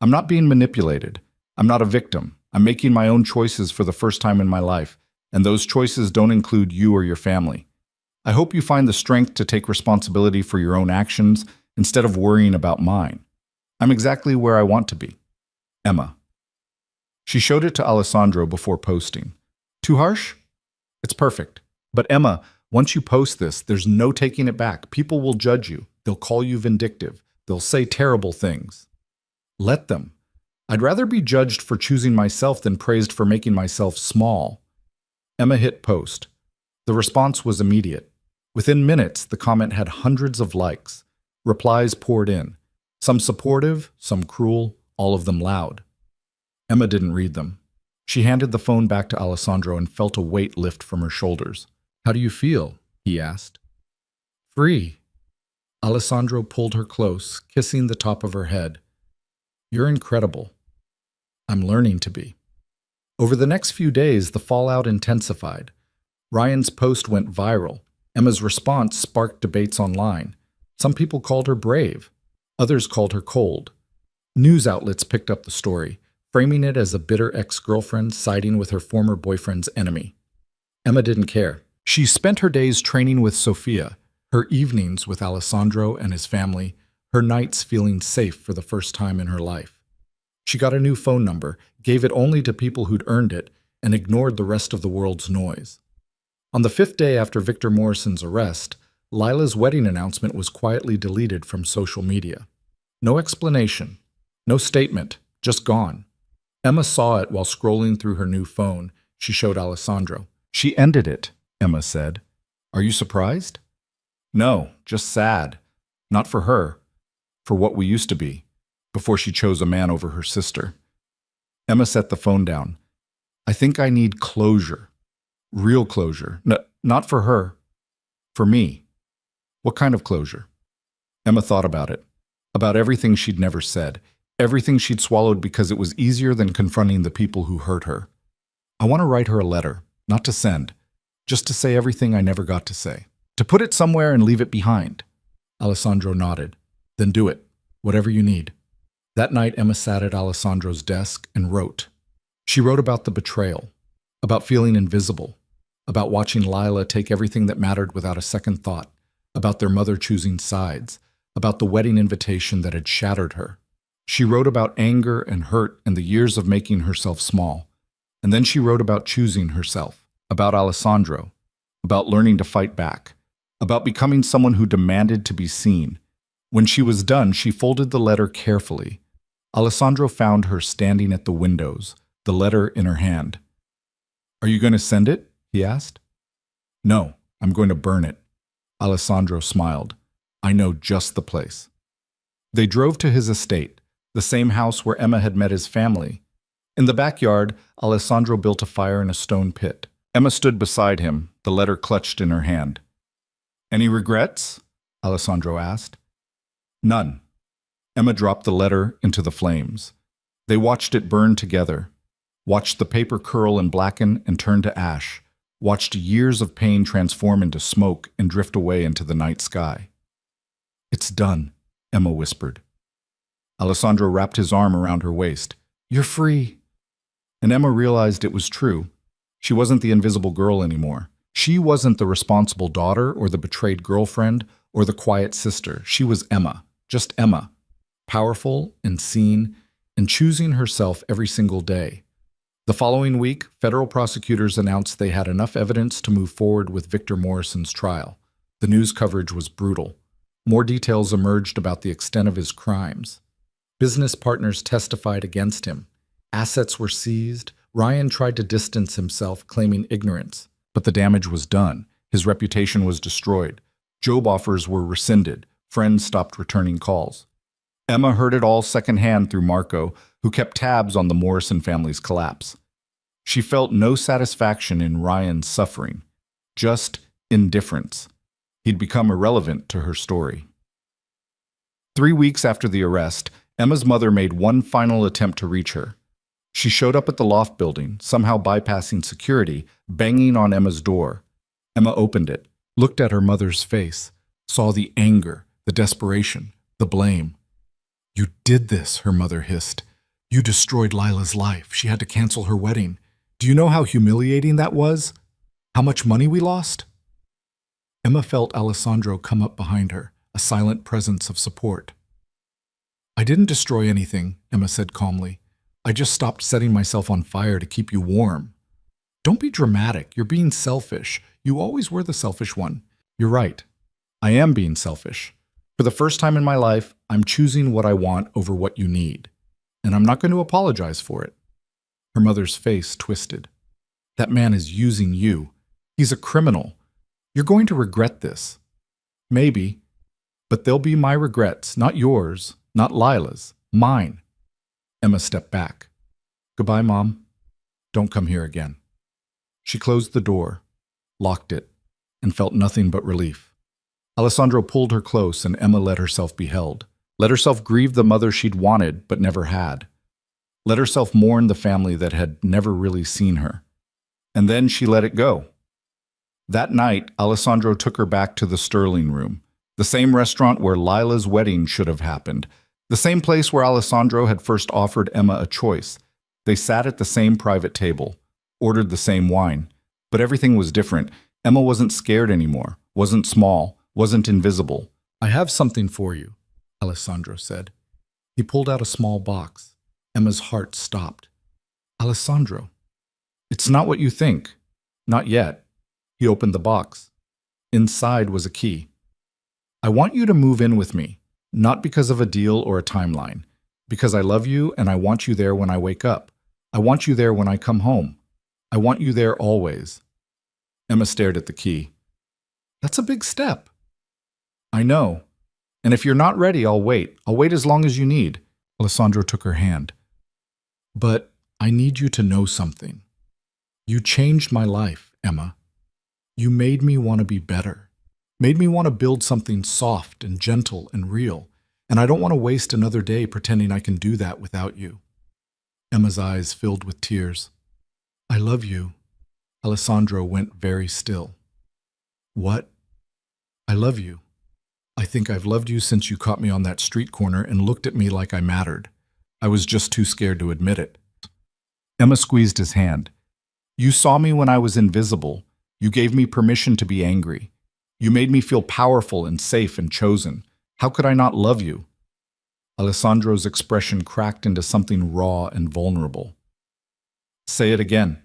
I'm not being manipulated. I'm not a victim. I'm making my own choices for the first time in my life, and those choices don't include you or your family. I hope you find the strength to take responsibility for your own actions instead of worrying about mine. I'm exactly where I want to be. Emma." She showed it to Alessandro before posting. "Too harsh?" "It's perfect. But Emma, once you post this, there's no taking it back. People will judge you. They'll call you vindictive. They'll say terrible things. Let them. I'd rather be judged for choosing myself than praised for making myself small." Emma hit post. The response was immediate. Within minutes, the comment had hundreds of likes. Replies poured in. Some supportive, some cruel, all of them loud. Emma didn't read them. She handed the phone back to Alessandro and felt a weight lift from her shoulders. "How do you feel?" he asked. "Free." Alessandro pulled her close, kissing the top of her head. "You're incredible." "I'm learning to be." Over the next few days, the fallout intensified. Ryan's post went viral. Emma's response sparked debates online. Some people called her brave. Others called her cold. News outlets picked up the story, framing it as a bitter ex-girlfriend siding with her former boyfriend's enemy. Emma didn't care. She spent her days training with Sophia, Her evenings with Alessandro and his family, her nights feeling safe for the first time in her life. She got a new phone number, gave it only to people who'd earned it, and ignored the rest of the world's noise. On the 5th day after Victor Morrison's arrest, Lila's wedding announcement was quietly deleted from social media. No explanation, no statement, just gone. Emma saw it while scrolling through her new phone. She showed Alessandro. "She ended it," Emma said. "Are you surprised?" "No, just sad. Not for her. For what we used to be, before she chose a man over her sister." Emma set the phone down. "I think I need closure. Real closure. Not for her. For me." "What kind of closure?" Emma thought about it. About everything she'd never said. Everything she'd swallowed because it was easier than confronting the people who hurt her. "I want to write her a letter. Not to send. Just to say everything I never got to say. To put it somewhere and leave it behind." Alessandro nodded. "Then do it. Whatever you need." That night, Emma sat at Alessandro's desk and wrote. She wrote about the betrayal, about feeling invisible, about watching Lila take everything that mattered without a second thought, about their mother choosing sides, about the wedding invitation that had shattered her. She wrote about anger and hurt and the years of making herself small. And then she wrote about choosing herself, about Alessandro, about learning to fight back, about becoming someone who demanded to be seen. When she was done, she folded the letter carefully. Alessandro found her standing at the windows, the letter in her hand. "Are you going to send it?" he asked. "No, I'm going to burn it." Alessandro smiled. "I know just the place." They drove to his estate, the same house where Emma had met his family. In the backyard, Alessandro built a fire in a stone pit. Emma stood beside him, the letter clutched in her hand. "Any regrets?" Alessandro asked. "None." Emma dropped the letter into the flames. They watched it burn together, watched the paper curl and blacken and turn to ash, watched years of pain transform into smoke and drift away into the night sky. "It's done," Emma whispered. Alessandro wrapped his arm around her waist. "You're free." And Emma realized it was true. She wasn't the invisible girl anymore. She wasn't the responsible daughter or the betrayed girlfriend or the quiet sister. She was Emma, just Emma, powerful and seen and choosing herself every single day. The following week, federal prosecutors announced they had enough evidence to move forward with Victor Morrison's trial. The news coverage was brutal. More details emerged about the extent of his crimes. Business partners testified against him. Assets were seized. Ryan tried to distance himself, claiming ignorance. But the damage was done. His reputation was destroyed. Job offers were rescinded. Friends stopped returning calls. Emma heard it all secondhand through Marco, who kept tabs on the Morrison family's collapse. She felt no satisfaction in Ryan's suffering, just indifference. He'd become irrelevant to her story. 3 weeks after the arrest, Emma's mother made one final attempt to reach her. She showed up at the loft building, somehow bypassing security, banging on Emma's door. Emma opened it, looked at her mother's face, saw the anger, the desperation, the blame. "You did this," her mother hissed. "You destroyed Lila's life. She had to cancel her wedding. Do you know how humiliating that was? How much money we lost?" Emma felt Alessandro come up behind her, a silent presence of support. "I didn't destroy anything," Emma said calmly. "I just stopped setting myself on fire to keep you warm." "Don't be dramatic. You're being selfish. You always were the selfish one." "You're right. I am being selfish. For the first time in my life, I'm choosing what I want over what you need. And I'm not going to apologize for it." Her mother's face twisted. "That man is using you. He's a criminal. You're going to regret this." "Maybe. But they'll be my regrets, not yours, not Lila's, mine." Emma stepped back. "Goodbye, Mom. Don't come here again." She closed the door, locked it, and felt nothing but relief. Alessandro pulled her close, and Emma let herself be held. Let herself grieve the mother she'd wanted but never had. Let herself mourn the family that had never really seen her. And then she let it go. That night, Alessandro took her back to the Sterling Room, the same restaurant where Lila's wedding should have happened, the same place where Alessandro had first offered Emma a choice. They sat at the same private table, ordered the same wine. But everything was different. Emma wasn't scared anymore, wasn't small, wasn't invisible. I have something for you, Alessandro said. He pulled out a small box. Emma's heart stopped. Alessandro, it's not what you think. Not yet. He opened the box. Inside was a key. I want you to move in with me, not because of a deal or a timeline, because I love you and I want you there when I wake up. I want you there when I come home. I want you there always. Emma stared at the key. That's a big step. I know. And if you're not ready, I'll wait. I'll wait as long as you need. Alessandro took her hand. But I need you to know something. You changed my life, Emma. You made me want to be better. Made me want to build something soft and gentle and real. And I don't want to waste another day pretending I can do that without you. Emma's eyes filled with tears. I love you. Alessandro went very still. What? I love you. I think I've loved you since you caught me on that street corner and looked at me like I mattered. I was just too scared to admit it. Emma squeezed his hand. You saw me when I was invisible. You gave me permission to be angry. You made me feel powerful and safe and chosen. How could I not love you? Alessandro's expression cracked into something raw and vulnerable. Say it again.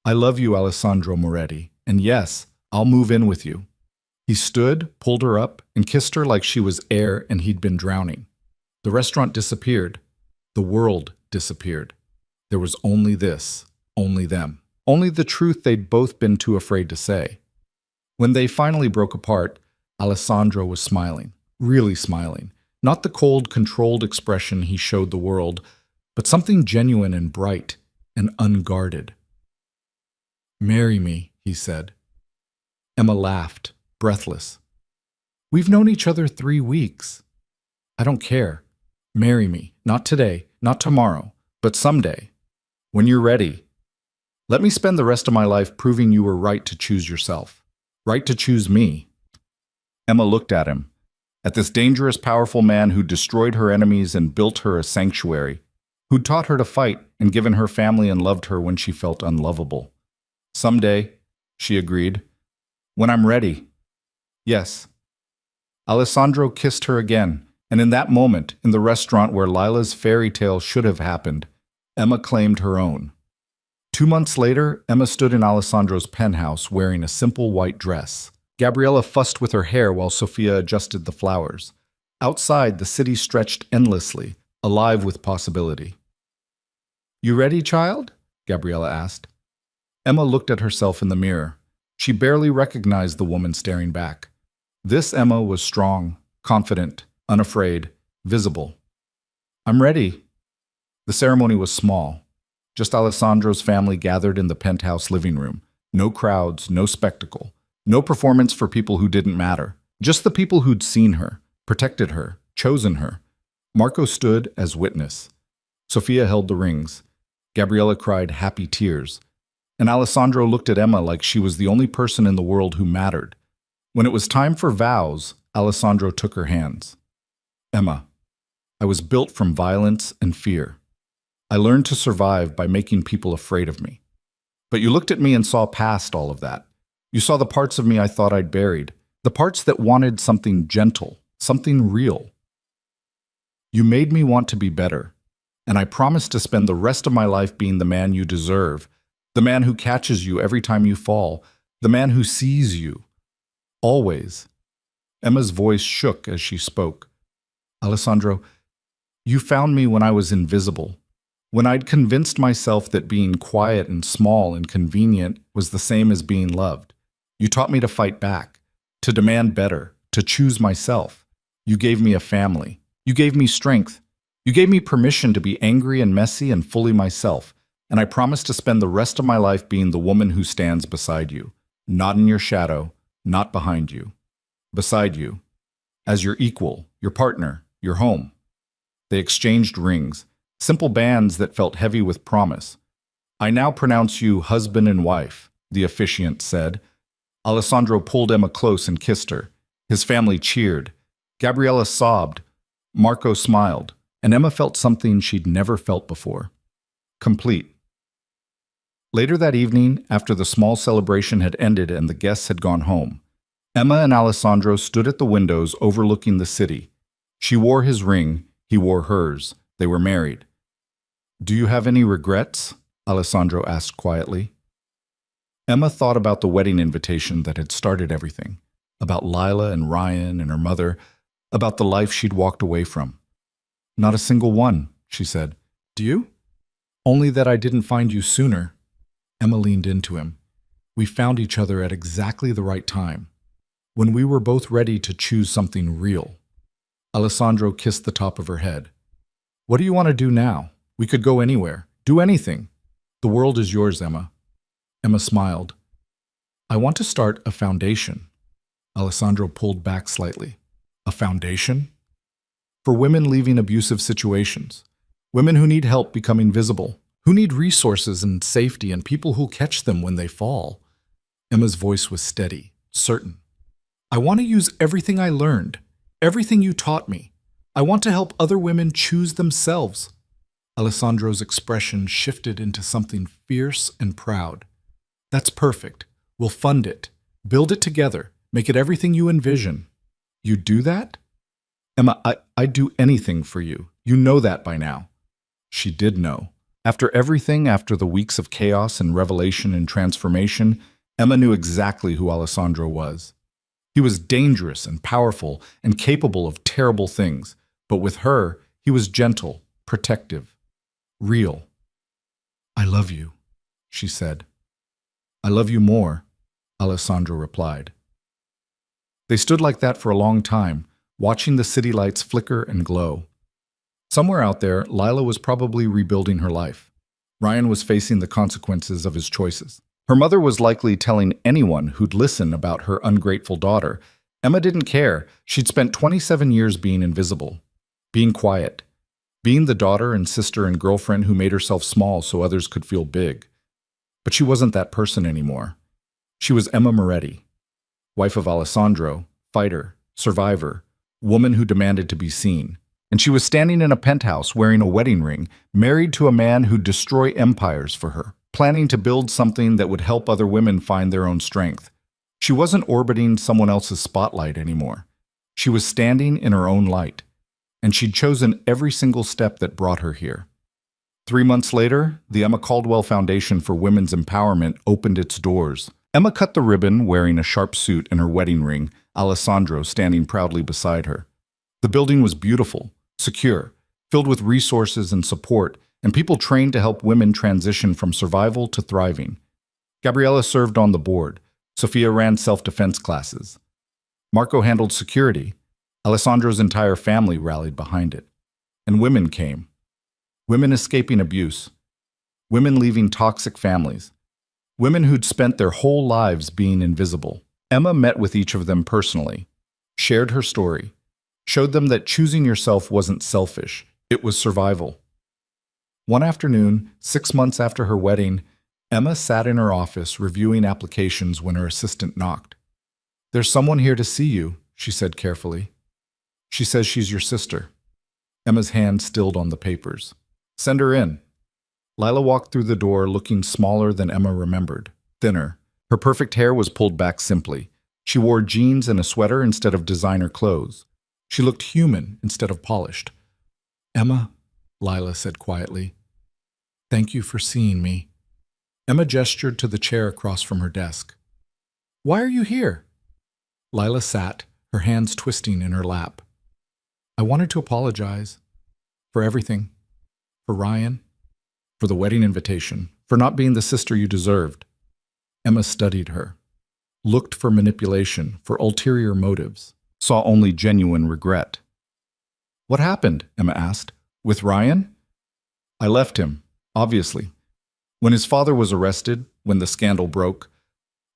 I love you, Alessandro Moretti, and yes, I'll move in with you. He stood, pulled her up, and kissed her like she was air and he'd been drowning. The restaurant disappeared. The world disappeared. There was only this, only them, only the truth they'd both been too afraid to say. When they finally broke apart, Alessandro was smiling, really smiling. Not the cold, controlled expression he showed the world, but something genuine and bright and unguarded. Marry me, he said. Emma laughed, breathless. We've known each other 3 weeks. I don't care. Marry me, not today, not tomorrow, but someday. When you're ready. Let me spend the rest of my life proving you were right to choose yourself, right to choose me. Emma looked at him, at this dangerous, powerful man who destroyed her enemies and built her a sanctuary, who'd taught her to fight and given her family and loved her when she felt unlovable. Someday, she agreed. When I'm ready. Yes. Alessandro kissed her again, and in that moment, in the restaurant where Lila's fairy tale should have happened, Emma claimed her own. 2 months later, Emma stood in Alessandro's penthouse wearing a simple white dress. Gabriella fussed with her hair while Sophia adjusted the flowers. Outside, the city stretched endlessly, alive with possibility. You ready, child? Gabriella asked. Emma looked at herself in the mirror. She barely recognized the woman staring back. This Emma was strong, confident, unafraid, visible. I'm ready. The ceremony was small. Just Alessandro's family gathered in the penthouse living room. No crowds, no spectacle. No performance for people who didn't matter. Just the people who'd seen her, protected her, chosen her. Marco stood as witness. Sophia held the rings. Gabriella cried happy tears. And Alessandro looked at Emma like she was the only person in the world who mattered. When it was time for vows, Alessandro took her hands. Emma, I was built from violence and fear. I learned to survive by making people afraid of me. But you looked at me and saw past all of that. You saw the parts of me I thought I'd buried, the parts that wanted something gentle, something real. You made me want to be better, and I promised to spend the rest of my life being the man you deserve, the man who catches you every time you fall, the man who sees you. Always. Emma's voice shook as she spoke. Alessandro, you found me when I was invisible, when I'd convinced myself that being quiet and small and convenient was the same as being loved. You taught me to fight back, to demand better, to choose myself. You gave me a family. You gave me strength. You gave me permission to be angry and messy and fully myself, and I promise to spend the rest of my life being the woman who stands beside you, not in your shadow, not behind you, beside you, as your equal, your partner, your home. They exchanged rings, simple bands that felt heavy with promise. I now pronounce you husband and wife, the officiant said. Alessandro pulled Emma close and kissed her. His family cheered. Gabriella sobbed. Marco smiled, and Emma felt something she'd never felt before. Complete. Later that evening, after the small celebration had ended and the guests had gone home, Emma and Alessandro stood at the windows overlooking the city. She wore his ring, he wore hers. They were married. Do you have any regrets? Alessandro asked quietly. Emma thought about the wedding invitation that had started everything, about Lila and Ryan and her mother, about the life she'd walked away from. Not a single one, she said. Do you? Only that I didn't find you sooner. Emma leaned into him. We found each other at exactly the right time, when we were both ready to choose something real. Alessandro kissed the top of her head. What do you want to do now? We could go anywhere. Do anything. The world is yours, Emma. Emma smiled. I want to start a foundation. Alessandro pulled back slightly. A foundation? For women leaving abusive situations. Women who need help becoming visible. Who need resources and safety and people who'll catch them when they fall. Emma's voice was steady, certain. I want to use everything I learned, everything you taught me. I want to help other women choose themselves. Alessandro's expression shifted into something fierce and proud. That's perfect. We'll fund it. Build it together. Make it everything you envision. You do that? Emma, I'd do anything for you. You know that by now. She did know. After everything, after the weeks of chaos and revelation and transformation, Emma knew exactly who Alessandro was. He was dangerous and powerful and capable of terrible things, but with her, he was gentle, protective, real. I love you, she said. I love you more, Alessandro replied. They stood like that for a long time, watching the city lights flicker and glow. Somewhere out there, Lila was probably rebuilding her life. Ryan was facing the consequences of his choices. Her mother was likely telling anyone who'd listen about her ungrateful daughter. Emma didn't care. She'd spent 27 years being invisible, being quiet, being the daughter and sister and girlfriend who made herself small so others could feel big. But she wasn't that person anymore. She was Emma Moretti, wife of Alessandro, fighter, survivor, woman who demanded to be seen. And she was standing in a penthouse wearing a wedding ring, married to a man who'd destroy empires for her, planning to build something that would help other women find their own strength. She wasn't orbiting someone else's spotlight anymore. She was standing in her own light, and she'd chosen every single step that brought her here. 3 months later, the Emma Caldwell Foundation for Women's Empowerment opened its doors. Emma cut the ribbon, wearing a sharp suit and her wedding ring, Alessandro standing proudly beside her. The building was beautiful, secure, filled with resources and support, and people trained to help women transition from survival to thriving. Gabriella served on the board. Sophia ran self-defense classes. Marco handled security. Alessandro's entire family rallied behind it. And women came. Women escaping abuse. Women leaving toxic families. Women who'd spent their whole lives being invisible. Emma met with each of them personally, shared her story, showed them that choosing yourself wasn't selfish, it was survival. One afternoon, 6 months after her wedding, Emma sat in her office reviewing applications when her assistant knocked. There's someone here to see you, she said carefully. She says she's your sister. Emma's hand stilled on the papers. Send her in. Lila walked through the door looking smaller than Emma remembered, thinner. Her perfect hair was pulled back simply. She wore jeans and a sweater instead of designer clothes. She looked human instead of polished. Emma, Lila said quietly, thank you for seeing me. Emma gestured to the chair across from her desk. Why are you here? Lila sat, her hands twisting in her lap. I wanted to apologize. For everything. For Ryan. For the wedding invitation. For not being the sister you deserved. Emma studied her. Looked for manipulation, for ulterior motives. Saw only genuine regret. What happened? Emma asked. With Ryan? I left him, obviously. When his father was arrested, when the scandal broke,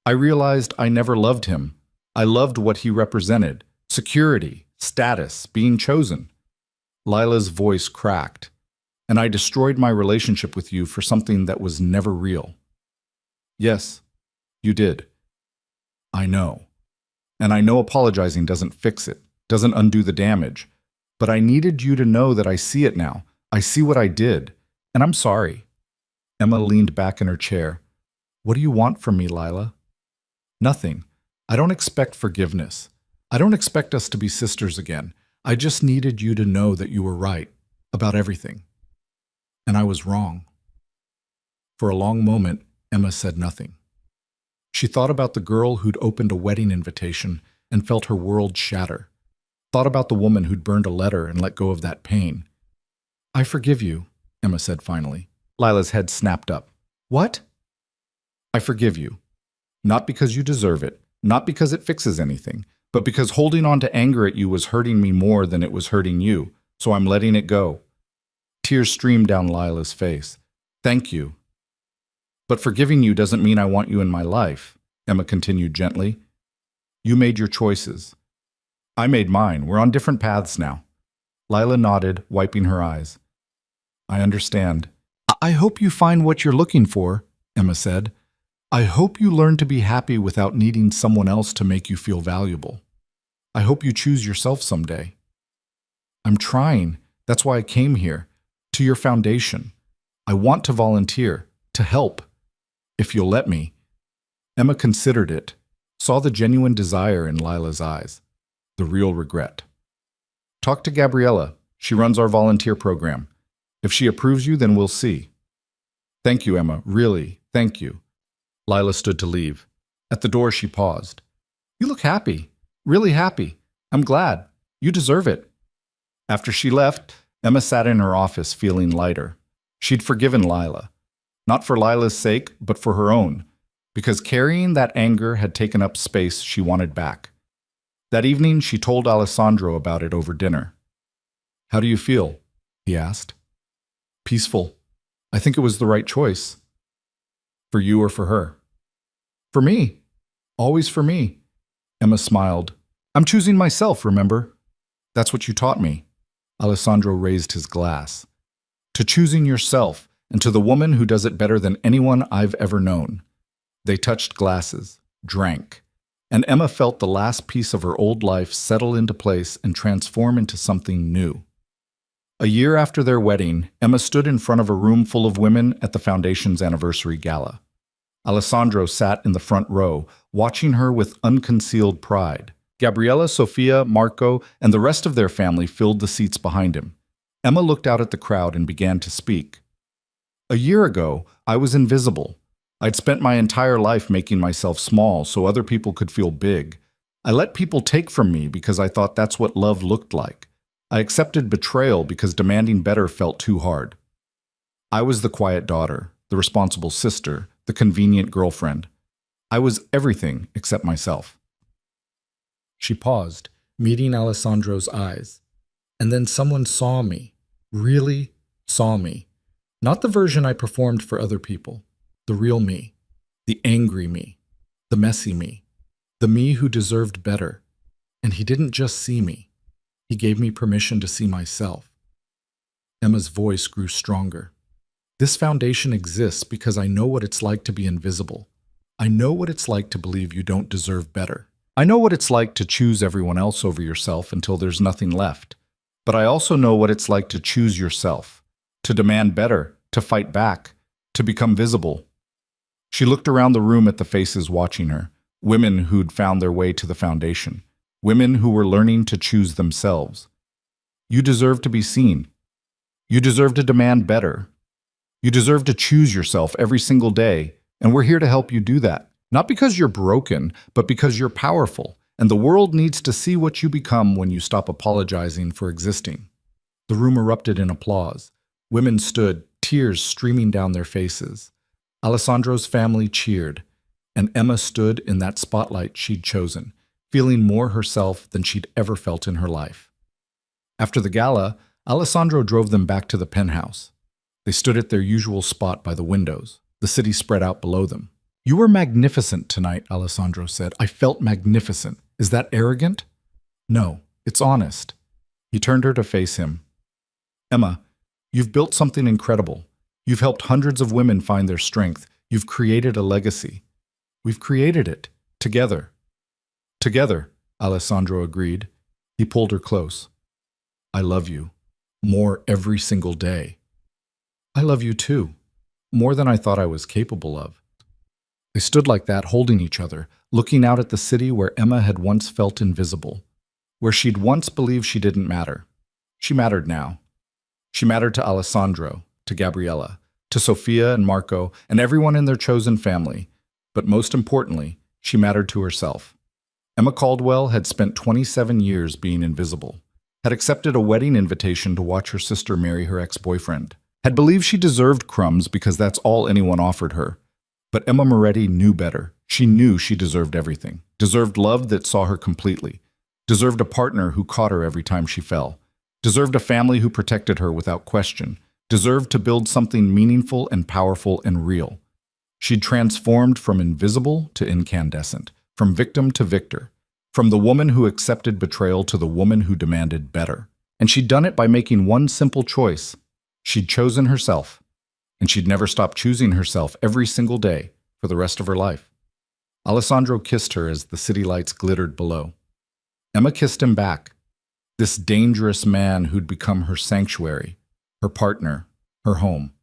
I realized I never loved him. I loved what he represented. Security, status, being chosen. Lila's voice cracked. And I destroyed my relationship with you for something that was never real. Yes, you did. I know. And I know apologizing doesn't fix it, doesn't undo the damage. But I needed you to know that I see it now. I see what I did. And I'm sorry. Emma leaned back in her chair. What do you want from me, Lila? Nothing. I don't expect forgiveness. I don't expect us to be sisters again. I just needed you to know that you were right about everything. And I was wrong. For a long moment, Emma said nothing. She thought about the girl who'd opened a wedding invitation and felt her world shatter. Thought about the woman who'd burned a letter and let go of that pain. I forgive you, Emma said finally. Lila's head snapped up. What? I forgive you. Not because you deserve it, not because it fixes anything, but because holding on to anger at you was hurting me more than it was hurting you, so I'm letting it go. Tears streamed down Lila's face. Thank you. But forgiving you doesn't mean I want you in my life, Emma continued gently. You made your choices. I made mine. We're on different paths now. Lila nodded, wiping her eyes. I understand. I hope you find what you're looking for, Emma said. I hope you learn to be happy without needing someone else to make you feel valuable. I hope you choose yourself someday. I'm trying. That's why I came here, to your foundation. I want to volunteer, to help, if you'll let me. Emma considered it, saw the genuine desire in Lila's eyes, the real regret. Talk to Gabriella. She runs our volunteer program. If she approves you, then we'll see. Thank you, Emma. Really, thank you. Lila stood to leave. At the door, she paused. You look happy. Really happy. I'm glad. You deserve it. After she left, Emma sat in her office feeling lighter. She'd forgiven Lila. Not for Lila's sake, but for her own. Because carrying that anger had taken up space she wanted back. That evening, she told Alessandro about it over dinner. How do you feel? He asked. Peaceful. I think it was the right choice. For you or for her? For me. Always for me. Emma smiled. I'm choosing myself, remember? That's what you taught me. Alessandro raised his glass. To choosing yourself, and to the woman who does it better than anyone I've ever known. They touched glasses, drank, and Emma felt the last piece of her old life settle into place and transform into something new. A year after their wedding, Emma stood in front of a room full of women at the Foundation's anniversary gala. Alessandro sat in the front row, watching her with unconcealed pride. Gabriella, Sofia, Marco, and the rest of their family filled the seats behind him. Emma looked out at the crowd and began to speak. A year ago, I was invisible. I'd spent my entire life making myself small so other people could feel big. I let people take from me because I thought that's what love looked like. I accepted betrayal because demanding better felt too hard. I was the quiet daughter, the responsible sister, the convenient girlfriend. I was everything except myself. She paused, meeting Alessandro's eyes. And then someone saw me, really saw me. Not the version I performed for other people, the real me, the angry me, the messy me, the me who deserved better. And he didn't just see me. He gave me permission to see myself. Emma's voice grew stronger. This foundation exists because I know what it's like to be invisible. I know what it's like to believe you don't deserve better. I know what it's like to choose everyone else over yourself until there's nothing left. But I also know what it's like to choose yourself, to demand better, to fight back, to become visible. She looked around the room at the faces watching her, women who'd found their way to the foundation, women who were learning to choose themselves. You deserve to be seen. You deserve to demand better. You deserve to choose yourself every single day, and we're here to help you do that. Not because you're broken, but because you're powerful, and the world needs to see what you become when you stop apologizing for existing. The room erupted in applause. Women stood, tears streaming down their faces. Alessandro's family cheered, and Emma stood in that spotlight she'd chosen, feeling more herself than she'd ever felt in her life. After the gala, Alessandro drove them back to the penthouse. They stood at their usual spot by the windows, the city spread out below them. You were magnificent tonight, Alessandro said. I felt magnificent. Is that arrogant? No, it's honest. He turned her to face him. Emma, you've built something incredible. You've helped hundreds of women find their strength. You've created a legacy. We've created it. Together. Together, Alessandro agreed. He pulled her close. I love you. More every single day. I love you too. More than I thought I was capable of. They stood like that, holding each other, looking out at the city where Emma had once felt invisible, where she'd once believed she didn't matter. She mattered now. She mattered to Alessandro, to Gabriella, to Sofia and Marco, and everyone in their chosen family. But most importantly, she mattered to herself. Emma Caldwell had spent 27 years being invisible, had accepted a wedding invitation to watch her sister marry her ex-boyfriend, had believed she deserved crumbs because that's all anyone offered her. But Emma Moretti knew better. She knew she deserved everything, deserved love that saw her completely, deserved a partner who caught her every time she fell, deserved a family who protected her without question, deserved to build something meaningful and powerful and real. She'd transformed from invisible to incandescent, from victim to victor, from the woman who accepted betrayal to the woman who demanded better. And she'd done it by making one simple choice. She'd chosen herself, and she'd never stop choosing herself every single day for the rest of her life. Alessandro kissed her as the city lights glittered below. Emma kissed him back, this dangerous man who'd become her sanctuary, her partner, her home.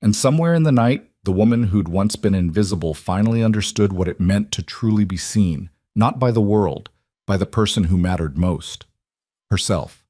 And somewhere in the night, the woman who'd once been invisible finally understood what it meant to truly be seen, not by the world, by the person who mattered most, herself.